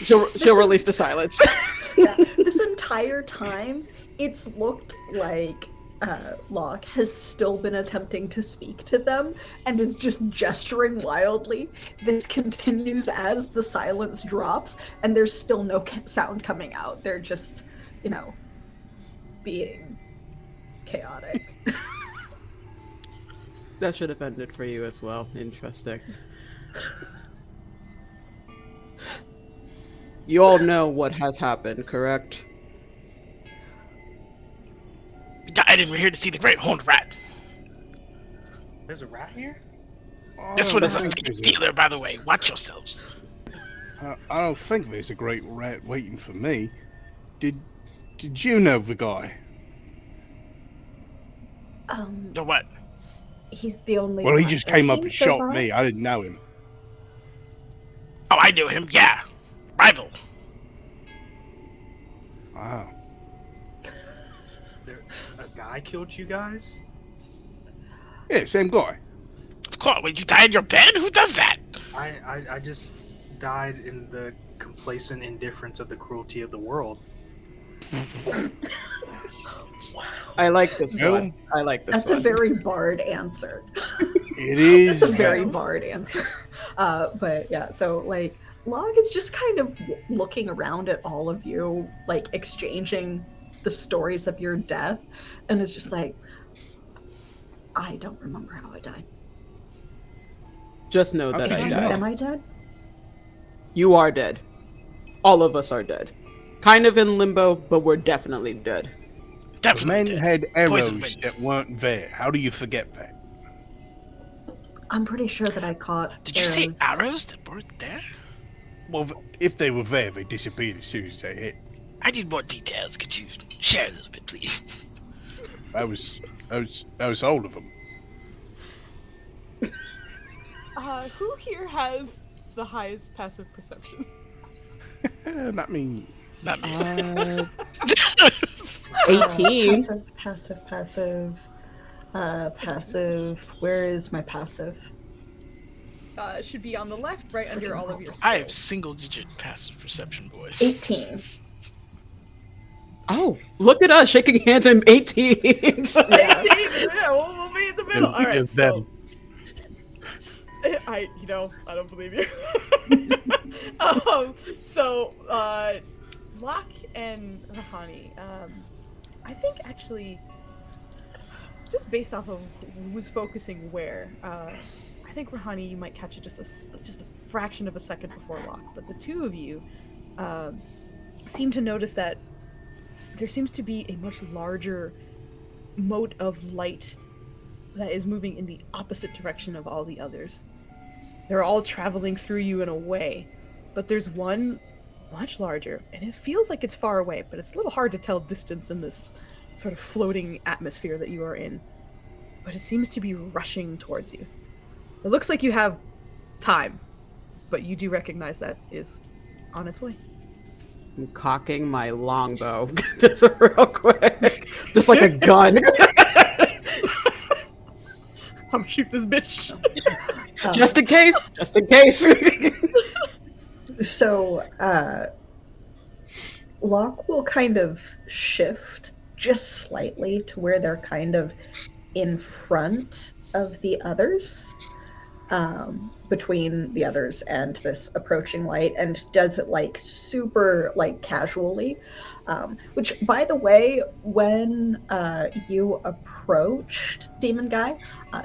She'll release the silence. Yeah, this entire time, it's looked like Locke has still been attempting to speak to them and is just gesturing wildly. This continues as the silence drops, and there's still no sound coming out. They're just, being chaotic. That should have ended for you as well. Interesting. You all know what has happened, correct? I didn't here to see the great horned rat. There's a rat here? This one is a think fake there's dealer, by the way. Watch yourselves. I don't think there's a great rat waiting for me. Did you know the guy? The what? He's the only Well, he one just I've came up seen and so shot far. me. I didn't know him. Oh, I knew him. Yeah, rival. Wow. A guy killed you guys? Yeah, same guy. Of course. Would you die in your bed? Who does that? I just died in the complacent indifference of the cruelty of the world. I like this No. one. I like this That's one. a very Bard answer. It is. That's a very Bard answer. But yeah, so like Log is just kind of looking around at all of you, like exchanging the stories of your death, and it's just like, I don't remember how I died. Just know that I died. Am I dead? You are dead. All of us are dead. Kind of in limbo, but we're definitely dead. The Definitely men dead. had arrows Poison wind. that weren't there. How do you forget that? I'm pretty sure that I caught Did you say arrows that weren't there? Well, if they were there, they disappeared as soon as they hit. I need more details. Could you share a little bit, please? I was hold of them. Who here has the highest passive perception? Not me. Not me. 18. Passive. Where is my passive? It should be on the left, right under all of your skills. I have single-digit passive perception, boys. 18. Oh, look at us shaking hands in 18. 18! Yeah, we'll be in the middle. All right, It's so them. I don't believe you. Locke and Rahani, I think actually, just based off of who's focusing where, I think Rahani, you might catch it just a fraction of a second before Locke, but the two of you seem to notice that there seems to be a much larger mote of light that is moving in the opposite direction of all the others. They're all traveling through you in a way, but there's one much larger, and it feels like it's far away, but it's a little hard to tell distance in this sort of floating atmosphere that you are in. But it seems to be rushing towards you. It looks like you have time, but you do recognize that is on its way. I'm cocking my longbow just real quick. Just like a gun. I'm gonna shoot this bitch. Just in case. Just in case. So, Locke will kind of shift just slightly to where they're kind of in front of the others. between the others and this approaching light, and does it like super like casually. Which, by the way, when you approached Demon Guy,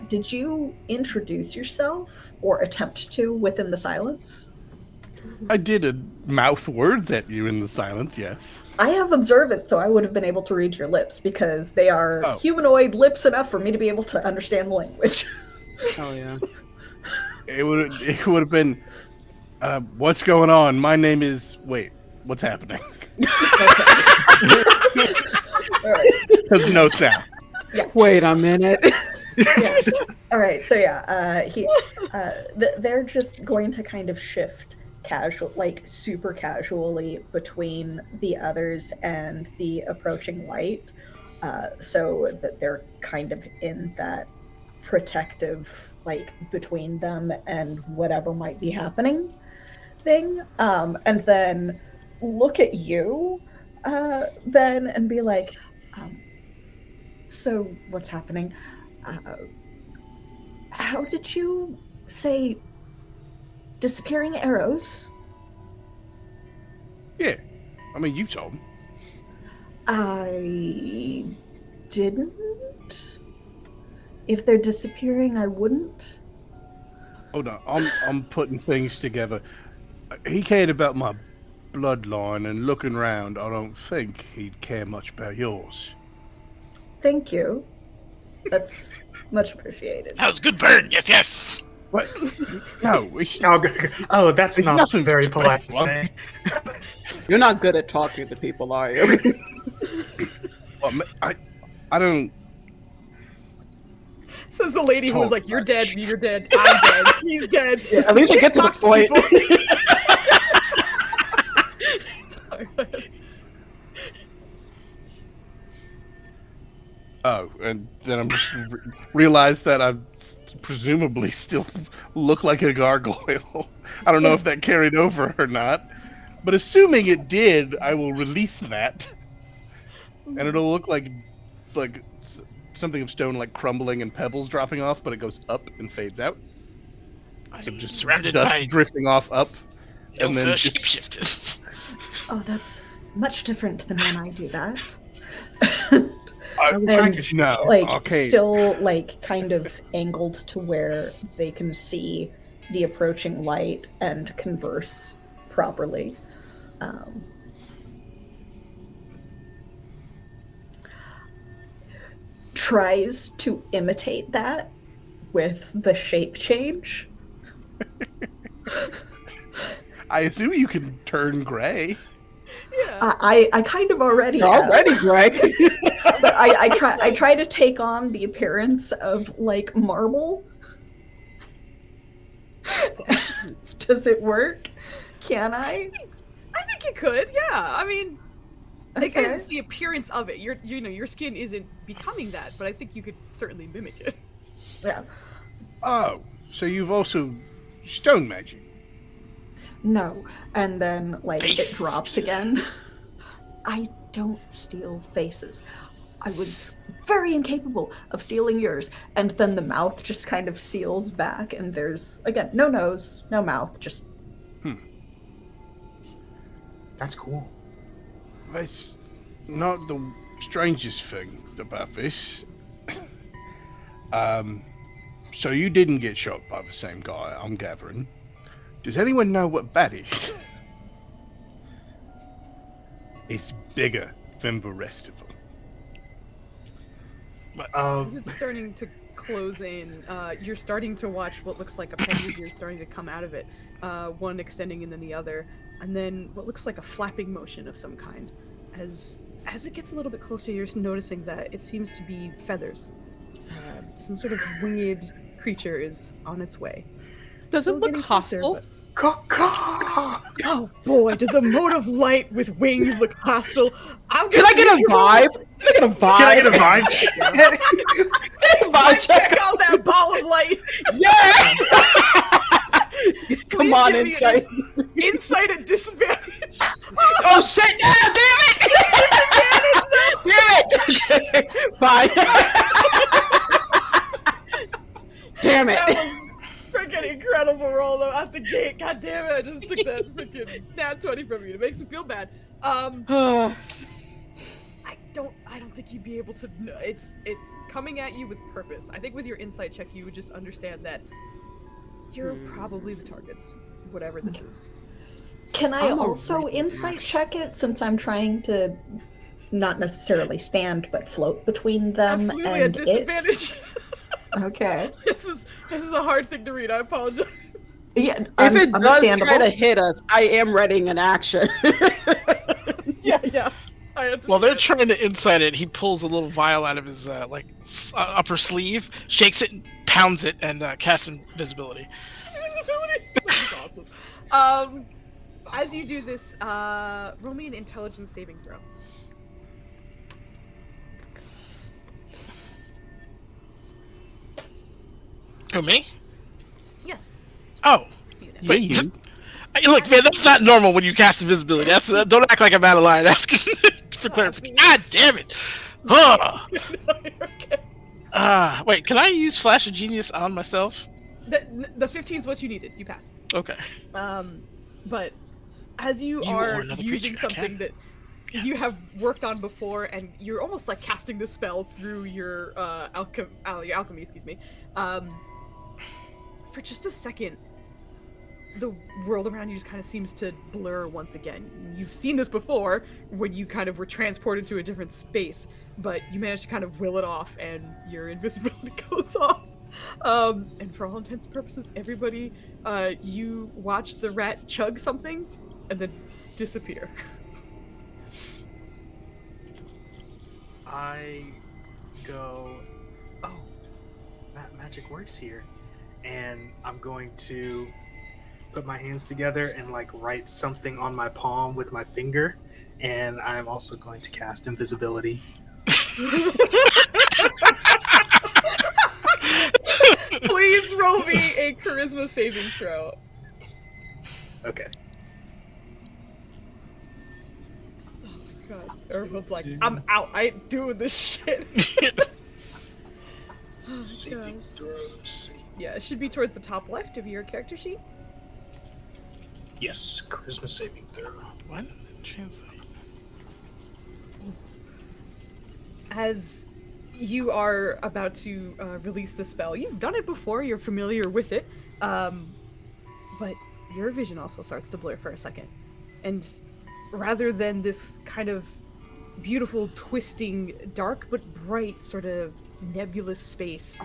did you introduce yourself or attempt to within the silence? I did mouth words at you in the silence, yes. I have observant, so I would have been able to read your lips because they are humanoid lips enough for me to be able to understand the language. Oh yeah. It would have been, what's going on? My name is. Wait, what's happening? All right. There's no sound. Yeah. Wait a minute. Yeah. All right. So yeah, they're just going to kind of shift casual, like super casually between the others and the approaching light, so that they're kind of in that protective, like between them and whatever might be happening thing, and then look at you, Ben, and be like, so what's happening? How did you say disappearing arrows? Yeah, I mean, you told me. I didn't. If they're disappearing, I wouldn't. Hold on, I'm putting things together. He cared about my bloodline, and looking around, I don't think he'd care much about yours. Thank you. That's much appreciated. That was a good burn. Yes, yes. What? No, it's Oh, that's It's not nothing very polite to special. say. You're not good at talking to people, are you? well, I don't. Says the lady who was like, "You're dead. You're dead. I'm dead. He's dead." Yeah. At least I get to the Talk to point. people. Oh, and then I'm just realized that I presumably still look like a gargoyle. I don't know if that carried over or not, but assuming it did, I will release that, and it'll look like something of stone, like crumbling and pebbles dropping off, but it goes up and fades out. So just surrounded dust by drifting off up, and then elf just shapeshifters. Oh, that's much different than when I do that. I'm And, to no, like, okay. still, like, kind of angled to where they can see the approaching light and converse properly. Tries to imitate that with the shape change. I assume you can turn gray. Yeah. I kind of already You're have. already, Greg. But I try to take on the appearance of like marble. Does it work? Can I? I think it could. Yeah. I mean, like, Okay. it's the appearance of it. Your skin isn't becoming that, but I think you could certainly mimic it. Yeah. Oh, so you've also stone magic. No. And then like Face it drops again. I don't steal faces. I was very incapable of stealing yours. And then the mouth just kind of seals back, and there's again no nose, no mouth, just That's cool. That's not the strangest thing about this. So you didn't get shot by the same guy, I'm gathering. Does anyone know what that is? It's bigger than the rest of them. As it's starting to close in, you're starting to watch what looks like appendages starting to come out of it, one extending and then the other, and then what looks like a flapping motion of some kind. As it gets a little bit closer, you're noticing that it seems to be feathers. Some sort of winged creature is on its way. Does it Still look getting closer, hostile? but- Oh boy, does a mote of light with wings look hostile? Can I get a vibe? Can I get a vibe? Can I get a vibe? Vibe check. Check out that ball of light. Yeah! Come Please on, give me insight. Insight at disadvantage. Oh shit! No, damn it! Damn it! Fine. Damn it! That was freaking running from you. It makes me feel bad. I don't think you'd be able to. It's coming at you with purpose. I think with your insight check, you would just understand that you're probably the targets, whatever this is. Can I also insight check it since I'm trying to not necessarily stand but float between them Absolutely and a disadvantage. Okay. This is a hard thing to read. I apologize. Yeah, If it does try to hit us, I am readying an action. Yeah. I understand. While they're trying to insight it, he pulls a little vial out of his upper sleeve, shakes it, and pounds it, and casts invisibility. Invisibility. That's awesome. As you do this, roll me an intelligence saving throw. Oh, me? Yes. Oh. Yeah, you. Look, man, that's not normal when you cast invisibility. Don't act like I'm out of line asking for clarification. God damn it! Okay. Wait, can I use Flash of Genius on myself? The 15 is what you needed. You passed. Okay. But as you are using something that you have worked on before, and you're almost like casting the spell through your alchemy, excuse me. For just a second, the world around you just kind of seems to blur once again. You've seen this before when you kind of were transported to a different space, but you managed to kind of will it off and your invisibility goes off. And for all intents and purposes, everybody, you watch the rat chug something and then disappear. I go, oh, magic works here. And I'm going to put my hands together and like write something on my palm with my finger. And I'm also going to cast invisibility. Please roll me a charisma saving throw. Okay. Oh my god. Everyone's like, I'm out. I ain't doing this shit. Oh, saving throws. Yeah, it should be towards the top left of your character sheet. Yes, charisma saving throw. What? Translate. As you are about to release the spell, you've done it before, you're familiar with it, but your vision also starts to blur for a second. And rather than this kind of beautiful, twisting, dark but bright sort of nebulous space,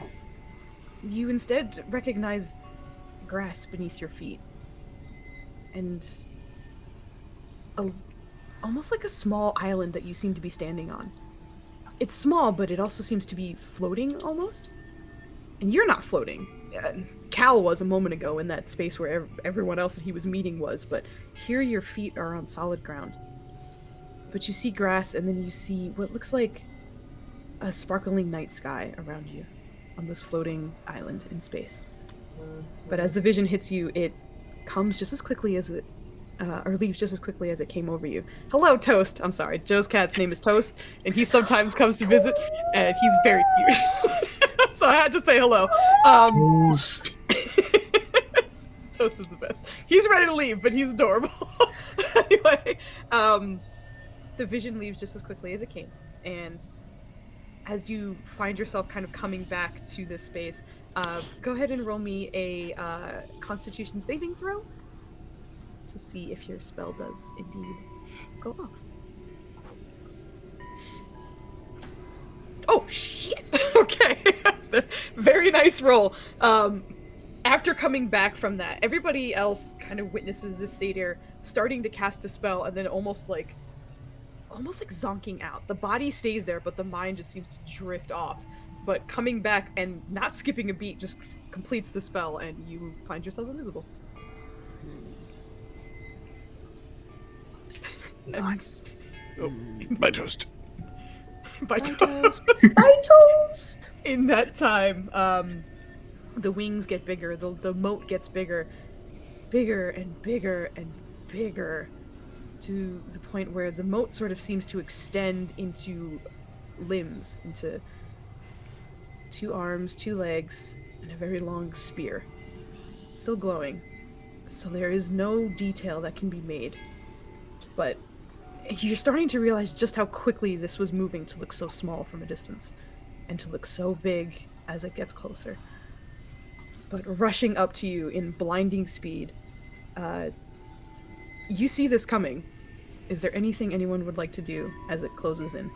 you instead recognize grass beneath your feet. And almost like a small island that you seem to be standing on. It's small, but it also seems to be floating almost. And you're not floating. Cal was a moment ago in that space where everyone else that he was meeting was, but here your feet are on solid ground. But you see grass, and then you see what looks like a sparkling night sky around you on this floating island in space. But as the vision hits you, it comes just as quickly as it or leaves just as quickly as it came over you. Hello, Toast. I'm sorry. Joe's cat's name is Toast, and he sometimes comes to visit, and he's very cute. So I had to say hello. Toast. Toast is the best. He's ready to leave, but he's adorable. Anyway, the vision leaves just as quickly as it came, and as you find yourself kind of coming back to this space, go ahead and roll me a Constitution saving throw to see if your spell does indeed go off. Oh, shit! Okay. Very nice roll. After coming back from that, everybody else kind of witnesses this satyr starting to cast a spell and then almost like zonking out. The body stays there, but the mind just seems to drift off. But coming back and not skipping a beat just completes the spell, and you find yourself invisible. Nice. By Toast. By Toast. By Toast! In that time, the wings get bigger, the moat gets bigger and bigger and bigger, to the point where the moat sort of seems to extend into limbs, into 2 arms, 2 legs, and a very long spear. Still glowing. So there is no detail that can be made. but you're starting to realize just how quickly this was moving to look so small from a distance, and to look so big as it gets closer. But rushing up to you in blinding speed, you see this coming. Is there anything anyone would like to do as it closes in?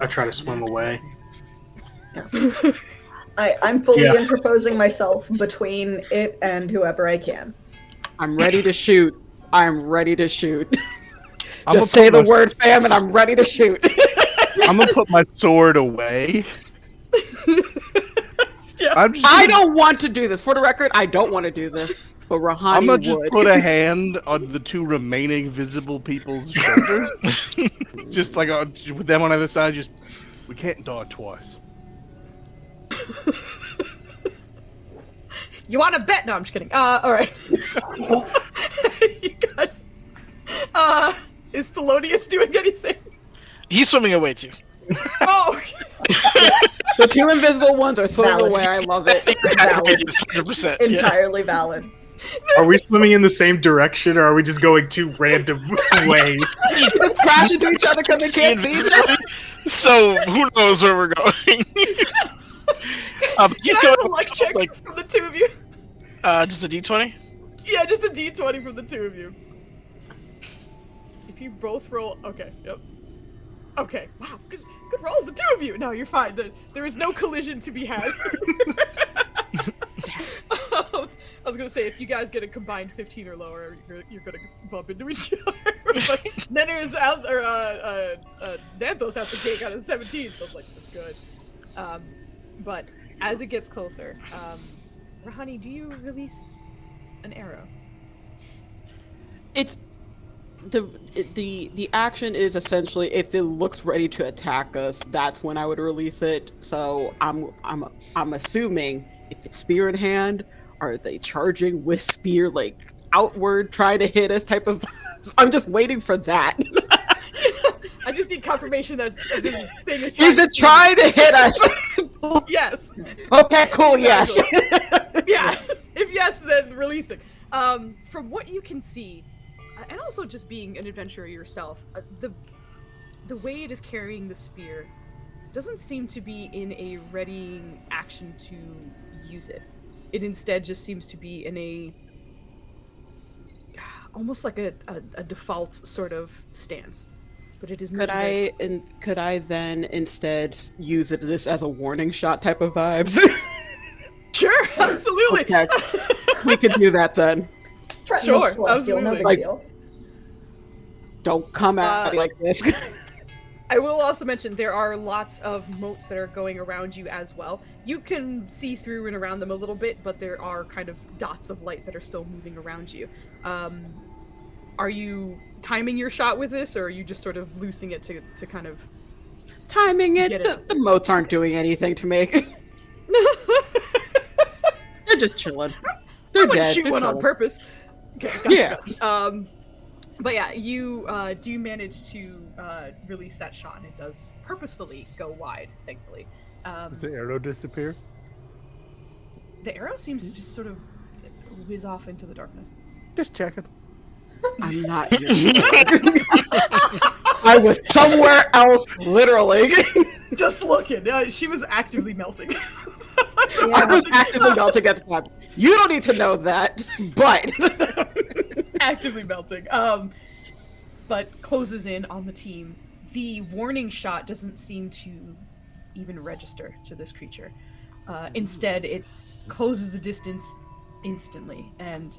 I try to swim away. I'm fully Yeah. interposing myself between it and whoever I can. I'm ready to shoot. I'm ready to shoot. I'm Just gonna say put the my- word, fam, and I'm ready to shoot. I'm gonna put my sword away. Yeah. I don't want to do this. For the record, I don't want to do this. But I'm Rouhani gonna just would. put a hand on the two remaining visible people's shoulders, just like with them on either side. Just we can't dodge twice. You want to bet? No, I'm just kidding. All right. You guys. Is Thelonious doing anything? He's swimming away too. Oh. The two invisible ones are swimming Valid. away. I love it. Valid. 100%. Yeah. Entirely valid. Are we swimming in the same direction, or are we just going two random ways? Just crash into each other because they can't see each other. So who knows where we're going? He's Can I going have a luck check like from the two of you? just a D20. Yeah, just a D20 from the two of you. If you both roll, okay, yep. Okay, wow, good rolls, the two of you. No, you're fine. There is no collision to be had. I was gonna say, if you guys get a combined 15 or lower, you're gonna bump into each other. But Nenner's out, or Xanthos out the gate got a 17, so it's like, that's good. But as it gets closer, Rouhani, do you release an arrow? It's the action is essentially if it looks ready to attack us, that's when I would release it. So I'm assuming if it's spear in hand, are they charging with spear like outward, trying to hit us type of? I'm just waiting for that. I just need confirmation that this thing is Is it trying to hit us? Yes. Okay, cool. Yes. Yeah. If yes, then release it. From what you can see, and also just being an adventurer yourself, the way it is carrying the spear doesn't seem to be in a readying action to use it. It instead just seems to be in a almost like a default sort of stance. But it is Could I then instead use this as a warning shot type of vibes? Sure, absolutely. Okay. We could do that then. Threaten Sure, with Celestial, no absolutely. big deal. Don't come at me like this. I will also mention there are lots of motes that are going around you as well. You can see through and around them a little bit, but there are kind of dots of light that are still moving around you. Are you timing your shot with this, or are you just sort of loosing it to kind of... Timing it, Get the moats aren't doing anything to me. They're just chilling. They're I wouldn't dead. shoot They're one on chilling. purpose. Okay, gotcha, Yeah. gotcha. But yeah, you do manage to release that shot, and it does purposefully go wide, thankfully. Did the arrow disappear? The arrow seems to just sort of whiz off into the darkness. Just checking. I'm not. I was somewhere else, literally. Just looking. She was actively melting. I was actively melting at the time. You don't need to know that, but Actively melting. But closes in on the team. The warning shot doesn't seem to even register to this creature. Instead, it closes the distance instantly, and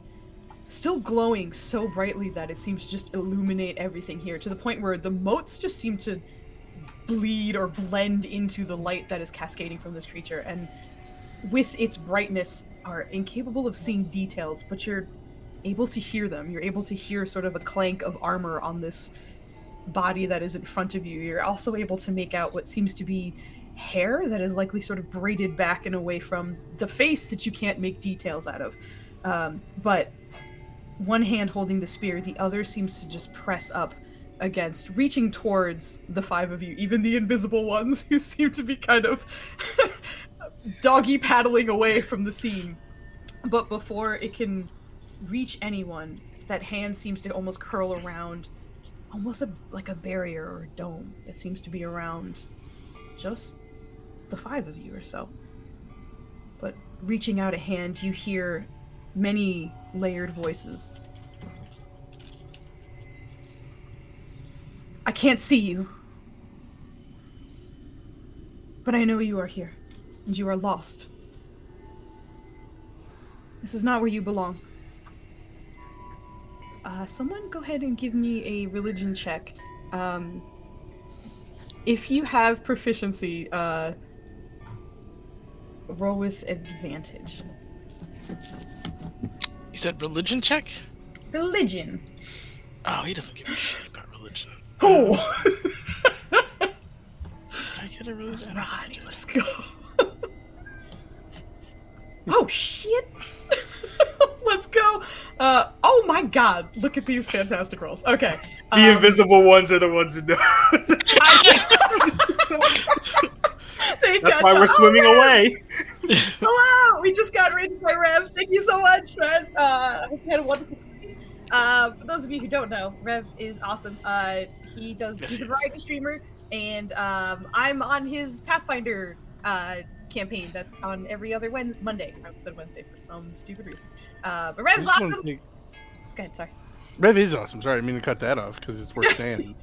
still glowing so brightly that it seems to just illuminate everything here, to the point where the motes just seem to bleed or blend into the light that is cascading from this creature, and with its brightness are incapable of seeing details, but you're able to hear them. You're able to hear sort of a clank of armor on this body that is in front of you. You're also able to make out what seems to be hair that is likely sort of braided back and away from the face that you can't make details out of. But one hand holding the spear, the other seems to just press up against, reaching towards the five of you, even the invisible ones who seem to be kind of doggy paddling away from the scene. But before it can reach anyone, that hand seems to almost curl around, almost like a barrier or a dome that seems to be around just the 5 of you or so. But reaching out a hand, you hear many layered voices. I can't see you, but I know you are here, and you are lost. This is not where you belong. Someone go ahead and give me a religion check. If you have proficiency, roll with advantage. You said religion check? Religion. Oh, he doesn't give a shit about religion. Oh! Did I get a religion? Right, let's go. Oh, shit! Let's go. Oh my god, look at these fantastic rolls. Okay. The invisible ones are the ones who know. That's why we're swimming away. Hello! We just got rated by Rev. Thank you so much, man. We had a wonderful stream. For those of you who don't know, Rev is awesome. He's a variety streamer, and I'm on his Pathfinder campaign that's on every other Monday. I said Wednesday for some stupid reason. But Rev's awesome. Go ahead, sorry. Rev is awesome. Sorry, I didn't mean to cut that off because it's worth saying.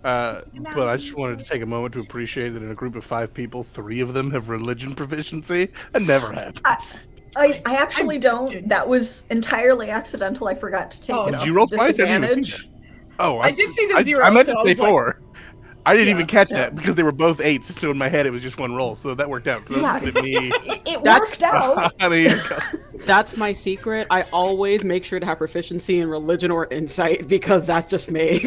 But I just wanted to take a moment to appreciate that in a group of 5 people, 3 of them have religion proficiency. That never happens. I actually don't. That was entirely accidental. I forgot to take it off. Did you roll twice? I didn't even see that. Oh, I did see the 0. I meant to so say 4. I didn't Yeah, even catch that because they were both 8s, so in my head it was just 1 roll, so that worked out. Yeah, Me. it worked out. I mean, That's my secret. I always make sure to have proficiency in religion or insight because that's just me.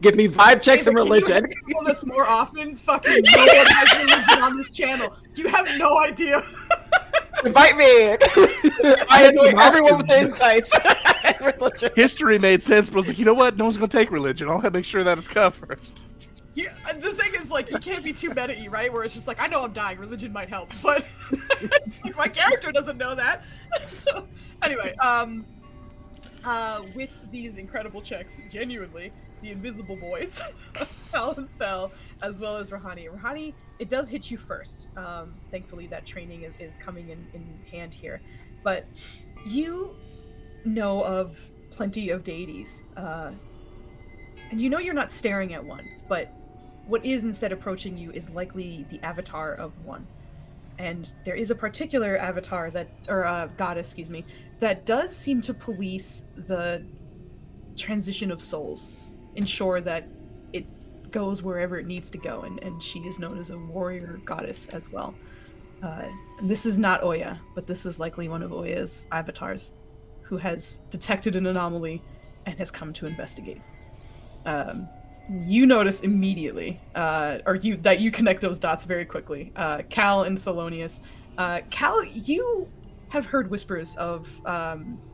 Give me vibe checks and religion. Can you do this more often? Fucking no one has religion on this channel. You have no idea. Invite me. I annoy everyone with the insights. Religion. History made sense, but I was like, you know what? No one's gonna take religion. I'll make sure that it's covered. Yeah, the thing is, like, you can't be too meta-y, right? Where it's just like, I know I'm dying, religion might help, but like, my character doesn't know that. Anyway, with these incredible checks, genuinely, the invisible boys, Fell and Fell, as well as Rahani. Rahani, it does hit you first. Thankfully, that training is coming in hand here. But you know of plenty of deities, and you know you're not staring at one, but what is instead approaching you is likely the avatar of one. And there is a particular avatar goddess, excuse me, that does seem to police the transition of souls, ensure that it goes wherever it needs to go, and she is known as a warrior goddess as well. This is not Oya, but this is likely one of Oya's avatars, who has detected an anomaly and has come to investigate. You notice immediately, that you connect those dots very quickly. Cal and Thelonious. Cal, you have heard whispers of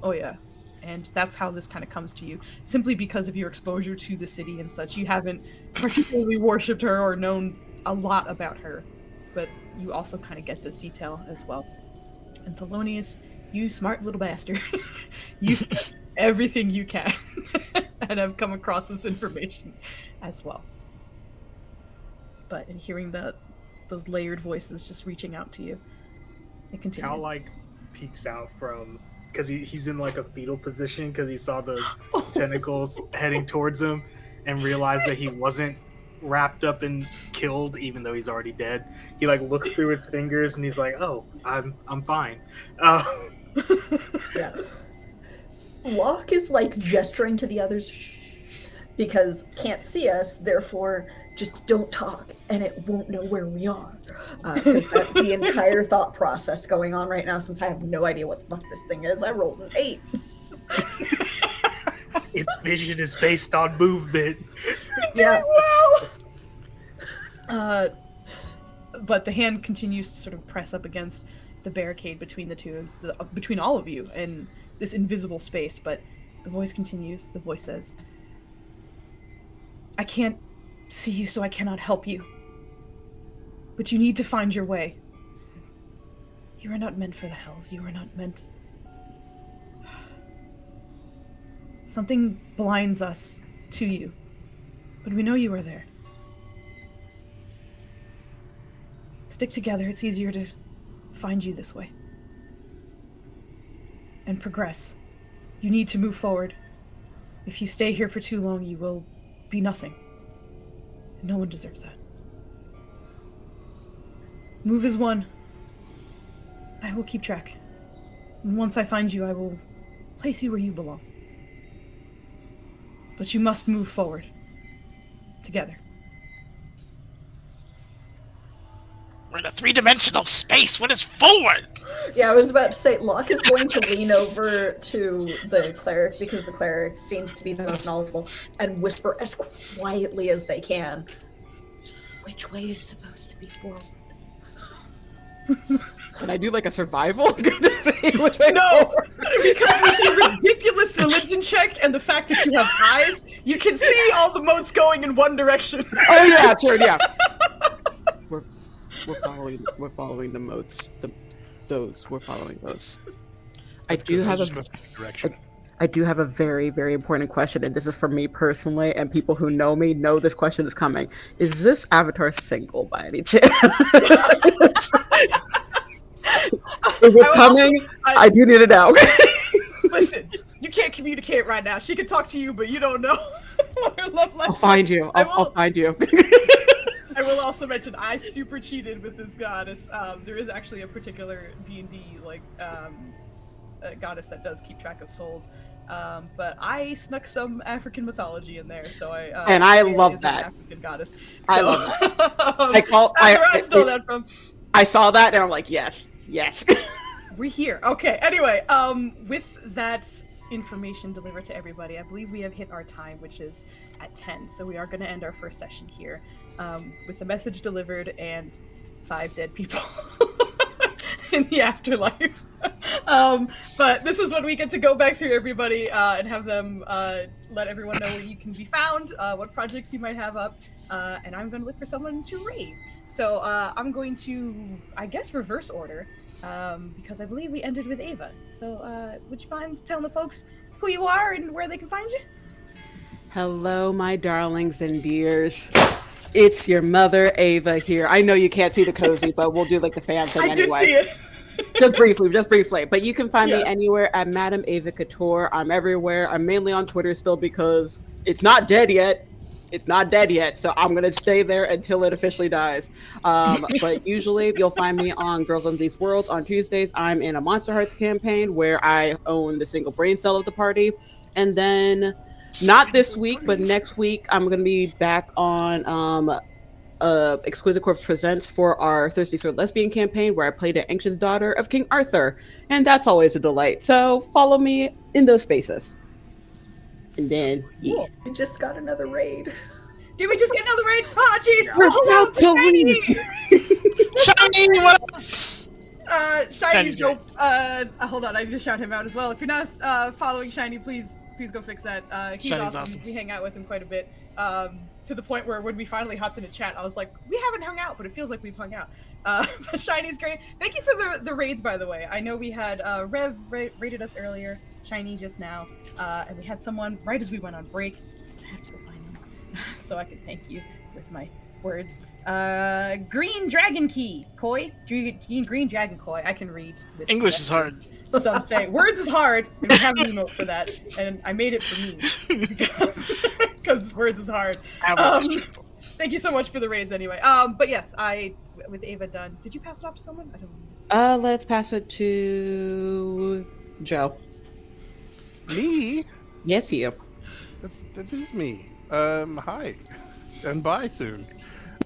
Oya, and that's how this kind of comes to you, simply because of your exposure to the city and such. You haven't particularly worshipped her or known a lot about her, but you also kind of get this detail as well. And Thelonious, you smart little bastard. You said everything you can and have come across this information as well. But in hearing those layered voices just reaching out to you, it continues. Cal peeks out from, because he's in like a fetal position because he saw those tentacles heading towards him and realized that he wasn't wrapped up and killed even though he's already dead. He looks through his fingers and he's like, oh, I'm fine. Yeah. Locke is gesturing to the others because can't see us, therefore just don't talk and it won't know where we are. Because that's the entire thought process going on right now, since I have no idea what the fuck this thing is. I rolled an 8. Its vision is based on movement. Doing well! But the hand continues to sort of press up against the barricade between the two, between all of you, and this invisible space. But the voice continues. The voice says, I can't see you, so I cannot help you. But you need to find your way. You are not meant for the hells. You are not meant... Something blinds us to you, but we know you are there. Stick together, it's easier to find you this way. And progress. You need to move forward. If you stay here for too long, you will be nothing. And no one deserves that. Move as one. I will keep track. And once I find you, I will place you where you belong. But you must move forward. Together. We're in a 3-dimensional space. What is forward? Yeah, I was about to say, Locke is going to lean over to the cleric, because the cleric seems to be the most knowledgeable, and whisper as quietly as they can, which way is supposed to be forward? Can I do like a survival? Which way No! forward? Because with your ridiculous religion check and the fact that you have eyes, you can see all the motes going in one direction. Oh yeah, sure, yeah. We're following the moats. We're following those. I do have a very, very important question, and this is for me personally, and people who know me know this question is coming. Is this avatar single by any chance? If it's coming, I do need it now. Listen, you can't communicate right now. She can talk to you, but you don't know what her love life I'll find you. I'll find you. I will also mention I super cheated with this goddess. There is actually a particular D&D goddess that does keep track of souls, but I snuck some African mythology in there, so and I love that. African goddess. So, I love that. That's where I stole that from. I saw that and I'm like, yes. We're here. Okay. Anyway, with that information delivered to everybody, I believe we have hit our time, which is at 10. So we are going to end our first session here, with the message delivered and 5 dead people in the afterlife. But this is when we get to go back through everybody and have them let everyone know where you can be found, what projects you might have up, and I'm going to look for someone to raid. So I'm going to, I guess, reverse order, because I believe we ended with Ava. So would you mind telling the folks who you are and where they can find you? Hello, my darlings and dears. It's your mother, Ava, here. I know you can't see the cozy, but we'll do like the fan thing anyway. I did see it. Just briefly. But you can find me anywhere at Madame Ava Couture. I'm everywhere. I'm mainly on Twitter still because it's not dead yet. So I'm going to stay there until it officially dies. But usually you'll find me on Girls on These Worlds on Tuesdays. I'm in a Monster Hearts campaign where I own the single brain cell of the party. And then, not this week, but next week, I'm going to be back on Exquisite Corpse Presents for our Thirsty Sword Lesbian campaign where I played an anxious daughter of King Arthur. And that's always a delight. So follow me in those spaces. And then, We just got another raid. Did we just get another raid? Oh, jeez. We're about to leave. Shiny, what up? Shiny's Shiny's dope. Hold on, I just shout him out as well. If you're not following Shiny, please go fix that. He's awesome. We hang out with him quite a bit. To the point where when we finally hopped into chat, I was like, we haven't hung out, but it feels like we've hung out. But Shiny's great. Thank you for the raids, by the way. I know we had Rev raided us earlier, Shiny just now, and we had someone right as we went on break. I had to go find them so I could thank you with my words. Green Dragon Key, Koi. Green Dragon Koi. I can read. With English is hard. Some say words is hard, and we have an emote for that, and I made it for me because words is hard. Thank you so much for the raids, anyway. But yes, with Ava done. Did you pass it off to someone? I don't know. Let's pass it to Joe. Me? Yes, you. That is me. Hi. And bye soon.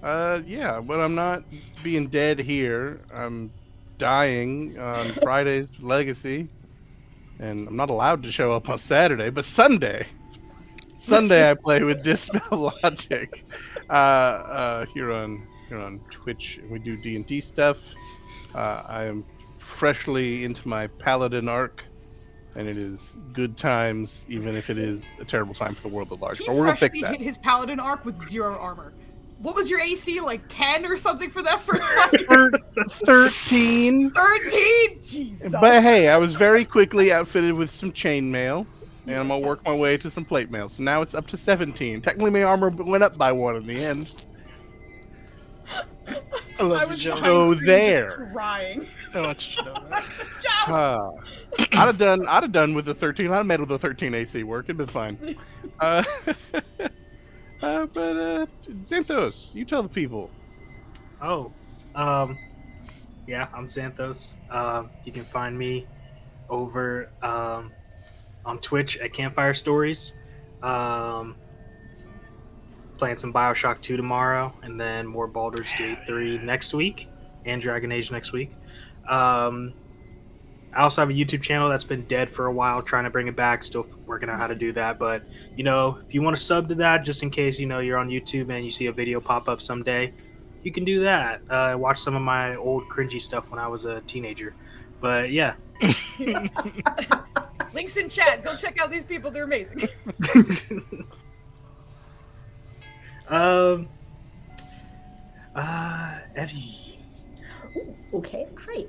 Yeah, but I'm not being dead here. I'm dying on Friday's Legacy. And I'm not allowed to show up on Saturday, but Sunday I play with Dispel Logic. Here on Twitch, and we do D&D stuff. I am freshly into my Paladin arc, and it is good times, even if it is a terrible time for the world at large. But we're gonna fix that. He hit his Paladin arc with 0 armor. What was your AC, like 10 or something for that first fight? 13. 13? Jesus. But hey, I was very quickly outfitted with some chainmail. and I'm gonna work my way to some plate mail. So now it's up to 17. Technically, my armor went up by 1 in the end. I love I you, was Joe. behind So screen there. just crying. I want you to know that. Joe! I'd have done with the 13. I'd have made with the 13 AC work. It'd been fine. But Xanthos, you tell the people. Oh, yeah, I'm Xanthos. You can find me over on Twitch at Campfire Stories. Playing some Bioshock 2 tomorrow, and then more Baldur's Gate 3 next week, and Dragon Age next week. I also have a YouTube channel that's been dead for a while, trying to bring it back, still working out how to do that. But, if you want to sub to that, just in case, you're on YouTube and you see a video pop up someday, you can do that. Watch some of my old cringy stuff when I was a teenager. But, yeah. Links in chat. Go check out these people. They're amazing. Evie. Okay, hi.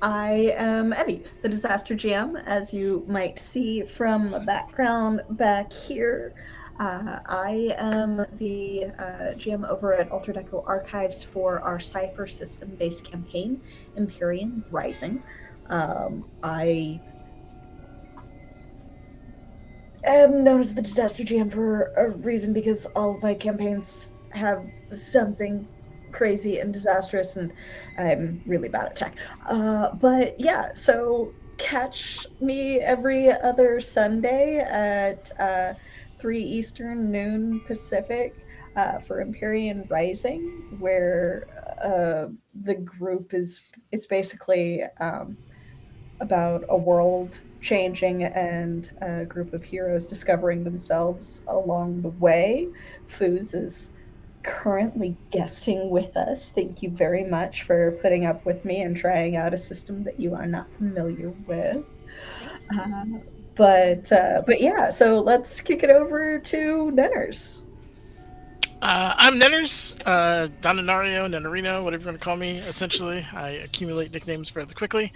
I am Evie, the Disaster GM, as you might see from the background back here. I am the GM over at Altered Echo Archives for our Cypher system-based campaign, Empyrean Rising. I am known as the Disaster GM for a reason, because all of my campaigns have something crazy and disastrous, and I'm really bad at tech. But yeah, so catch me every other Sunday at 3 Eastern, noon Pacific, for Empyrean Rising, where the group it's basically about a world changing and a group of heroes discovering themselves along the way. Foos is currently guesting with us. Thank you very much for putting up with me and trying out a system that you are not familiar with. But yeah, so let's kick it over to Nenners. I'm Nenners, Donario, Nennerino, whatever you want to call me, essentially. I accumulate nicknames fairly quickly.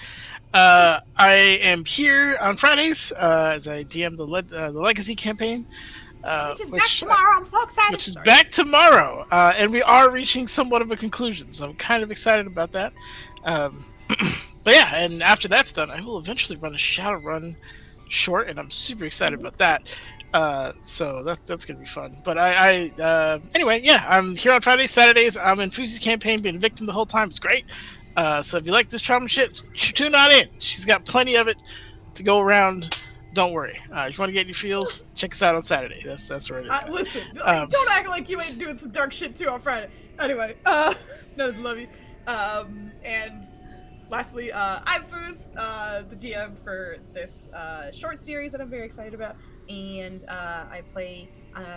I am here on Fridays as I DM the Legacy campaign. Which is back tomorrow. I'm so excited. Which is back tomorrow. And we are reaching somewhat of a conclusion, so I'm kind of excited about that. But yeah, and after that's done, I will eventually run a Shadowrun short, and I'm super excited about that. So that's gonna be fun. But anyway, yeah, I'm here on Fridays, Saturdays. I'm in Foozca's campaign, being a victim the whole time. It's great. So if you like this trauma shit, tune on in. She's got plenty of it to go around. Don't worry. If you want to get your feels, check us out on Saturday. That's where it is. Listen, don't act like you ain't doing some dark shit too on Friday. Anyway, no, love you. And lastly, I'm Foos, the DM for this short series that I'm very excited about. And I play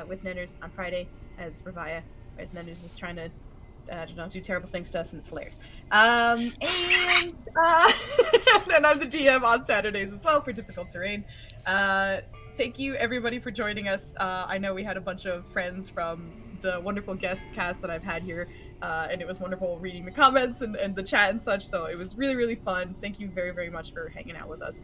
with Nenners on Friday as Ravaya, whereas Nenners is trying to do terrible things to us, and it's hilarious. And I'm the DM on Saturdays as well for Difficult Terrain. Thank you everybody for joining us. I know we had a bunch of friends from the wonderful guest cast that I've had here, and it was wonderful reading the comments and the chat and such, so it was really, really fun. Thank you very, very much for hanging out with us.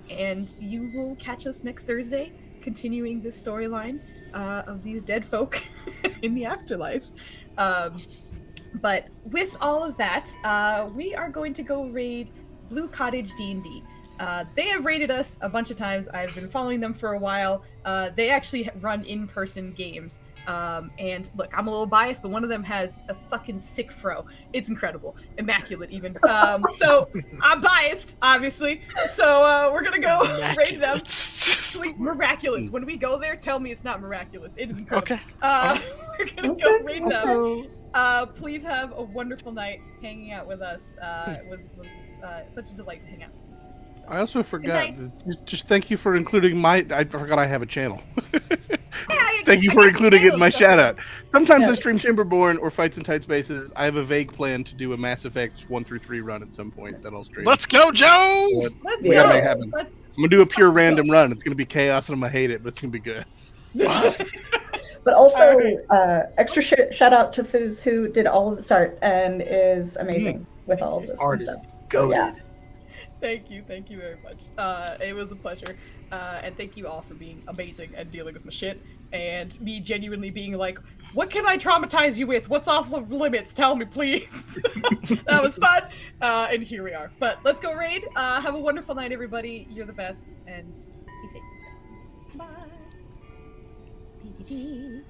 And you will catch us next Thursday, continuing this storyline of these dead folk in the afterlife. But with all of that, we are going to go raid Blue Cottage D&D. They have raided us a bunch of times. I've been following them for a while. They actually run in-person games. And look, I'm a little biased, but one of them has a fucking sick fro. It's incredible. Immaculate, even. So I'm biased, obviously. So we're gonna go raid them. Miraculous. When we go there, tell me it's not miraculous. It is incredible. Okay. We're gonna go raid them. Please have a wonderful night hanging out with us. It was such a delight to hang out with you. I also forgot. Just thank you for including I forgot I have a channel. Thank you for including it in my shout out. Sometimes I stream Timberborn or Fights in Tight Spaces. I have a vague plan to do a Mass Effect 1 through 3 run at some point that I'll stream. Let's go, Joe! We gotta make it happen. I'm gonna do a pure random run. It's gonna be chaos and I'm gonna hate it, but it's gonna be good. But also, extra shout out to Foos, who did all of this art and is amazing with all of this. Art is goated. Thank you very much. It was a pleasure, and thank you all for being amazing and dealing with my shit, and me genuinely being like, "What can I traumatize you with? What's off limits? Tell me, please." That was fun, and here we are. But let's go raid. Have a wonderful night, everybody. You're the best, and be safe and stuff. Bye.